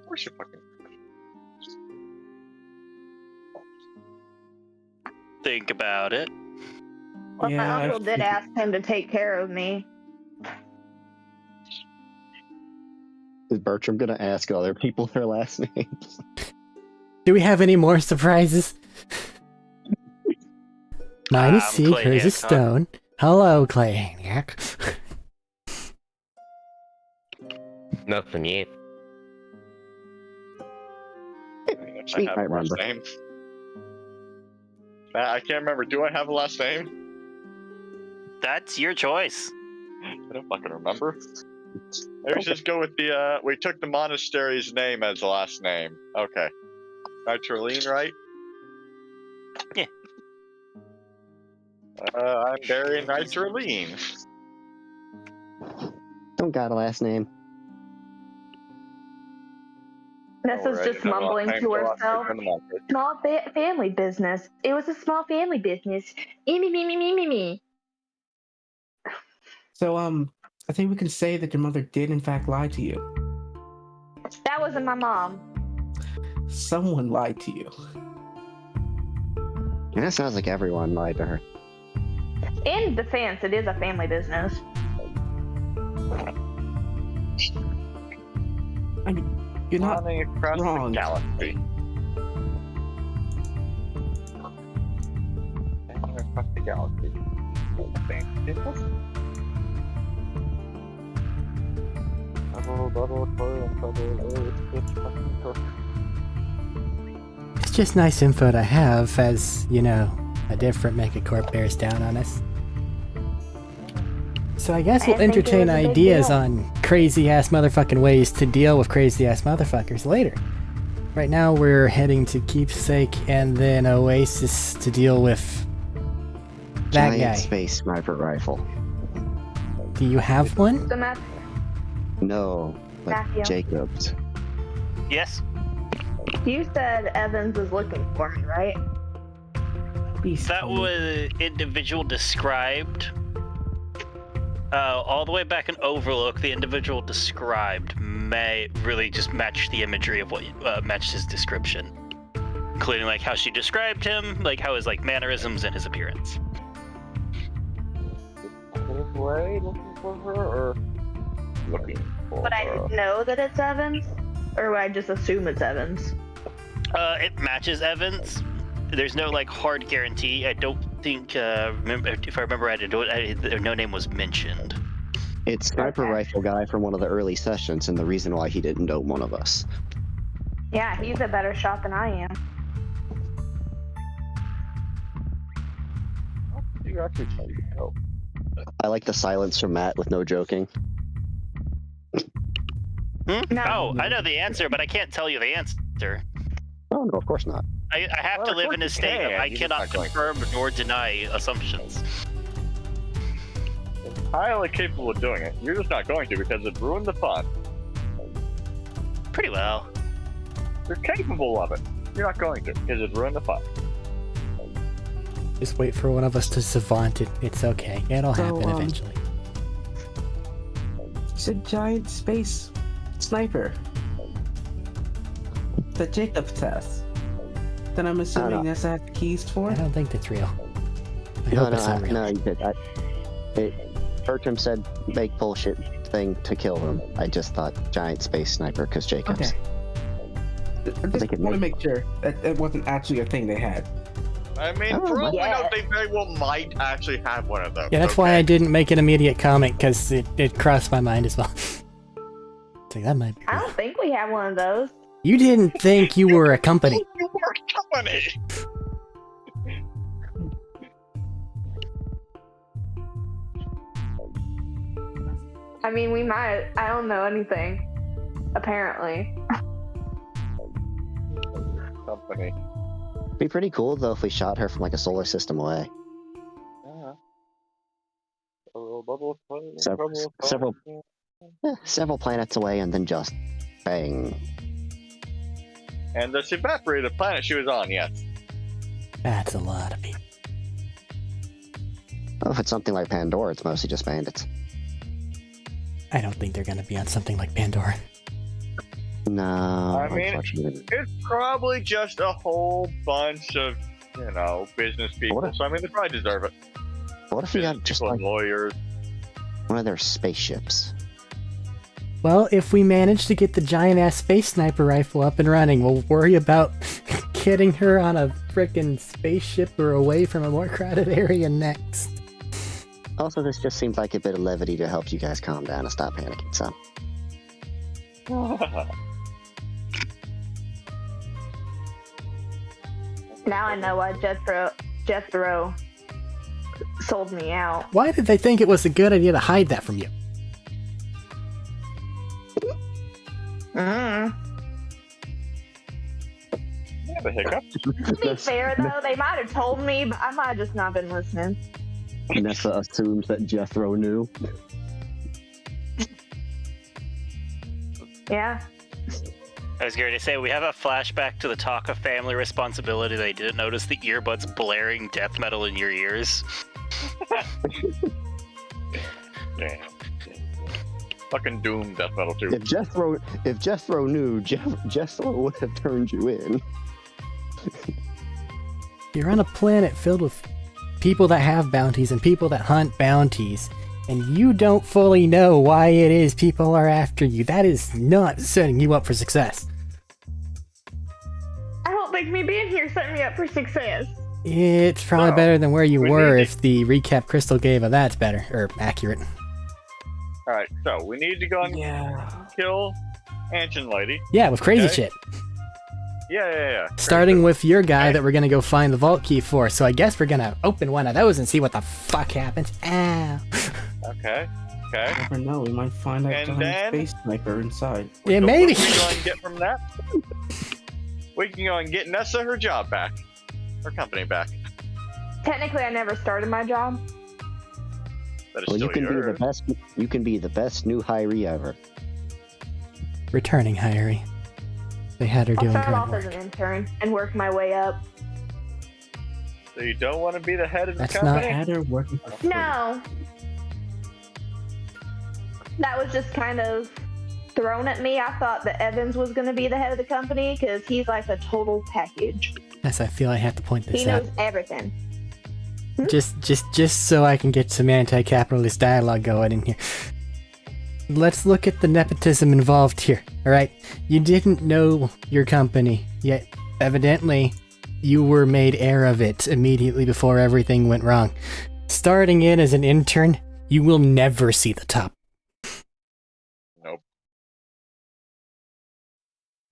Of course you fucking knew. Think about it. Well, Yeah, my uncle I- did ask him to take care of me. Is Bertram gonna ask other people their last names? Do we have any more surprises? Mine is C, Clay hers is Hancock. Stone. Hello, Clay Hancock. Nothing yet. I Sweet, have I a last remember. name. I can't remember. Do I have a last name? That's your choice. I don't fucking remember. Maybe just go with the, we took the monastery's name as the last name. Okay. Nitroline, right? Yeah. I'm burying Nitroline. Don't got a last name. Nessa's just mumbling to herself. Small family business. It was a small family business. Me. so I think we can say that your mother did in fact lie to you. That wasn't my mom. Someone lied to you. And that sounds like everyone lied to her. In defense, it is a family business. I mean, you're not Flying across wrong. the galaxy. Flying across the galaxy. It's just nice info to have as, you know, a different megacorp bears down on us. So I guess we'll I think it entertain was a big ideas deal. on crazy-ass motherfucking ways to deal with crazy-ass motherfuckers later. Right now we're heading to Keepsake and then Oasis to deal with that Giant guy. space sniper rifle. Do you have one? So Matt, No, but Matthew. Jacobs. Yes. you said Evans was looking for me, right? That was individual described. All the way back in Overlook, the individual described may really just match the imagery of what matched his description, including like how she described him, like how his like mannerisms and his appearance. way looking for her, or looking for Would I her? know that it's Evans? Or would I just assume it's Evans? It matches Evans. There's no like hard guarantee. I don't think. If I remember right, no name was mentioned. It's sniper rifle guy from one of the early sessions, and the reason why he didn't know one of us. Yeah, he's a better shot than I am. You actually tell you no. I like the silence from Matt with no joking. Hmm? No. Oh, I know the answer, but I can't tell you the answer. Oh no, of course not. I have to Well, of live course in a you state of can. I You're just cannot not going to. confirm nor deny assumptions. Entirely capable of doing it. You're just not going to because it ruined the fun. Pretty well. You're capable of it. You're not going to because it ruined the fun. Just wait for one of us to savant it. It's okay. It'll So, happen eventually. It's a giant space sniper. The Jacob test. Then I'm assuming that's I have the keys for. I don't think that's real. I No, hope it's not real. no, you did. Bertram said make bullshit thing to kill him. I just thought giant space sniper because Jacobs. Okay. I think just it want to may- make sure that it wasn't actually a thing they had. I mean, Oh, for all we know, yeah. they very well might actually have one of those. Yeah, that's why I didn't make an immediate comment, because it crossed my mind as well. It's like, that might be I real. don't think we have one of those. You didn't think you were a company. You were company. I mean, we might. I don't know anything. Apparently. Company. Be pretty cool though if we shot her from like a solar system away. Several planets away, and then just bang. And the evaporated planet she was on, yes. That's a lot of people. Oh, if it's something like Pandora, it's mostly just bandits. I don't think they're gonna be on something like Pandora. No, I mean, unfortunately. it's probably just a whole bunch of, business people. What? So, I mean, they probably deserve it. What if we Business got just people like and lawyers. one of their spaceships? Well, if we manage to get the giant-ass space sniper rifle up and running, we'll worry about getting her on a frickin' spaceship or away from a more crowded area next. Also, this just seems like a bit of levity to help you guys calm down and stop panicking, so. Now I know why Jethro sold me out. Why did they think it was a good idea to hide that from you? Mm. You have a hiccup. To be fair, though, they might have told me, but I might have just not been listening. Nessa assumes that Jethro knew. Yeah. I was going to say, we have a flashback to the talk of family responsibility. They didn't notice the earbuds blaring death metal in your ears. Damn. Fucking Doom death metal too. If Jethro knew, Jethro would have turned you in. You're on a planet filled with people that have bounties and people that hunt bounties, and you don't fully know why it is people are after you. That is not setting you up for success. I don't think me being here set me up for success. It's probably No. better than where you We were need if the recap Crystal gave of that's better, or accurate. Alright, so we need to go and Yeah. kill Ancient Lady. Yeah, with crazy Okay. shit. Yeah. Starting with your guy Right. that we're gonna go find the vault key for, so I guess we're gonna open one of those and see what the fuck happens. Ow. Okay. Never know, we might find that And giant then- space sniper inside. Yeah, So maybe. What we can go and get from that? We can go and get Nessa her job back. Her company back. Technically, I never started my job. That is Well, still you can be the yours. best. You can be the best new hiree ever. Returning Hyrie. They had her I'll doing start grunt off as work. an intern and work my way up. So you don't want to be the head of the That's not- company? Had her working for free. No. That was just kind of thrown at me. I thought that Evans was going to be the head of the company because he's like a total package. Yes, I feel I have to point He this out. knows everything. Just so I can get some anti-capitalist dialogue going in here. Let's look at the nepotism involved here, alright? You didn't know your company, yet evidently you were made heir of it immediately before everything went wrong. Starting in as an intern, you will never see the top. Nope.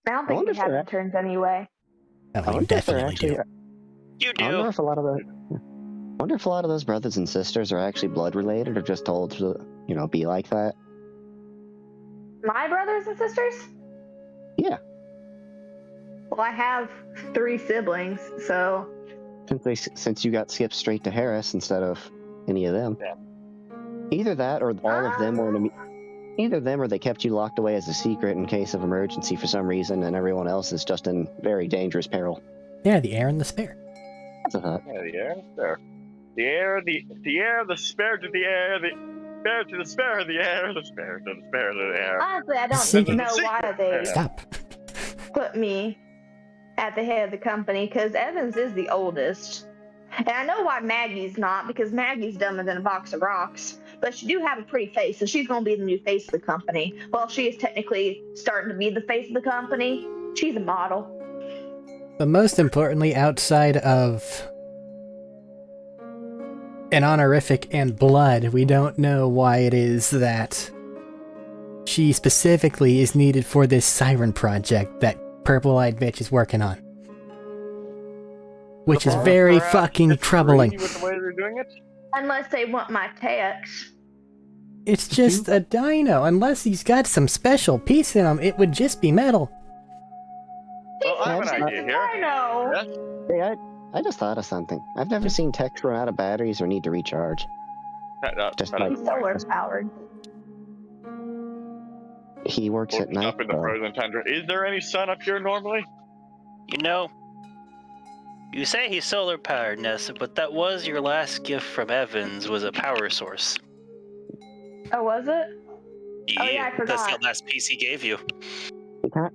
I don't I think wonder we if have they're interns anyway. Oh, I you wonder if they're definitely actually. do. You I wonder do. if a lot of the. I wonder if a lot of those brothers and sisters are actually blood related, or just told to, be like that. My brothers and sisters? Yeah. Well, I have 3 siblings, so Since you got skipped straight to Harris instead of any of them. Yeah. Either that, or all of them were. Either them, or they kept you locked away as a secret in case of emergency for some reason, and everyone else is just in very dangerous peril. Yeah, the heir and the spare. That's a thought. Yeah, the air, spare. The air, the air, the spare to the air, the spare to the spare, the air, the spare to the spare to the air. honestly, I don't Singing. know why they Stop. put me at the head of the company, because Evans is the oldest. And I know why Maggie's not, because Maggie's dumber than a box of rocks. But she do have a pretty face, so she's going to be the new face of the company. Well, she is technically starting to be the face of the company. She's a model. But most importantly, outside of an honorific and blood, we don't know why it is that she specifically is needed for this siren project that Purple-Eyed Bitch is working on. Which is very Perhaps fucking disagree troubling. with the way they're doing it? Unless they want my techs. It's just a dino. Unless he's got some special piece in him, it would just be metal. Well, I have an idea here. I know. Yes? Hey, I just thought of something. I've never seen techs run out of batteries or need to recharge. Just like He's solar powered. he works at Looking night. up in the though. frozen tundra. Is there any sun up here normally? You know, you say he's solar powered, Nessa, but that was your last gift from Evans, was a power source. Oh, was it? Oh, yeah, I That's the forgot. last piece he gave you.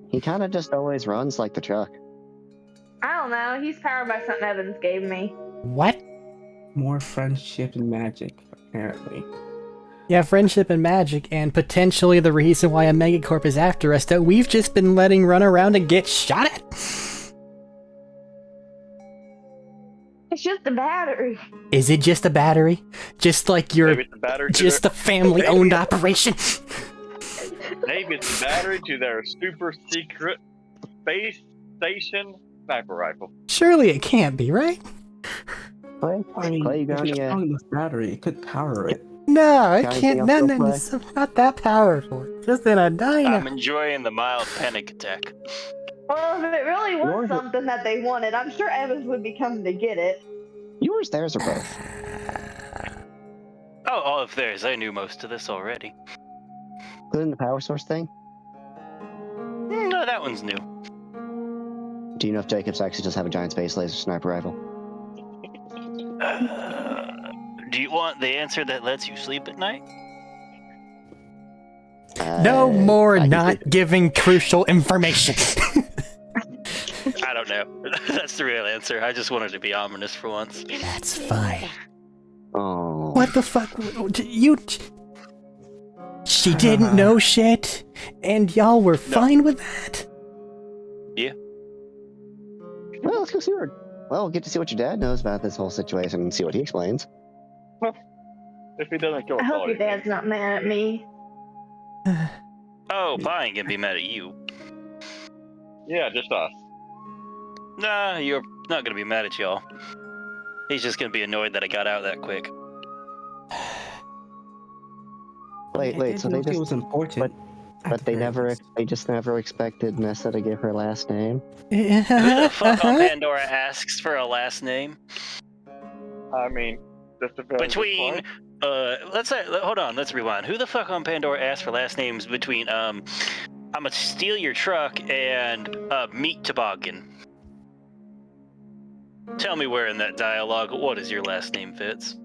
He kind of just always runs like the truck. I don't know. He's powered by something Evans gave me. What? More friendship and magic, apparently. Yeah, friendship and magic, and potentially the reason why a megacorp is after us that we've just been letting run around and get shot at. It's just a battery. Is it just a battery? Just like your, Maybe it's a battery to just a family-owned operation? Maybe it's a battery to their super secret space station sniper rifle. Surely it can't be, right? Clay, I mean, Clay, you if got it's any? strong enough battery, it could power it. No, it Got can't. anything No, else to it's not that powerful. Just in a dino. I'm enjoying the mild panic attack. Well, if it really was Yours- something that they wanted, I'm sure Evans would be coming to get it. Yours, theirs, or both? Oh, all of theirs. I knew most of this already. Including the power source thing? No, that one's new. Do you know if Jacobs actually does have a giant space laser sniper rifle? Do you want the answer that lets you sleep at night? No more I can not sleep. giving crucial information. I don't know. That's the real answer. I just wanted to be ominous for once. That's fine. Oh. What the fuck? You. She didn't know shit, and y'all were fine with that? Well, let's go see her. Well, we'll get to see what your dad knows about this whole situation and see what he explains. If he doesn't kill I us hope all, your dad's not mad at me. Oh, fine. Can be mad at you. Yeah, just us. Nah, you're not gonna be mad at y'all. He's just gonna be annoyed that I got out that quick. Wait, so they it just, was important. but they just never expected Nessa to give her last name? Who the fuck on Pandora asks for a last name? I mean, just a Between, hold on, let's rewind. Who the fuck on Pandora asked for last names between, I'm gonna steal your truck and, meat toboggan? Tell me where in that dialogue, what is your last name, Fitz?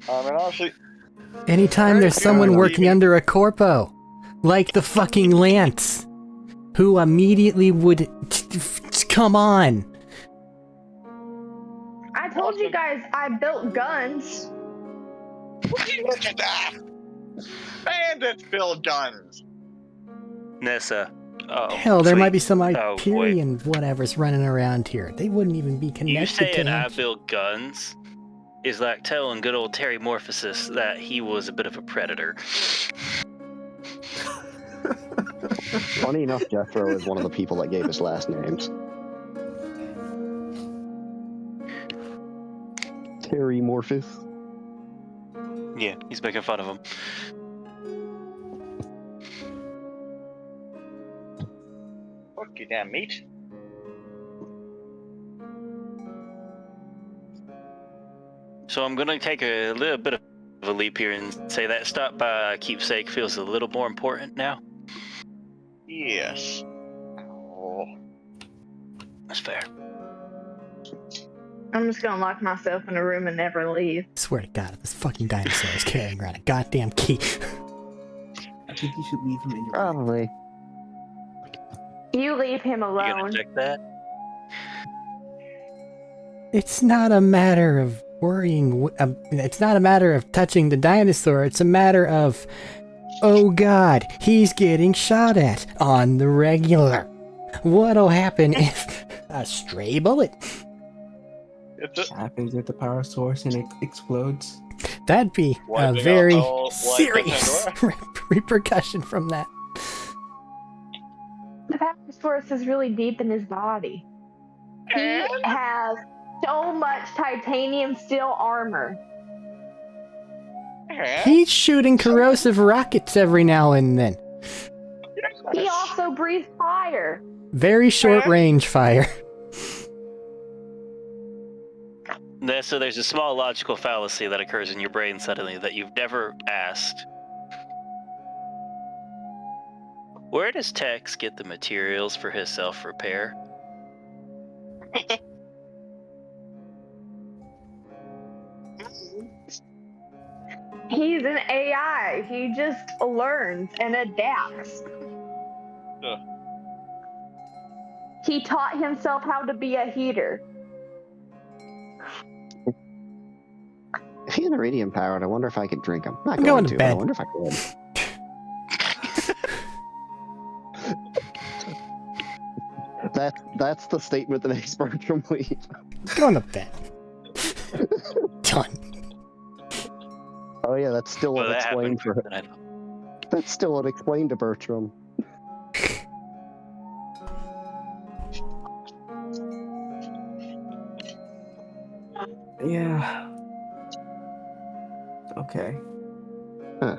I mean, honestly, Anytime there's someone working under a corpo, like the fucking Lance, who immediately would come on. I told you guys I built guns. Look at that! Bandits build guns! Nessa. Oh, Hell, there sweet. might be some boy. Hyperion whatever's running around here. They wouldn't even be You connected to saying him. I build guns is like telling good old Terry Morphosis that he was a bit of a predator. Funny enough, Jethro is one of the people that gave us last names. Terry Morphus. Yeah, he's making fun of him. Fuck you, damn meat. So I'm gonna take a little bit of a leap here and say that stop by keepsake feels a little more important now. Yes. Oh. That's fair. I'm just gonna lock myself in a room and never leave. Swear to God, this fucking dinosaur is carrying around a goddamn key. I think you should leave him in your room. Probably. You leave him You gonna alone. check that? It's not a matter of worrying. It's not a matter of touching the dinosaur. It's a matter of, oh God, he's getting shot at on the regular. What'll happen if a stray bullet? What happens at the power source and it explodes? That'd be a Wiping out very the whole life of serious repercussion from that. The power source is really deep in his body. He has so much titanium steel armor. He's shooting corrosive rockets every now and then. He also breathes fire. Very short range fire. So there's a small logical fallacy that occurs in your brain suddenly that you've never asked. Where does Tex get the materials for his self-repair? He's an AI. He just learns and adapts. He taught himself how to be a heater. If he's iridium powered, I wonder if I could drink him. Not I'm going going to but I bed. wonder if I could. That's the statement that makes Bertram leave. Going to bed. Done. Oh yeah, that's still Well, that unexplained happened for quicker than I thought. that's still unexplained to Bertram. Yeah. Okay. Oh,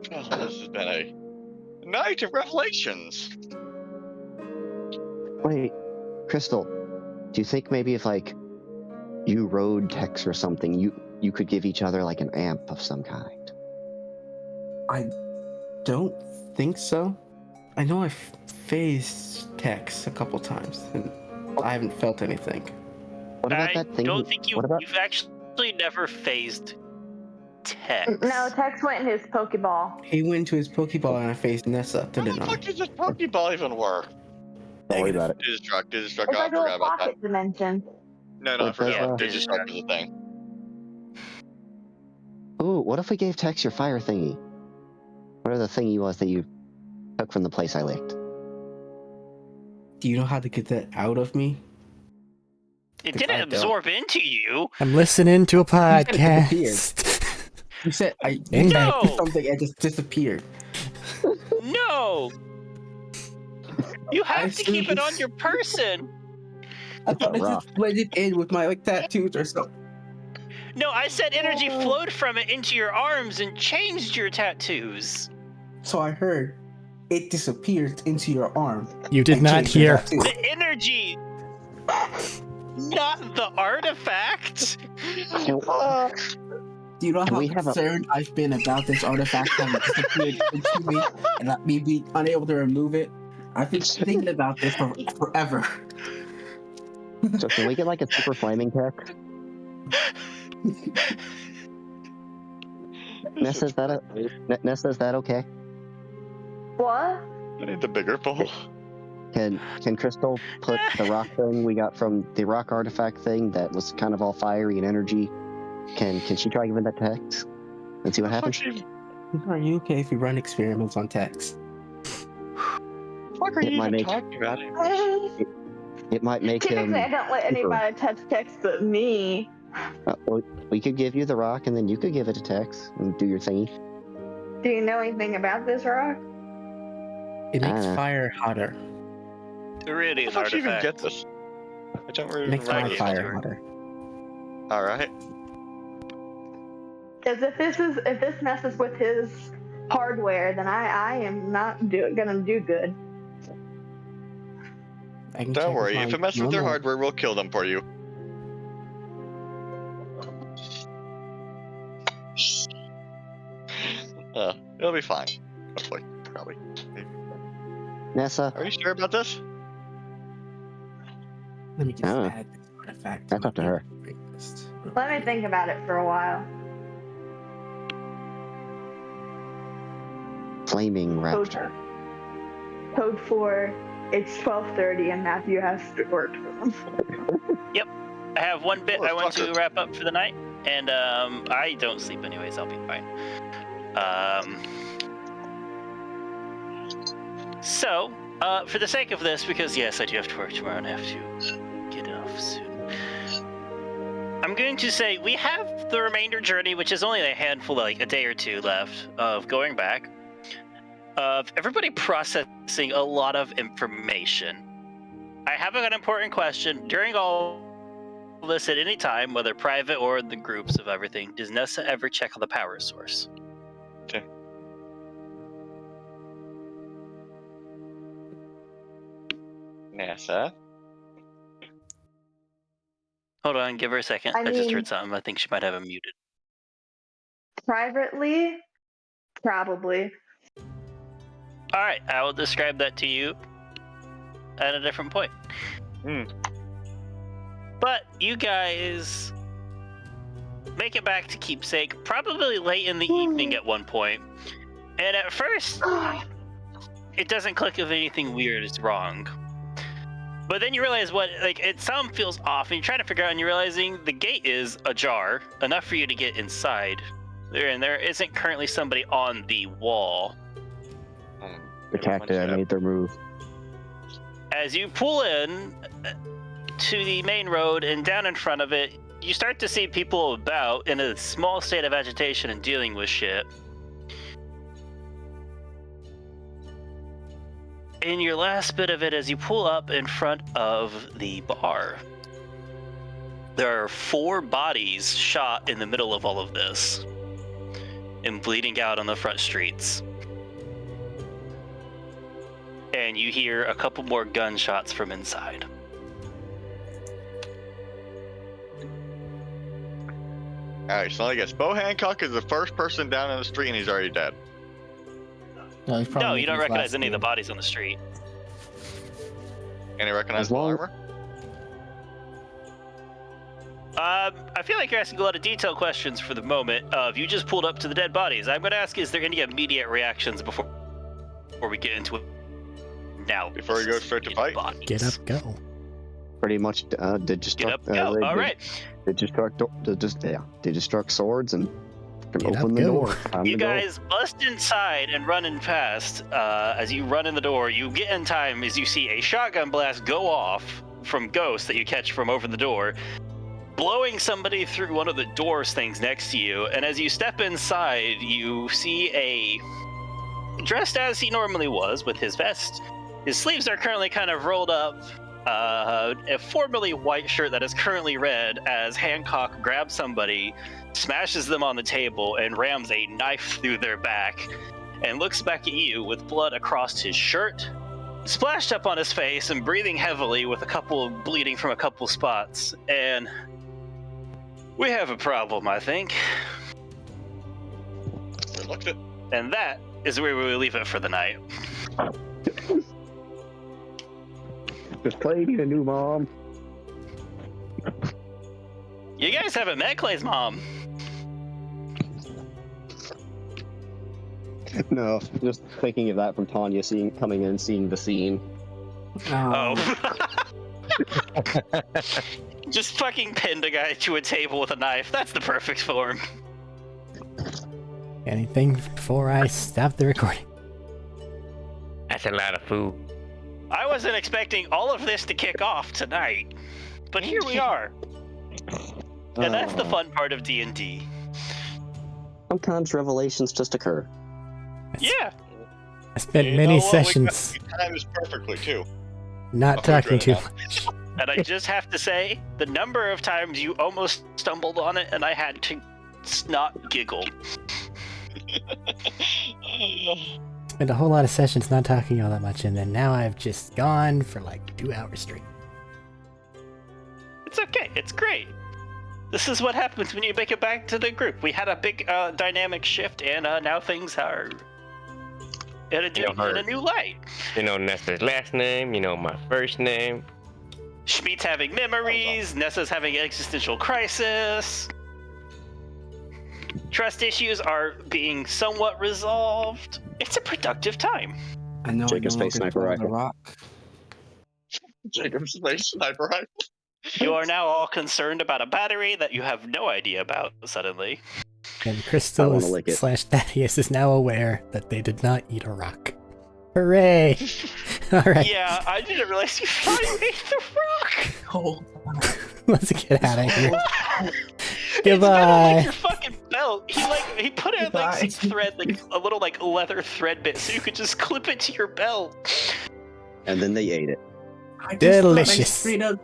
this has been a night of revelations. Wait, Crystal, do you think maybe if like you rode Tex or something, you could give each other like an amp of some kind? I don't think so. I know I've phased Tex a couple times, and I haven't felt anything. What about I that thing? don't think What about you've actually never phased Tex. No, Tex went in his Pokeball. He went to his Pokeball and I phased Nessa, How didn't the I? fuck does this Pokeball even work? Don't worry about it. Digistruct. It's Oh, I like a forgot little about that. pocket dimension. No, I What forgot does, about uh, Digistruct as a thing. Ooh, what if we gave Tex your fire thingy? Whatever the thingy was that you took from the place I licked. Do you know how to get that out of me? It 'Cause didn't I don't. absorb into you. I'm listening to a podcast. You said I In did bed. something and just disappeared. No! You have I've to keep seen it on this. your person. I thought I rough. just blended in with my tattoos or something. No, I said energy flowed from it into your arms and changed your tattoos. So I heard it disappeared into your arm. You did and not changed your hear. tattoo. The energy, not the artifact. Do you know Can how we have a- concerned I've been about this artifact having disappeared into me and not me being unable to remove it? I've been thinking about this for forever. So can we get like a super flaming Tex? Nessa, is that okay? What? I need the bigger bowl. Can Crystal put the rock thing we got from the rock artifact thing that was kind of all fiery and energy? Can she try giving that to Hex and see what happens? Are you okay if we run experiments on Tex? What are It you might even make- talking about? It might make him. Typically, I don't let super. anybody touch text but me. Well, we could give you the rock, and then you could give it to Tex and do your thingy. Do you know anything about this rock? It makes Ah. fire hotter. Really, How an the fuck do you even artifact. get this? I don't It really makes my like it. fire hotter. Alright. Because if this messes with his hardware, then I am not gonna do good. I can Don't check worry, my if it messes with their normal- hardware, we'll kill them for you. It'll be fine. Hopefully. Probably. Nessa, Are you sure about this? Let me just Ah. add this artifact. That's up to my her. list. Let me think about it for a while. flaming raptor. Code 4. It's 12:30 and Matthew has to work. I have one bit I want to Motherfucker. wrap up for the night, and I don't sleep anyways. I'll be fine. So, for the sake of this, because yes, I do have to work tomorrow and I have to get off soon. I'm going to say we have the remainder journey, which is only a handful, like a day or two left of going back. Of everybody processing a lot of information. I have an important question. During all this at any time, whether private or the groups of everything, does Nessa ever check on the power source? Okay. NASA. Hold on, give her a second. I I just mean- heard something. I think she might have him muted. Privately, probably. All right, I will describe that to you at a different point. But you guys make it back to Keepsake probably late in the evening at one point. And at first, it doesn't click if anything weird is wrong. But then you realize some feels off, and you're trying to figure out, and you're realizing the gate is ajar, enough for you to get inside. There isn't currently somebody on the wall. The cacti made their move. As you pull in to the main road and down in front of it, you start to see people about in a small state of agitation and dealing with shit. In your last bit of it, as you pull up in front of the bar, there are 4 bodies shot in the middle of all of this and bleeding out on the front streets. And you hear a couple more gunshots from inside. Alright, so I guess Bo Hancock is the first person down in the street and he's already dead. No, he's probably No, you don't making his recognize last any of the move. bodies on the street. Any recognizable long- armor? I feel like you're asking a lot of detailed questions for the moment. You just pulled up to the dead bodies. I'm going to ask, is there any immediate reactions before we get into it now? Before we go straight to fight? Bodies. Get up, go. Pretty much did just Get up, go. All right. They just struck swords and Get open up, the go. door. Time You to go. guys bust inside and run in fast. As you run in the door, you get in time as you see a shotgun blast go off from Ghost that you catch from over the door, blowing somebody through one of the doors things next to you. And as you step inside, you see dressed as he normally was with his vest. His sleeves are currently kind of rolled up. A formerly white shirt that is currently red, as Hancock grabs somebody, smashes them on the table, and rams a knife through their back, and looks back at you with blood across his shirt, splashed up on his face, and breathing heavily with bleeding from a couple spots. And we have a problem, I think. Good luck to it. And that is where we will leave it for the night. Just Clay need a new mom. You guys haven't met Clay's mom. No, just thinking of that from Tanya coming in, seeing the scene. Oh. Just fucking pinned a guy to a table with a knife. That's the perfect form. Anything before I stop the recording? That's a lot of food. I wasn't expecting all of this to kick off tonight, but here we are. And that's the fun part of D&D. Sometimes revelations just occur. Yeah. I spent You many know what? We sessions timed this perfectly too. not talking too much. And I just have to say, the number of times you almost stumbled on it and I had to snot giggle. Spent a whole lot of sessions not talking all that much, and then now I've just gone for like 2 hours straight. It's okay. It's great. This is what happens when you make it back to the group. We had a big dynamic shift, and now things are in a new light. You know Nessa's last name, you know my first name. Schmeat's having memories, Nessa's having existential crisis. Trust issues are being somewhat resolved. It's a productive time. I know Jacob's Space Sniper Rifle. Rock. Jacob's Space Sniper Rifle. You are now all concerned about a battery that you have no idea about suddenly. And I Crystal wanna lick it. / Thaddeus is now aware that they did not eat a rock. Hooray! Alright, Yeah, I didn't realize you finally ate the rock! Oh, let's get out of here. It's metal Goodbye. like your fucking belt. He put it like some thread, like a little like leather thread bit, so you could just clip it to your belt. And then they ate it. I just Delicious. Straight up